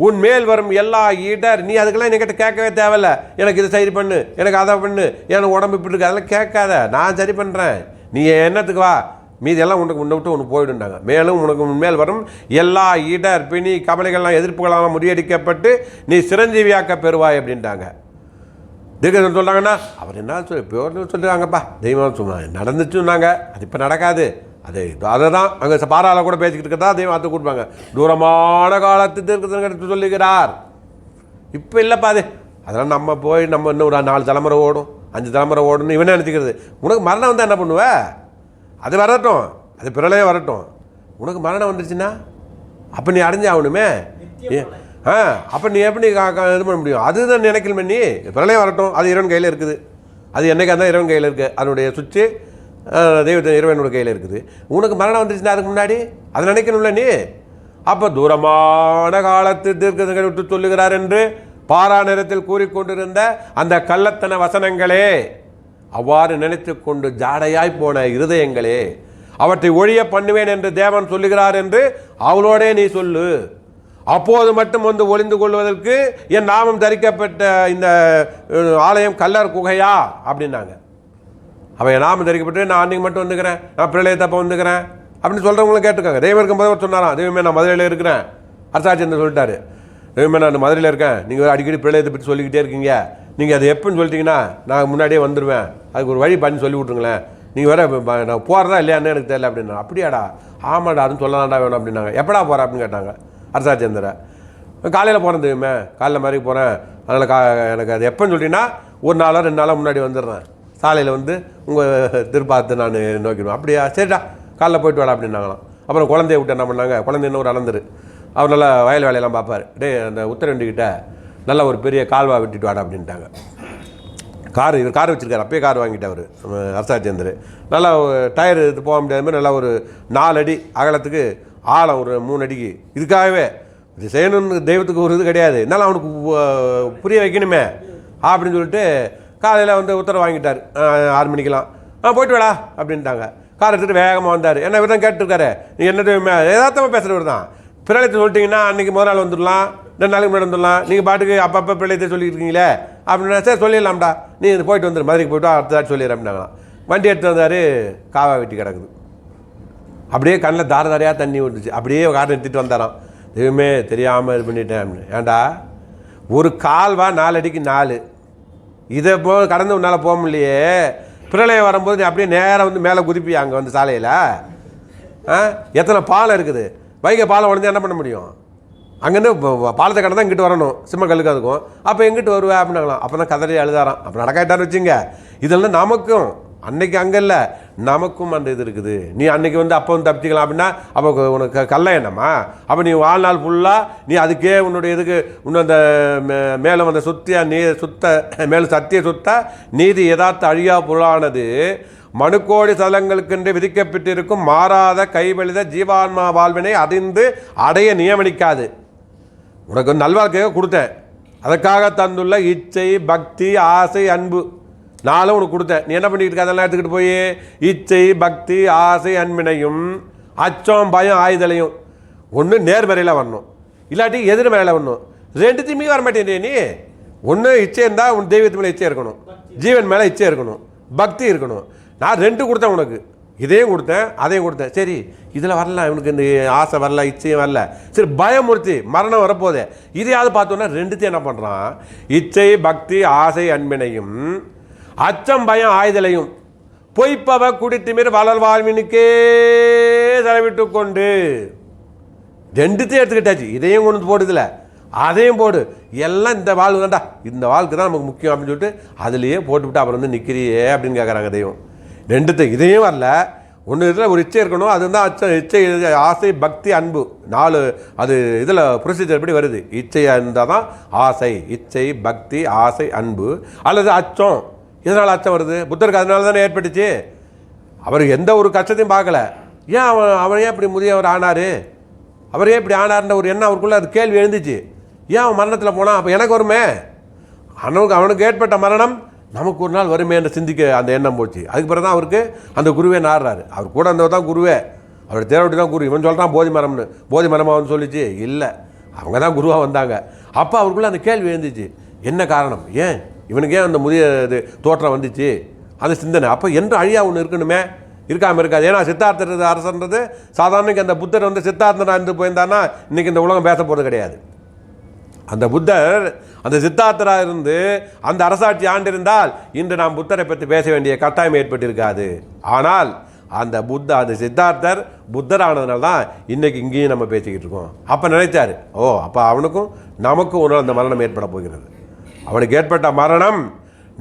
உன் மேல் வரும் எல்லா இடர், நீ அதுக்கெல்லாம் என்கிட்ட கேட்கவே தேவையில்ல. எனக்கு இது சரி பண்ணு, எனக்கு அதை பண்ணு, எனக்கு உடம்பு இப்படி இருக்கு, அதெல்லாம் கேட்காத, நான் சரி பண்ணுறேன், நீ என்னத்துக்கு வா, மீதெல்லாம் உனக்கு உன்னை விட்டு ஒன்று போயிடுண்டாங்க. மேலும் உனக்கு உன்மேல் வரும் எல்லா இடர் பிணி கவலைகள்லாம் எதிர்ப்புகளால் முறியடிக்கப்பட்டு நீ சிரஞ்சீவியாக்க பெறுவாய் அப்படின்ட்டாங்க. தீர்க்கதரிசனம் சொல்கிறாங்கன்னா அவர் என்ன சொல்லிடுறாங்கப்பா, தெய்வம் சும்மா நடந்துச்சுன்னாங்க, அது இப்போ நடக்காது. அதை தான் அங்கே பாராள கூட பேசிக்கிட்டு இருக்கிறதா தெய்வம் அதை கொடுப்பாங்க. தூரமான காலத்து தீர்க்கதரிசனம் சொல்லுகிறார். இப்போ இல்லைப்பா அது, அதெல்லாம் நம்ம போய் நம்ம இன்னும் ஒரு 4 தலைமுறை ஓடும், 5 தலைமுறை ஓடணும் இவனே நினச்சிக்கிறது. உனக்கு மரணம் வந்தால் என்ன பண்ணுவ? அது வரட்டும், அது பிரளயம் வரட்டும். உனக்கு மரணம் வந்துருச்சுன்னா அப்போ நீ அடைஞ்சு ஆகணுமே. அப்போ நீ எப்படி இது பண்ண முடியும்? அதுதான் நினைக்கணுமே. நீ பிரளயம் வரட்டும், அது இறைவன் கையில் இருக்குது. அது என்னைக்காக தான் இறைவன் கையில் இருக்குது. அதனுடைய சுவிட்சு இறைவனோட கையில் இருக்குது. உனக்கு மரணம் வந்துருச்சுன்னா அதுக்கு முன்னாடி அதை நினைக்கணும்ல நீ. அப்போ தூரமான காலத்து தீர்க்கதரிசிகளை விட்டு சொல்லுகிறார் என்று பாரா நேரத்தில் கூறிக்கொண்டிருந்த அந்த கள்ளத்தன வசனங்களே, அவ்வாறு நினைத்து கொண்டு ஜாடையாய் போன இருதயங்களே, அவற்றை ஒழிய பண்ணுவேன் என்று தேவன் சொல்லுகிறார் என்று அவளோடே நீ சொல்லு. அப்போது மட்டும் வந்து ஒளிந்து கொள்வதற்கு என் நாமம் தரிக்கப்பட்ட இந்த ஆலயம் கல்லர் குகையா அப்படின்னாங்க. அவன் என் நாமம் தரிக்கப்பட்டு நான் அன்றைக்கி மட்டும் வந்துக்கிறேன், நான் பிரளயத்தப்போ வந்துக்கிறேன் அப்படின்னு சொல்கிறவங்களும் கேட்டுருக்காங்க. தெய்வம் இருக்கும்போது சொன்னாராம், தெய்வமே நான் மதுரையில் இருக்கிறேன். அரசாட்சி சொல்லிட்டாரு, தெய்வமே நான் மதுரையில் இருக்கேன், நீங்கள் அடிக்கடி பிரளயத்தை பற்றி சொல்லிக்கிட்டே இருக்கீங்க, நீங்கள் அது எப்போன்னு சொல்லிட்டீங்கன்னா நான் முன்னாடியே வந்துடுவேன், அதுக்கு ஒரு வழி பண்ணி சொல்லி விட்ருங்களேன், நீங்கள் வேறு நான் போகிறதா இல்லையான்னு எனக்கு தெரியல அப்படின்னா. அப்படியாடா, ஆமாடா அதுன்னு சொல்லலாம்டா வேணும் அப்படின்னாங்க. எப்படா போகிறேன் அப்படின்னு கேட்டாங்க அரசாச்சந்திர. காலையில் போகிறேன் தெய்வமே, காலையில் மாதிரி போகிறேன், அதனால் எனக்கு அது எப்போன்னு சொல்லிட்டீங்கன்னா 1 நாளோ 2 நாளோ முன்னாடி வந்துடுறேன், சாலையில் வந்து உங்கள் திருப்பாத்து நான் நோக்கிடுவேன். அப்படியா, சரிடா காலைல போய்ட்டு வாடா அப்படின்னாங்களாம். அப்புறம் குழந்தைய விட்டு என்ன பண்ணாங்க, குழந்தை இன்னொரு அளந்துரு, அவர் நல்லா வயல் வேலையெல்லாம் பார்ப்பார். அந்த உத்தரவண்டிக்கிட்ட நல்லா ஒரு பெரிய கால்வா விட்டுட்டு வாடா அப்படின்ட்டாங்க. இவர் கார் வச்சுருக்காரு, அப்பயே கார் வாங்கிட்டார் அரசாச்சந்திர. நல்லா டயர் இது போக முடியாத மாதிரி நல்லா ஒரு 4 அடி அகலத்துக்கு, ஆழம் ஒரு 3 அடிக்கு. இதுக்காகவே இது செய்யணும்னு தெய்வத்துக்கு ஒரு இது கிடையாது, என்னால் அவனுக்கு புரிய வைக்கணுமே அப்படின்னு சொல்லிட்டு காலையில் வந்து உத்தரவு வாங்கிட்டார். 6 மணிக்கெலாம் போய்ட்டு வாடா அப்படின்ட்டாங்க. கார் எடுத்துகிட்டு வேகமாக வந்தார். என்ன இவர் தான் கேட்டுருக்காரு, நீ என்ன எதார்த்தமாக பேசுகிறவர் தான். பிரளயத்தை சொல்லிட்டீங்கன்னா அன்றைக்கி முதல் நாள் வந்துடலாம், 2 நாளைக்கு முன்னாடி வந்துடலாம், நீங்கள் பாட்டுக்கு அப்பப்போ பிரளயத்தை சொல்லியிருக்கீங்களே அப்படின்னா சரி சொல்லிடலாம்டா, நீ இது போய்ட்டு வந்துடு, மதுரைக்கு போய்ட்டு அடுத்த தாட்டி சொல்லிடுறேன் அப்படின்னாங்களாம். வண்டி எடுத்து வந்தார், காவா வெட்டி கிடக்குது. அப்படியே கண்ணில் தாரையாக தண்ணி விட்டுச்சு. அப்படியே காரை நிறுத்திட்டு வந்தாராம், எதுவுமே தெரியாமல் இது பண்ணிட்டேன் அப்படின்னு. ஏன்டா ஒரு கால்வா 4 அடிக்கு 4, இதை கடந்து உன்னால் போக முடியலையே, பிரளயம் வரும்போது நீ அப்படியே நேராக வந்து மேலே குதிப்பி அங்கே வந்து சாலையில். எத்தனை பாலம் இருக்குது, வைகை பாலம் உடனே என்ன பண்ண முடியும்? அங்கேருந்து பாலத்தை கடந்து தான் இங்கிட்டு வரணும், சிம்மக்கல்லுக்கு அதுக்கும். அப்போ எங்கிட்டு வருவேன் அப்படின்னாங்களாம். அப்போ தான் கதறி அழுதாராம். அப்போ நடக்காட்டான்னு வச்சுங்க. இதெல்லாம் நமக்கும் அன்னைக்கு அங்கே இல்லை, நமக்கும் அந்த இது இருக்குது. நீ அன்றைக்கி வந்து அப்போ வந்து தப்பிச்சிக்கலாம் அப்படின்னா அப்போ உனக்கு கல்ல என்னம்மா? அப்போ நீ வாழ்நாள் ஃபுல்லாக நீ அதுக்கே உன்னுடைய இதுக்கு இன்னும் அந்த மேலும் அந்த மேலும் சத்திய சுத்த நீதி யதார்த்த அழியா பொருளானது மனுக்கோடி சதலங்களுக்கென்று விதிக்கப்பட்டிருக்கும் மாறாத கைவெளித ஜீவான்மா வாழ்வினை அறிந்து அடைய நியமனிக்காது. உனக்கு நல்வாழ்க்கையை கொடுத்தேன், அதற்காக தந்துள்ள இச்சை பக்தி ஆசை அன்பு 4 உனக்கு கொடுத்தேன். நீ என்ன பண்ணிக்கிட்டு இருக்க? அதெல்லாம் எடுத்துக்கிட்டு போய் இச்சை பக்தி ஆசை அன்பினையும் அச்சம் பயம் ஆயுதலையும் ஒன்று நேர்மறையில் வரணும், இல்லாட்டி எதிர்மறையில் வரணும். 2த்தையுமே வர மாட்டேன் நீ. ஒன்று இச்சை இருந்தால் உன் தெய்வத்து மேலே இச்சை இருக்கணும், ஜீவன் மேலே இச்சை இருக்கணும், பக்தி இருக்கணும். நான் 2 கொடுத்தேன் உனக்கு, இதையும் கொடுத்தேன் அதையும் கொடுத்தேன். சரி இதில் வரல, இவனுக்கு இந்த ஆசை வரல, இச்சையும் வரல, சரி பயமுறுத்தி மரணம் வரப்போதே, இதையாவது பார்த்தோன்னா 2த்தையும் என்ன பண்ணுறான், இச்சை பக்தி ஆசை அன்பினையும் அச்சம் பயம் ஆயுதலையும் பொய்ப்பவ குடித்து மீறி வளர் வாழ்வினுக்கே செலவிட்டு கொண்டு 2த்தையும் எடுத்துக்கிட்டாச்சு. இதையும் கொண்டு போடுதில்ல, அதையும் போடு, எல்லாம் இந்த வாழ்வு தான்டா, இந்த வாழ்க்கை தான் நமக்கு முக்கியம் அப்படின்னு சொல்லிட்டு அதிலேயே போட்டுவிட்டு அப்புறம் வந்து நிற்கிறியே அப்படின்னு கேட்குறாங்க தெய்வம். 2த்தையும் இதையும் வரல, ஒன்று இதில் ஒரு இச்சை இருக்கணும், அது தான் அச்சம் இச்சை ஆசை பக்தி அன்பு 4 அது இதில் ப்ரொசீஜர் எப்படி வருது. இச்சை இருந்தால் தான் ஆசை, இச்சை பக்தி ஆசை அன்பு, அல்லது அச்சம். எதனால் அச்சம் வருது? புத்தருக்கு அதனால தானே ஏற்பட்டுச்சு. அவர் எந்த ஒரு கஷ்டத்தையும் பார்க்கல. ஏன் அவன் ஏன் இப்படி முதியவர் ஆனார், அவர் ஏன் இப்படி ஆனார்ன்ற ஒரு எண்ணம் அவருக்குள்ளே அது கேள்வி எழுந்துச்சு. ஏன் அவன் மரணத்தில் போனான், அப்போ எனக்கு வருமே, அவனுக்கு ஏற்பட்ட மரணம் நமக்கு ஒரு நாள் வருமே என்று சிந்திக்க அந்த எண்ணம் போச்சு. அதுக்கு பிறகு தான் அவருக்கு அந்த குருவே நாடுறாரு. அவர் கூட அந்த தான் குருவே, அவர் தேவட்டி தான் குரு. இவன் சொல்கிறான் போதி மரம்னு, போதி மரமாகனு சொல்லிச்சு. இல்லை, அவங்க தான் குருவாக வந்தாங்க. அப்போ அவருக்குள்ளே அந்த கேள்வி எழுந்துச்சு, என்ன காரணம், ஏன் இவனுக்கு ஏன் அந்த முதிய இது தோற்றம் வந்துச்சு, அந்த சிந்தனை. அப்போ என்று அழியா ஒன்று இருக்கணுமே, இருக்காமல் இருக்காது. ஏன்னா சித்தார்த்தர் அரசன்றது சாதாரணக்கு அந்த புத்தர் வந்து சித்தார்த்தனாக இருந்து போயிருந்தான்னா இன்றைக்கி இந்த உலகம் பேச போகிறது கிடையாது. அந்த புத்தர் அந்த சித்தார்த்தராக இருந்து அந்த அரசாட்சி ஆண்டிருந்தால் இன்று நாம் புத்தரை பற்றி பேச வேண்டிய கட்டாயம் ஏற்பட்டிருக்காது. ஆனால் அந்த சித்தார்த்தர் புத்தர் ஆனதுனால தான் இன்றைக்கி இங்கேயும் நம்ம பேசிக்கிட்டு இருக்கோம். அப்போ நினைச்சார், அப்போ அவனுக்கும் நமக்கும் ஒரு அந்த மரணம் ஏற்பட போகிறது. அவனுக்கு ஏற்பட்ட மரணம்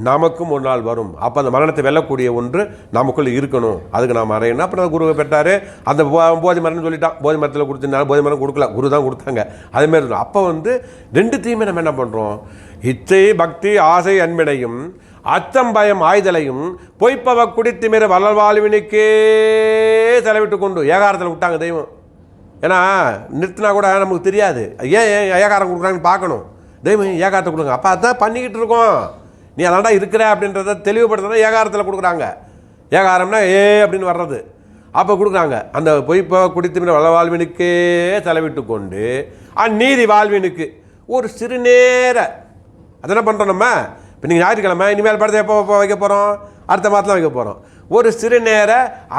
நமக்கும் ஒரு நாள் வரும். அப்போ அந்த மரணத்தை வெல்லக்கூடிய ஒன்று நமக்குள்ளே இருக்கணும். அதுக்கு நாம் அறையணும். அப்புறம் குருவை பெற்றார். அந்த போதி மரம்னு சொல்லிட்டான். போதி மரத்தில் கொடுத்துருந்தாலும் போதி மரம் கொடுக்கல, குரு தான் கொடுத்தாங்க. அதேமாரி இருக்கும். அப்போ வந்து ரெண்டுத்தையுமே நம்ம என்ன பண்ணுறோம்? இச்சை பக்தி ஆசை அன்பினையும் அச்சம் பயம் ஆய்தலையும் பொய்ப்பவ குடித்திமிர வளர்வாழ்வினுக்கே செலவிட்டு கொண்டு ஏகாரத்தில் விட்டாங்க தெய்வம். ஏன்னா நிறுத்தினா கூட நமக்கு தெரியாது ஏன் ஏகாரம் கொடுக்குறாங்கன்னு பார்க்கணும். தெய்வம் ஏகாரத்தை கொடுங்க. அப்போ அதான் பண்ணிக்கிட்டு இருக்கோம். நீ அதான்டா இருக்கிற அப்படின்றத தெளிவுபடுத்தினா ஏகாரத்தில் கொடுக்குறாங்க. ஏகாரம்னா அப்படின்னு வர்றது. அப்போ கொடுக்குறாங்க. அந்த பொய்ப்பவ குடித்திமிர வளர்வாழ்வினுக்கே செலவிட்டு கொண்டு அந்நீதி வாழ்வினுக்கு ஒரு சிறுநேர அதை என்ன பண்ணுறோம் நம்ம? இப்போ நீங்கள் ஞாயிற்றுக்கிழமை இனிமேல் படத்தை எப்போ வைக்க போகிறோம்? அடுத்த மாதத்தில் வைக்க போகிறோம். ஒரு சிறுநேர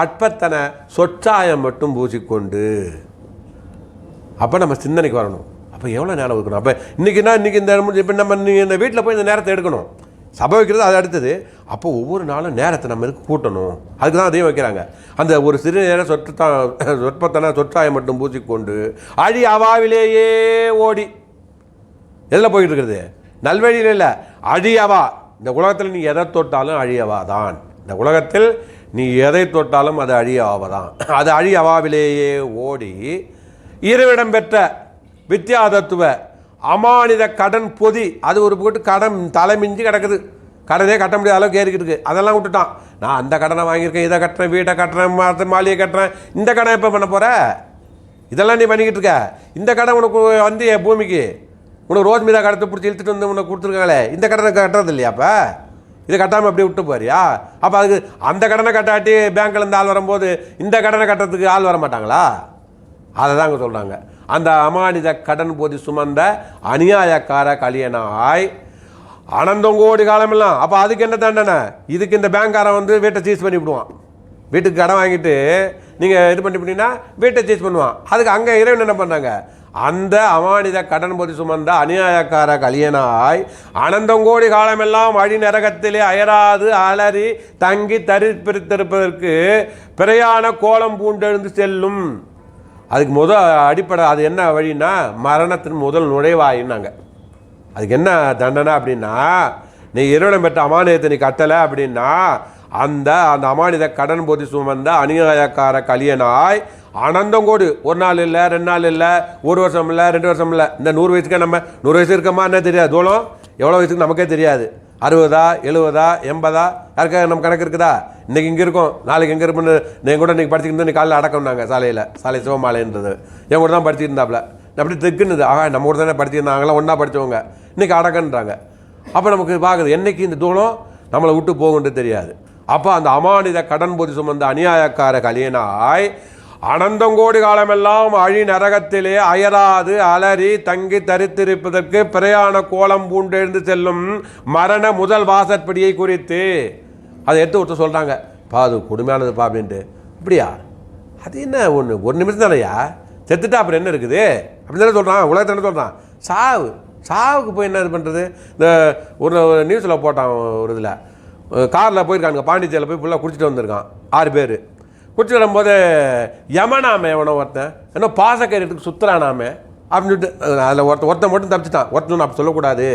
அற்பத்தனை சொற்சாயம் மட்டும் பூசிக்கொண்டு அப்போ நம்ம சிந்தனைக்கு வரணும். அப்போ எவ்வளோ நேரம் இருக்கணும்? அப்போ இன்றைக்கினா இன்றைக்கி இப்போ நம்ம இந்த வீட்டில் போய் இந்த நேரத்தை எடுக்கணும். சபை வைக்கிறது அது அடுத்தது. அப்போ ஒவ்வொரு நாளும் நேரத்தை நம்ம இதுக்கு கூட்டணும். அதுக்கு தான் அதையும் வைக்கிறாங்க. அந்த ஒரு சிறு நேரம் சொற்பத்தனை சொற்றாயம் மட்டும் பூசிக்கொண்டு அழி அவாவிலேயே ஓடி எதில் போயிட்டு இருக்கிறது? நல்வழியில் இல்லை, அழியவா. இந்த உலகத்தில் நீ எதை தொட்டாலும் அழியவா தான். இந்த உலகத்தில் நீ எதை தொட்டாலும் அது அழியவா தான். அது அழியவாவிலேயே ஓடி இறைவிடம் பெற்ற வித்தியாதத்துவ அமானித கடன் பொதி. அது ஒரு போட்டு கடன் தலைமிஞ்சி கிடக்குது. கடனே கட்ட முடியாத அளவுக்கு ஏறிக்கிட்டு இருக்கு. அதெல்லாம் விட்டுட்டான். நான் அந்த கடனை வாங்கியிருக்கேன், இதை கட்டுறேன், வீட்டை கட்டுறேன், மாளிகை கட்டுறேன். இந்த கடன் எப்போ பண்ண போகிற? இதெல்லாம் நீ பண்ணிக்கிட்டு இருக்க. இந்த கடன் உனக்கு வந்து என் பூமிக்கு உனக்கு ரோஸ் மீதா கடத்தை பிடிச்சி இழுத்துட்டு வந்து உனக்கு கொடுத்துருக்காங்களே, இந்த கடனை கட்டுறது இல்லையா? அப்போ இதை கட்டாமல் அப்படியே விட்டு போறியா? அப்போ அதுக்கு அந்த கடனை கட்டாட்டி பேங்க்லேருந்து ஆள் வரும்போது இந்த கடனை கட்டுறதுக்கு ஆள் வர மாட்டாங்களா? அதை தாங்க சொல்கிறாங்க. அந்த அமானித கடன் போதி சுமந்த அநியாயக்கார கலியனாய் அனந்தங்கோடி காலமெல்லாம். அப்போ அதுக்கு என்ன தண்டனை? இதுக்கு இந்த பேங்க்காரன் வந்து வீட்டை சீஸ் பண்ணி விடுவான். வீட்டுக்கு கடன் வாங்கிட்டு நீங்கள் இது பண்ணிட்டீங்கன்னா வீட்டை சீஸ் பண்ணுவான். அதுக்கு அங்கே இறைவன் என்ன பண்ணாங்க? அந்த அமானித கடன் பொதி சுமந்த அநியாயக்கார கலியனாய் அனந்தங்கோடி காலமெல்லாம் வழி நரகத்திலே அயராது அலறி தங்கி தரிப்பிருப்பதற்கு பிரயாண கோலம் பூண்டெழுந்து செல்லும். அதுக்கு அடிப்படை அது என்ன வழின்னா மரணத்தின் முதல் நுழைவாயின்னாங்க. அதுக்கு என்ன தண்டனை அப்படின்னா, நீ இறைவனம் பெற்ற அமானியத்தை நீ கட்டலை அப்படின்னா அந்த அமானித கடன் பொதி சுமந்த அநியாயக்கார கலியனாய் அனந்தங்கோடு ஒரு நாள் இல்லை, 2 நாள் இல்லை, 1 வருஷம் இல்லை, 2 வருஷம் இல்லை. இந்த 100 வயசுக்கே நம்ம 100 வயசு இருக்கமா என்ன தெரியாது. தூரம் எவ்வளோ வயசுக்கு நமக்கே தெரியாது. 60, 70, 80 யாருக்கா நம்ம கணக்கு இருக்குதா? இன்றைக்கி இங்கே இருக்கும், நாளைக்கு எங்கே இருப்போன்னு. நீங்கள் கூட இன்றைக்கி படிச்சுக்கிட்டு நீ காலையில் அடக்கம்னாங்க சாலை சிவமாலைன்றது. என் கூட தான் படிச்சுருந்தாப்புல. அப்படி திக்குன்னுது. நம்ம கூட தானே படிச்சிருந்தாங்களாம், ஒன்றா படித்தவங்க. இன்றைக்கி அடக்கன்றாங்க. அப்போ நமக்கு பார்க்குது என்றைக்கு இந்த தூரம் நம்மளை விட்டு போகுன்றது தெரியாது. அப்போ அந்த அமானித கடன் பொதி சுமந்த அநியாயக்கார கலியனாய் அனந்தங்கோடி காலமெல்லாம் அழி நரகத்திலே அயராது அலறி தங்கி தரித்திருப்பதற்கு பிரயாண கோலம் பூண்டெழுந்து செல்லும் மரண முதல் வாசற்படியை குறித்து அதை எடுத்து ஒருத்தர் சொல்கிறாங்க. அது கொடுமையானதுப்பா அப்படின்ட்டு. அப்படியா? அது என்ன ஒரு நிமிஷம் தானையா செத்துட்டா அப்புறம் என்ன இருக்குது அப்படின்னு தானே சொல்கிறான். உலகத்தை என்ன சொல்கிறான்? சாவுக்கு போய் என்ன இது பண்ணுறது? இந்த ஒரு நியூஸில் போட்டான். ஒரு இதில் காரில் போயிருக்கானுங்க, பாண்டிச்சேரியில் போய் ஃபுல்லாக குடிச்சிட்டு வந்திருக்கான் 6 பேர். குடிச்சிட்டு வரும்போது யமனாமே எவனோ ஒருத்தன் என்ன பாசக்கயிறுக்கு சுற்றுறானாமே அப்படின்னு சொல்லிட்டு அதில் ஒருத்தன் மட்டும் தப்பிச்சிட்டான். ஒருத்தன் அப்போ சொல்லக்கூடாது,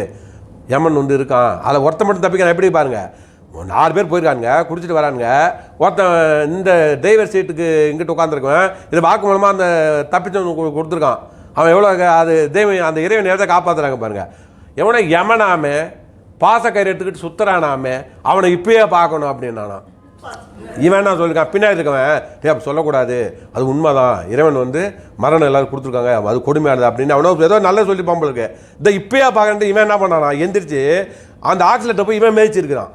யமன் வந்து இருக்கான். அதில் ஒருத்தன் மட்டும் தப்பிக்கிறான். எப்படி பாருங்கள், 4 பேர் போயிருக்கானுங்க, குடிச்சிட்டு வரானுங்க. ஒருத்தன் இந்த டிரைவர் சீட்டுக்கு இங்கிட்டு உட்காந்துருக்குவேன். இதை பார்க்க மூலமாக அந்த தப்பிச்சவன் கொடுத்துருக்கான். அவன் எவ்வளோ அது தெய்வம் அந்த இறைவன் நேரத்தை காப்பாற்றுறாங்க பாருங்கள். எவனோ யமனாமே பாசக்கயிறு எடுத்துக்கிட்டு சுற்றுறானாமே அவனை இப்பயே பார்க்கணும் அப்படின்னானா. இவன் என்ன சொல்லியிருக்கான்? பின்னாடி இருக்கவன் அப்படி சொல்லக்கூடாது, அது உண்மைதான், இறைவன் வந்து மரணம் எல்லாரும் கொடுத்துருக்காங்க, அது கொடுமையானது அப்படின்னு அவனோ ஏதோ நல்லா சொல்லி பாம்பளுக்கு. இந்த இப்பயே பார்க்கறது இவன் என்ன பண்ணானா? எந்திரிச்சு அந்த ஆக்சிலேட்டை போய் இவன் மேய்ச்சிருக்கிறான்.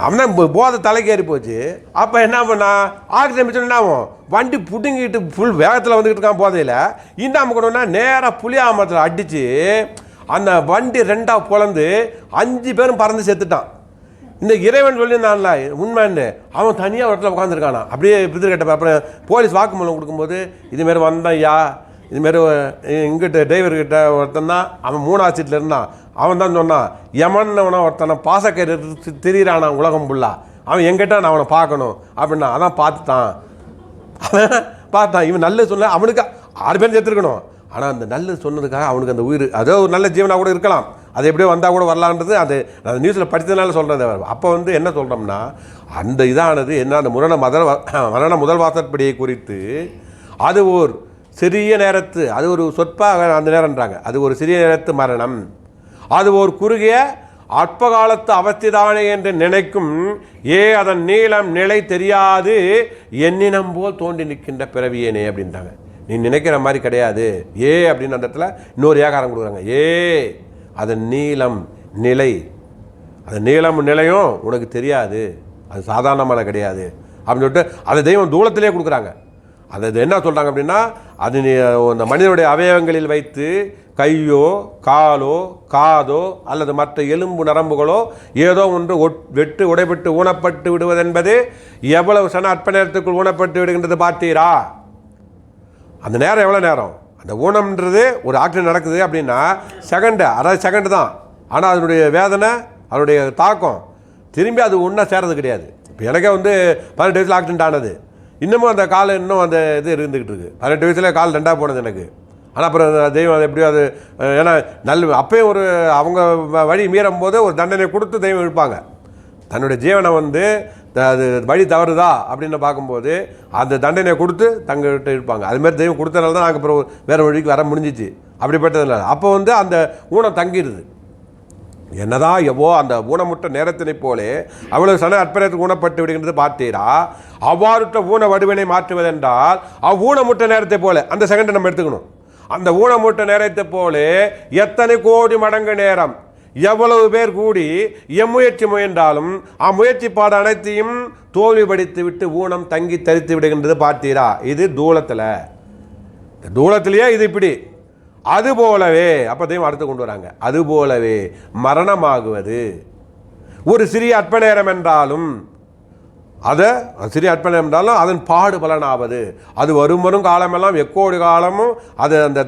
அவன் போதை தலைக்கேறி போச்சு. அப்போ என்ன பண்ணா? ஆக்சிஜன் மிச்சம் என்ன ஆகும்? வண்டி புடுங்கிட்டு ஃபுல் வேகத்தில் வந்துக்கிட்டு இருக்கான் போதையில். இந்த அமுக்கணும்னா நேராக புளியாமரத்தில் அடித்து அந்த வண்டி 2ஆக பொழந்து 5 பேரும் பறந்து செத்துட்டான். இந்த இறைவன் சொல்லியிருந்தான்ல உண்மைன்னு, அவன் தனியாக ஒரு இடத்துல உட்காந்துருக்கானா. அப்படியே பிதிர்கிட்ட அப்புறம் போலீஸ் வாக்குமூலம் கொடுக்கும்போது இதுமாரி வந்தான் ஐயா, இதுமாரி இங்கிட்ட டிரைவர்கிட்ட ஒருத்தன் தான், அவன் 3ஆவது சீட்டில் இருந்தான். அவன் தான் சொன்னான், யமன்னவனா ஒருத்தனை பாசக்கயிறு திரியிறானா உலகம் ஃபுல்லாக, அவன் எங்கிட்ட நான் அவனை பார்க்கணும் அப்படின்னா. அதான் பார்த்தான். இவன் நல்லது சொல்ல அவனுக்கு 6 பேர் சேர்த்துருக்கணும். ஆனால் அந்த நல்லது சொன்னதுக்காக அவனுக்கு அந்த உயிர், அதோ ஒரு நல்ல ஜீவனாக கூட இருக்கலாம். அது எப்படியோ வந்தால் கூட வரலான்றது அது நியூஸில் படித்ததுனால சொல்கிறது. அப்போ வந்து என்ன சொல்கிறோம்னா, அந்த இதானது என்ன, அந்த மரண முதல் வாசற்படியை குறித்து அது ஒரு சிறிய நேரத்து, அது ஒரு சொற்பாக அந்த நேரம்ன்றாங்க, அது ஒரு சிறிய நேரத்து மரணம், அது ஒரு குறுகிய அற்ப காலத்து அவஸ்திதானே என்று நினைக்கும் அதன் நீளம் நிலை தெரியாது எண்ணினம் போல் தோண்டி நிற்கின்ற பிறவியேனே அப்படின்ட்டாங்க. நீ நினைக்கிற மாதிரி கிடையாது அப்படின்னு அந்த இடத்துல இன்னொரு ஏகாரம் கொடுக்குறாங்க. அதன் நீளம் நிலை, அது நீளம் நிலையும் உனக்கு தெரியாது, அது சாதாரணமான கிடையாது அப்படின்னு சொல்லிட்டு அதை தெய்வம் தூளத்திலே கொடுக்குறாங்க. அது என்ன சொல்கிறாங்க அப்படின்னா, அது அந்த மனிதனுடைய அவயவங்களில் வைத்து கையோ காலோ காதோ அல்லது மற்ற எலும்பு நரம்புகளோ ஏதோ ஒன்று வெட்டு உடைபட்டு ஊனப்பட்டு விடுவதென்பது எவ்வளவு சன அற்ப நேரத்துக்குள் ஊனப்பட்டு விடுகின்றது பார்த்தீரா? அந்த நேரம் எவ்வளோ நேரம், அந்த ஊனம்ன்றது ஒரு ஆக்சிடென்ட் நடக்குது அப்படின்னா அரை செகண்டு தான். ஆனால் அதனுடைய வேதனை, அதனுடைய தாக்கம் திரும்பி அது ஒன்றா சேரது கிடையாது. இப்போ எனக்கே வந்து 18 வயசில் ஆக்சிடென்ட் ஆனது, இன்னமும் அந்த கால் இன்னும் அந்த இது இருந்துக்கிட்டு இருக்குது. 18 வயசில் கால் 2 போனது எனக்கு. ஆனால் அப்புறம் தெய்வம் அது எப்படியோ அது ஏன்னா அப்பயும் ஒரு அவங்க வழி மீறும் போது ஒரு தண்டனை கொடுத்து தெய்வம் இழுப்பாங்க. தன்னுடைய ஜீவனை வந்து அது வழி தவறுதா அப்படின்னு பார்க்கும்போது அந்த தண்டனையை கொடுத்து தங்கிட்ட இருப்பாங்க. அதுமாதிரி தெய்வம் கொடுத்தனால தான் நாங்கள் அப்புறம் வேறு வழிக்கு வர முடிஞ்சிச்சு. அப்படிப்பட்டதுனால அப்போ வந்து அந்த ஊனம் தங்கிடுது. என்னதான் அந்த ஊனமுற்ற நேரத்தினை போலே அவ்வளவு சன அற்பனத்துக்கு ஊனப்பட்டு விடுகின்றது பார்த்தீரா? அவ்வாறுற்ற ஊன வடிவினை மாற்றுவதென்றால் அவ்வூனமுற்ற நேரத்தை போல அந்த செகண்டை நம்ம எடுத்துக்கணும். அந்த ஊனமுற்ற நேரத்தை போலே எத்தனை கோடி மடங்கு நேரம் எவ்வளவு பேர் கூடி எம்முயற்சி முயன்றாலும் அம்முயற்சி பாடு அனைத்தையும் தோல்விப்படுத்தி விட்டு ஊனம் தங்கி தரித்து விடுகின்றது பார்த்தீரா? இது தூளத்திலேயே இது இப்படி. அதுபோலவே அப்பதையும் அடுத்து கொண்டு வராங்க. அதுபோலவே மரணமாகுவது ஒரு சிறிய அற்ப நேரம் என்றாலும் சிறிய அற்ப நேரம் என்றாலும் அதன் பாடு பலனாவது அது வரும் காலமெல்லாம் எக்கோடி காலமும் அது அந்த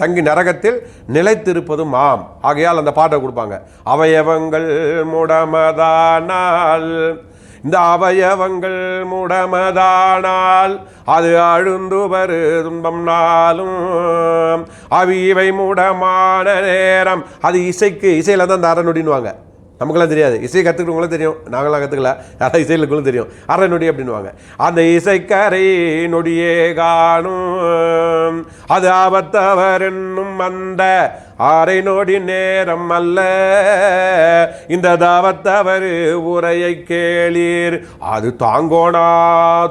தங்கி நரகத்தில் நிலைத்திருப்பதும் ஆம். ஆகையால் அந்த பாட்டை கொடுப்பாங்க. அவயவங்கள் முடமதானால், இந்த அவயவங்கள் முடமதானால் அது அழுந்து வரு துன்பம் நாளும் அவை முடமான நேரம். அது இசையில் தான் அந்த அறநொடின்னுவாங்க. நமக்கெல்லாம் தெரியாது, இசை கற்றுக்கிறவங்களும் தெரியும், நாங்களாம் கற்றுக்கல, யாராவது இசைகளுக்குள்ளும் தெரியும். அரை நொடி அப்படின்வாங்க. அந்த இசைக்கரை நொடியே காணும் அது ஆபத்தவர் என்னும் அந்த அரை நொடி நேரம் அல்ல, இந்த தாவத்தவர் உரையை கேளீர் அது தாங்கோனா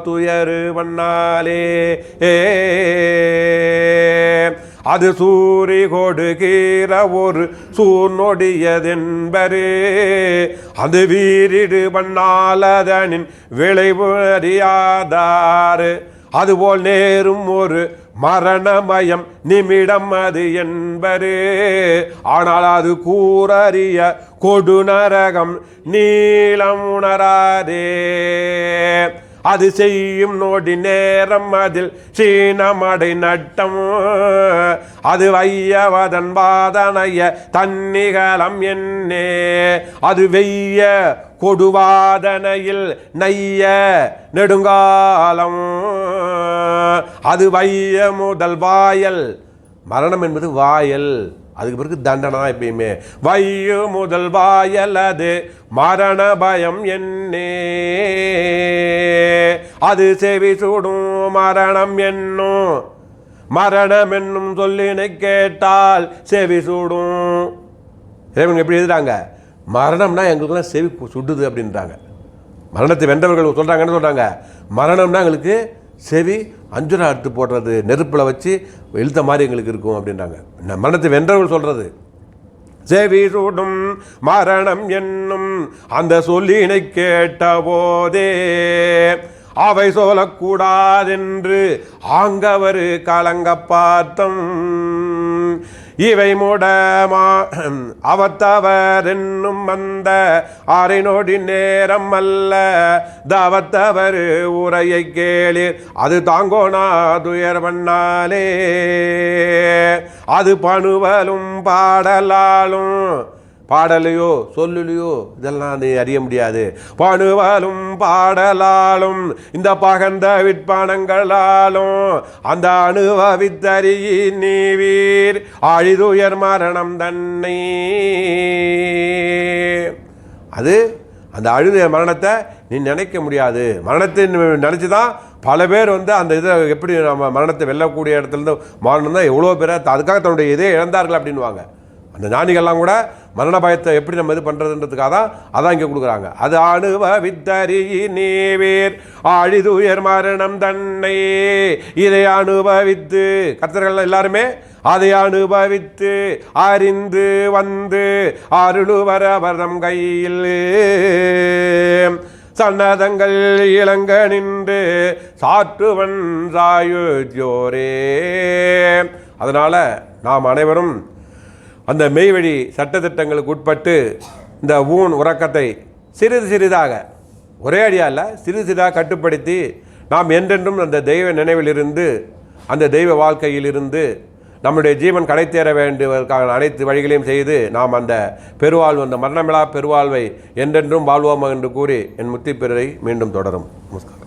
துயரு வண்ணாலே. அது சூரி கொடுகிற ஒரு சூர்நொடியதென்பரே, அது வீரிடு பண்ணாலதனின் விளைவு அறியாதார். அதுபோல் நேரும் ஒரு மரணமயம் நிமிடம் அது என்பரே, ஆனால் அது கூறறிய கொடுநரகம் நீளம் உணராதே. அது செய்யும் நொடி நேரம் அதில் சீனமடை நட்டம், அது வையவதன் வாதனைய தன்னிகலம் என்னே. அது வெய்ய கொடுவாதனையில் நைய நெடுங்காலம், அது வைய முதல் வாயல். மரணம் என்பது வாயல், அதுக்கு பிறகு தண்டனை தான் எப்பயுமே. வையு முதல் வாயல் அது மரண பயம் என்னே. அது செவி சுடும் மரணம் என்னும், மரணம் என்னும் சொல்லினை கேட்டால் செவி சுடும். எப்படி எழுதுறாங்க? மரணம்னா எங்களுக்குலாம் செவி சுடுது அப்படின்றாங்க. மரணத்தை வென்றவர்கள் சொல்கிறாங்கன்னு சொல்கிறாங்க. மரணம்னா எங்களுக்கு செவி அஞ்சுரா எடுத்து போடுறது, நெருப்பில் வச்சு இழுத்த மாதிரி எங்களுக்கு இருக்கும் அப்படின்றாங்க. மரணத்தை வென்றவர்கள் சொல்கிறது. செவி சுடும் மரணம் என்னும் அந்த சொல்லினை கேட்ட போதே அவை சொல்லக்கூடாதென்று ஆங்கவர் கலங்க பார்த்தம். இவை முடமா அவத்தவர் என்னும் அந்த அரை நொடி நேரம் அல்ல, தவத்தவர் உரையை கேளீர் அது தாங்கோனா துயர் பண்ணாலே. அது பணுவலும் பாடலாலும் பாடலையோ சொல்லுலையோ இதெல்லாம் நீ அறிய முடியாது. பணுவாலும் பாடலாலும் இந்த பகந்த விற்பானங்களாலும் அந்த அனுபவித்தறியி நீவீர் ஆழிதுயர் மரணம் தன்னை. அது அந்த அழுத மரணத்தை நீ நினைக்க முடியாது. மரணத்தை நினச்சி தான் பல பேர் அந்த இதை எப்படி நம்ம மரணத்தை வெல்லக்கூடிய இடத்துலேருந்து மாறணும் தான் எவ்வளோ பேர் அதுக்காக தன்னுடைய இதே இழந்தார்கள் அப்படின்வாங்க. அந்த ஞானிகள்லாம் கூட மரண பயத்தை எப்படி நம்ம இது பண்ணுறதுன்றதுக்காக தான் அதான் இங்கே கொடுக்குறாங்க. அது அனுபவித்தறி நீவீர் ஆழிதுயர் மரணம் தன்னை. இதை அனுபவித்து கர்த்தர்கள் எல்லாருமே அதை அனுபவித்து அறிந்து வந்து அருளுவரவரம் கையில் சன்னதங்கள் இளங்க நின்று சாற்றுவன் சாயுஜோரே. அதனால் நாம் அனைவரும் அந்த மெய்வழி சட்டத்திட்டங்களுக்கு உட்பட்டு இந்த உறக்கத்தை சிறிது சிறிதாக ஒரே அடியாக இல்லை சிறிது சிறிதாக கட்டுப்படுத்தி நாம் என்றென்றும் அந்த தெய்வ நினைவிலிருந்து அந்த தெய்வ வாழ்க்கையிலிருந்து நம்முடைய ஜீவன் கடைத்தேற வேண்டுவதற்கான அனைத்து வழிகளையும் செய்து நாம் அந்த பெருவாழ்வு அந்த மரணமில்லா பெருவாழ்வை என்றென்றும் வாழ்வோம் என்று கூறி என் முத்திப்பெருரை மீண்டும் தொடரும். நமஸ்காரம்.